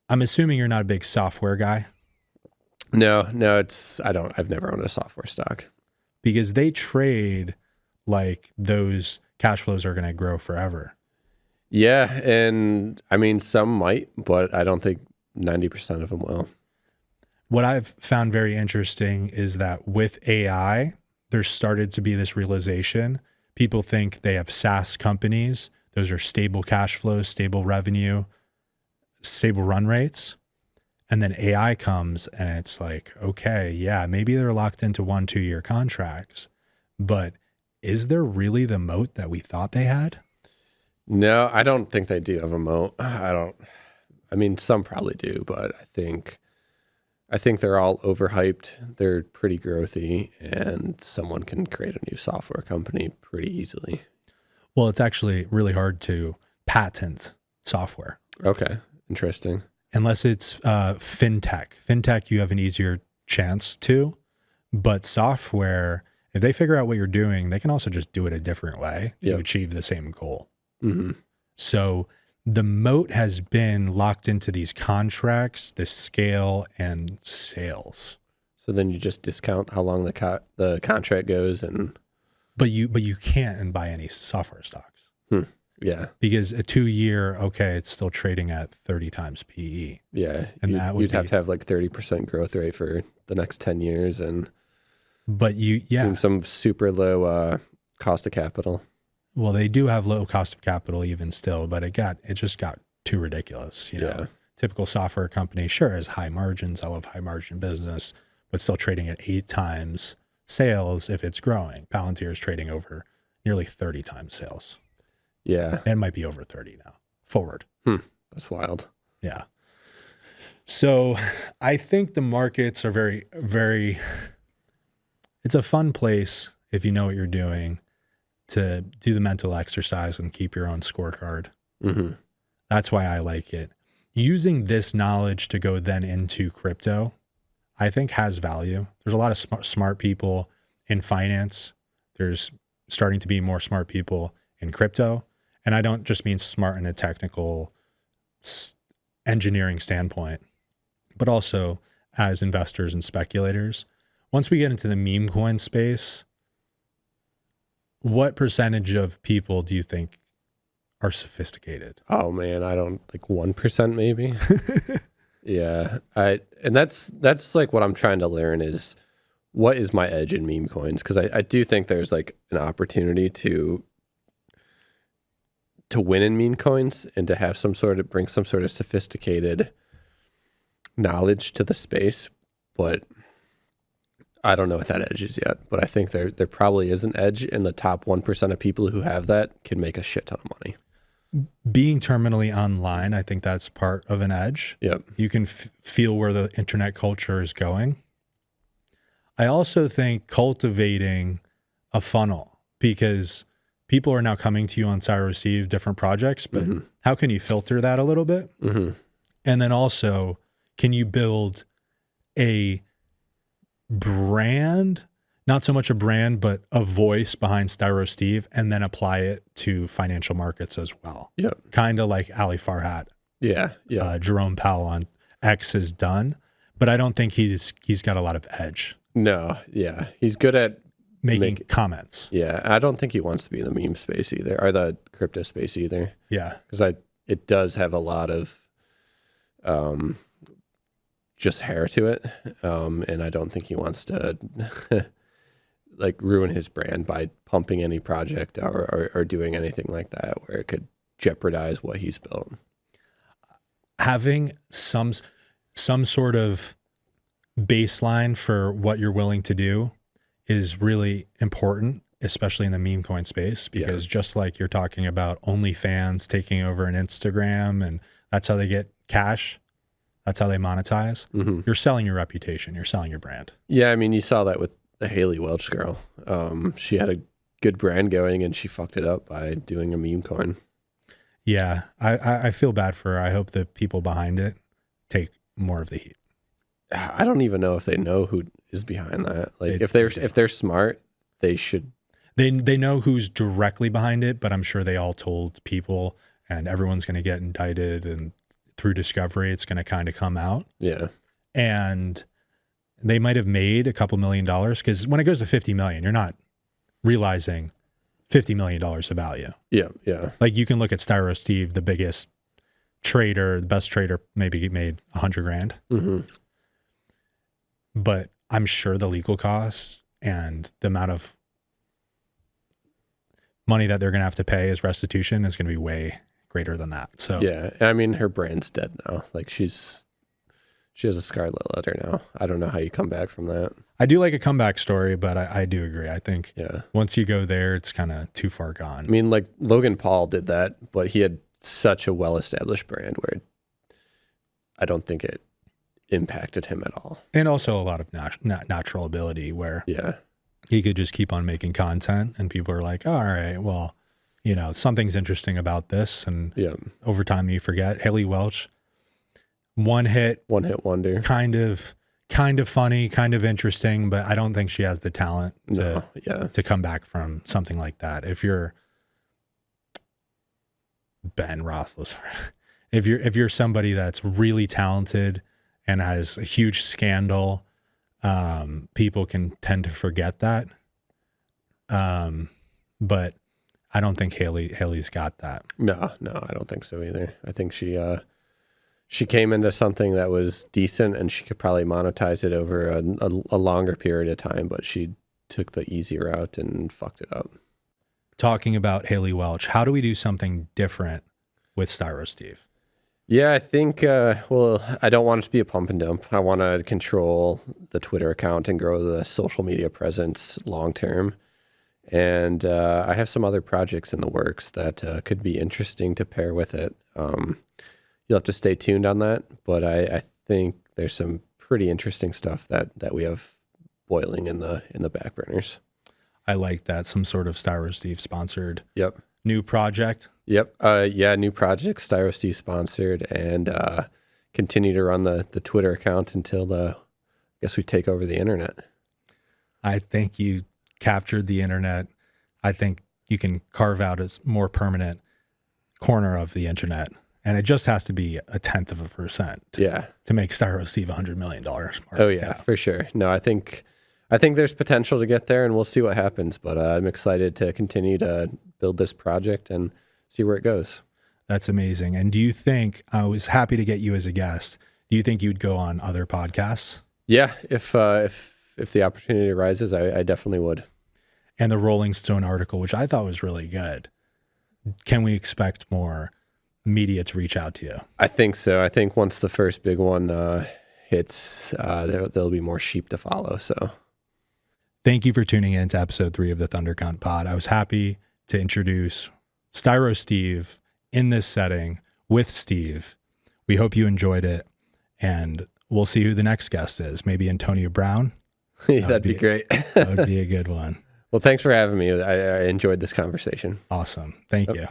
I'm assuming you're not a big software guy. No, I've never owned a software stock. Because they trade like those cash flows are going to grow forever. Yeah, and I mean, some might, but I don't think 90% of them will. What I've found very interesting is that with AI, there's started to be this realization. People think they have SaaS companies. Those are stable cash flows, stable revenue, stable run rates. And then AI comes and it's like, okay, yeah, maybe they're locked into 1-2 year contracts, but is there really the moat that we thought they had? No, I don't think they do have a moat. I mean, some probably do, but I think they're all overhyped. They're pretty growthy, and someone can create a new software company pretty easily. Well, it's actually really hard to patent software. Okay, interesting. Unless it's fintech. Fintech, you have an easier chance to, but software, if they figure out what you're doing, they can also just do it a different way to achieve the same goal. Mm-hmm. So the moat has been locked into these contracts, the scale, and sales. So then you just discount how long the contract goes, and but you can't buy any software stocks. Yeah, because a 2 year, okay, it's still trading at 30 times PE. Yeah, and you'd have to have like 30% growth rate for the next 10 years, and but some super low cost of capital. Well, they do have low cost of capital even still, but it just got too ridiculous. You know, typical software company sure has high margins. I love high margin business, but still trading at 8 times sales if it's growing. Palantir is trading over nearly 30 times sales. Yeah. And it might be over 30 now. Forward. That's wild. Yeah. So I think the markets are very, very, it's a fun place if you know what you're doing to do the mental exercise and keep your own scorecard. Mm-hmm. That's why I like it. Using this knowledge to go then into crypto, I think has value. There's a lot of smart people in finance. There's starting to be more smart people in crypto. And I don't just mean smart in a technical engineering standpoint, but also as investors and speculators. Once we get into the meme coin space, what percentage of people do you think are sophisticated? Oh man, I don't, like 1% maybe. Yeah. And that's like what I'm trying to learn is what is my edge in meme coins? Because I do think there's like an opportunity to win in meme coins and to have bring some sort of sophisticated knowledge to the space, but I don't know what that edge is yet. But I think there probably is an edge, and the top 1% of people who have that can make a shit ton of money. Being terminally online, I think that's part of an edge. Yep. You can feel where the internet culture is going. I also think cultivating a funnel, because people are now coming to you on Styro Steve, different projects, but how can you filter that a little bit? Mm-hmm. And then also, can you build a brand, not so much a brand, but a voice behind Styro Steve, and then apply it to financial markets as well? Yep. Kind of like Ali Farhat. Yeah. Jerome Powell on X has done, but I don't think he's got a lot of edge. No. Yeah. He's good at making comments. Yeah. I don't think he wants to be in the meme space either, or the crypto space either. Yeah. Because it does have a lot of just hair to it. And I don't think he wants to like ruin his brand by pumping any project or doing anything like that where it could jeopardize what he's built. Having some sort of baseline for what you're willing to do is really important, especially in the meme coin space, because just like you're talking about OnlyFans taking over an Instagram and that's how they get cash, that's how they monetize. Mm-hmm. You're selling your reputation, you're selling your brand. Yeah, I mean, you saw that with the Haley Welch girl. She had a good brand going and she fucked it up by doing a meme coin. Yeah, I feel bad for her. I hope the people behind it take more of the heat. I don't even know if they know who is behind that. Like if they're smart, they should. They know who's directly behind it, but I'm sure they all told people, and everyone's going to get indicted, and through discovery, it's going to kind of come out. Yeah, and they might have made a couple $1 million, because when it goes to 50 million, you're not realizing $50 million of value. Yeah. Like you can look at Styro Steve, the biggest trader, the best trader, maybe made $100,000. Mm-hmm. But I'm sure the legal costs and the amount of money that they're going to have to pay as restitution is going to be way greater than that. So yeah, I mean, her brand's dead now. Like she has a scarlet letter now. I don't know how you come back from that. I do like a comeback story, but I do agree. I think yeah, once you go there, it's kind of too far gone. I mean, like Logan Paul did that, but he had such a well-established brand where I don't think it impacted him at all. And also a lot of natural ability where he could just keep on making content and people are like, oh, all right, well, you know, something's interesting about this. And over time you forget. Haley Welch, one hit wonder, kind of funny, kind of interesting, but I don't think she has the talent to come back from something like that. If you're Ben Roethlisberger, if you're somebody that's really talented and has a huge scandal, people can tend to forget that. But I don't think Haley's got that. No, I don't think so either. I think she came into something that was decent and she could probably monetize it over a longer period of time, but she took the easy route and fucked it up. talking about Haley Welch. How do we do something different with Styro Steve? Yeah, I think, well, I don't want it to be a pump and dump. I want to control the Twitter account and grow the social media presence long term. And I have some other projects in the works that could be interesting to pair with it. You'll have to stay tuned on that, but I think there's some pretty interesting stuff that we have boiling in the back burners. I like that. Some sort of Styro Steve sponsored new project. Yep. Yeah, new project, Styro Steve sponsored, and continue to run the Twitter account until I guess we take over the internet. I think you captured the internet. I think you can carve out a more permanent corner of the internet, and it just has to be 0.1% to make Styro Steve $100 million. Oh yeah, for sure. No, I think there's potential to get there, and we'll see what happens. But I'm excited to continue to build this project and see where it goes. That's amazing. And do you think, I was happy to get you as a guest, do you think you'd go on other podcasts? Yeah, if the opportunity arises, I definitely would. And the Rolling Stone article, which I thought was really good. Can we expect more media to reach out to you? I think so. I think once the first big one hits, there'll be more sheep to follow. So thank you for tuning in to episode 3 of the Thundercunt Pod. I was happy to introduce Styro Steve in this setting with Steve. We hope you enjoyed it, and we'll see who the next guest is. Maybe Antonio Brown. That'd be great. That would be a good one. Well, thanks for having me. I enjoyed this conversation. Awesome. Thank you.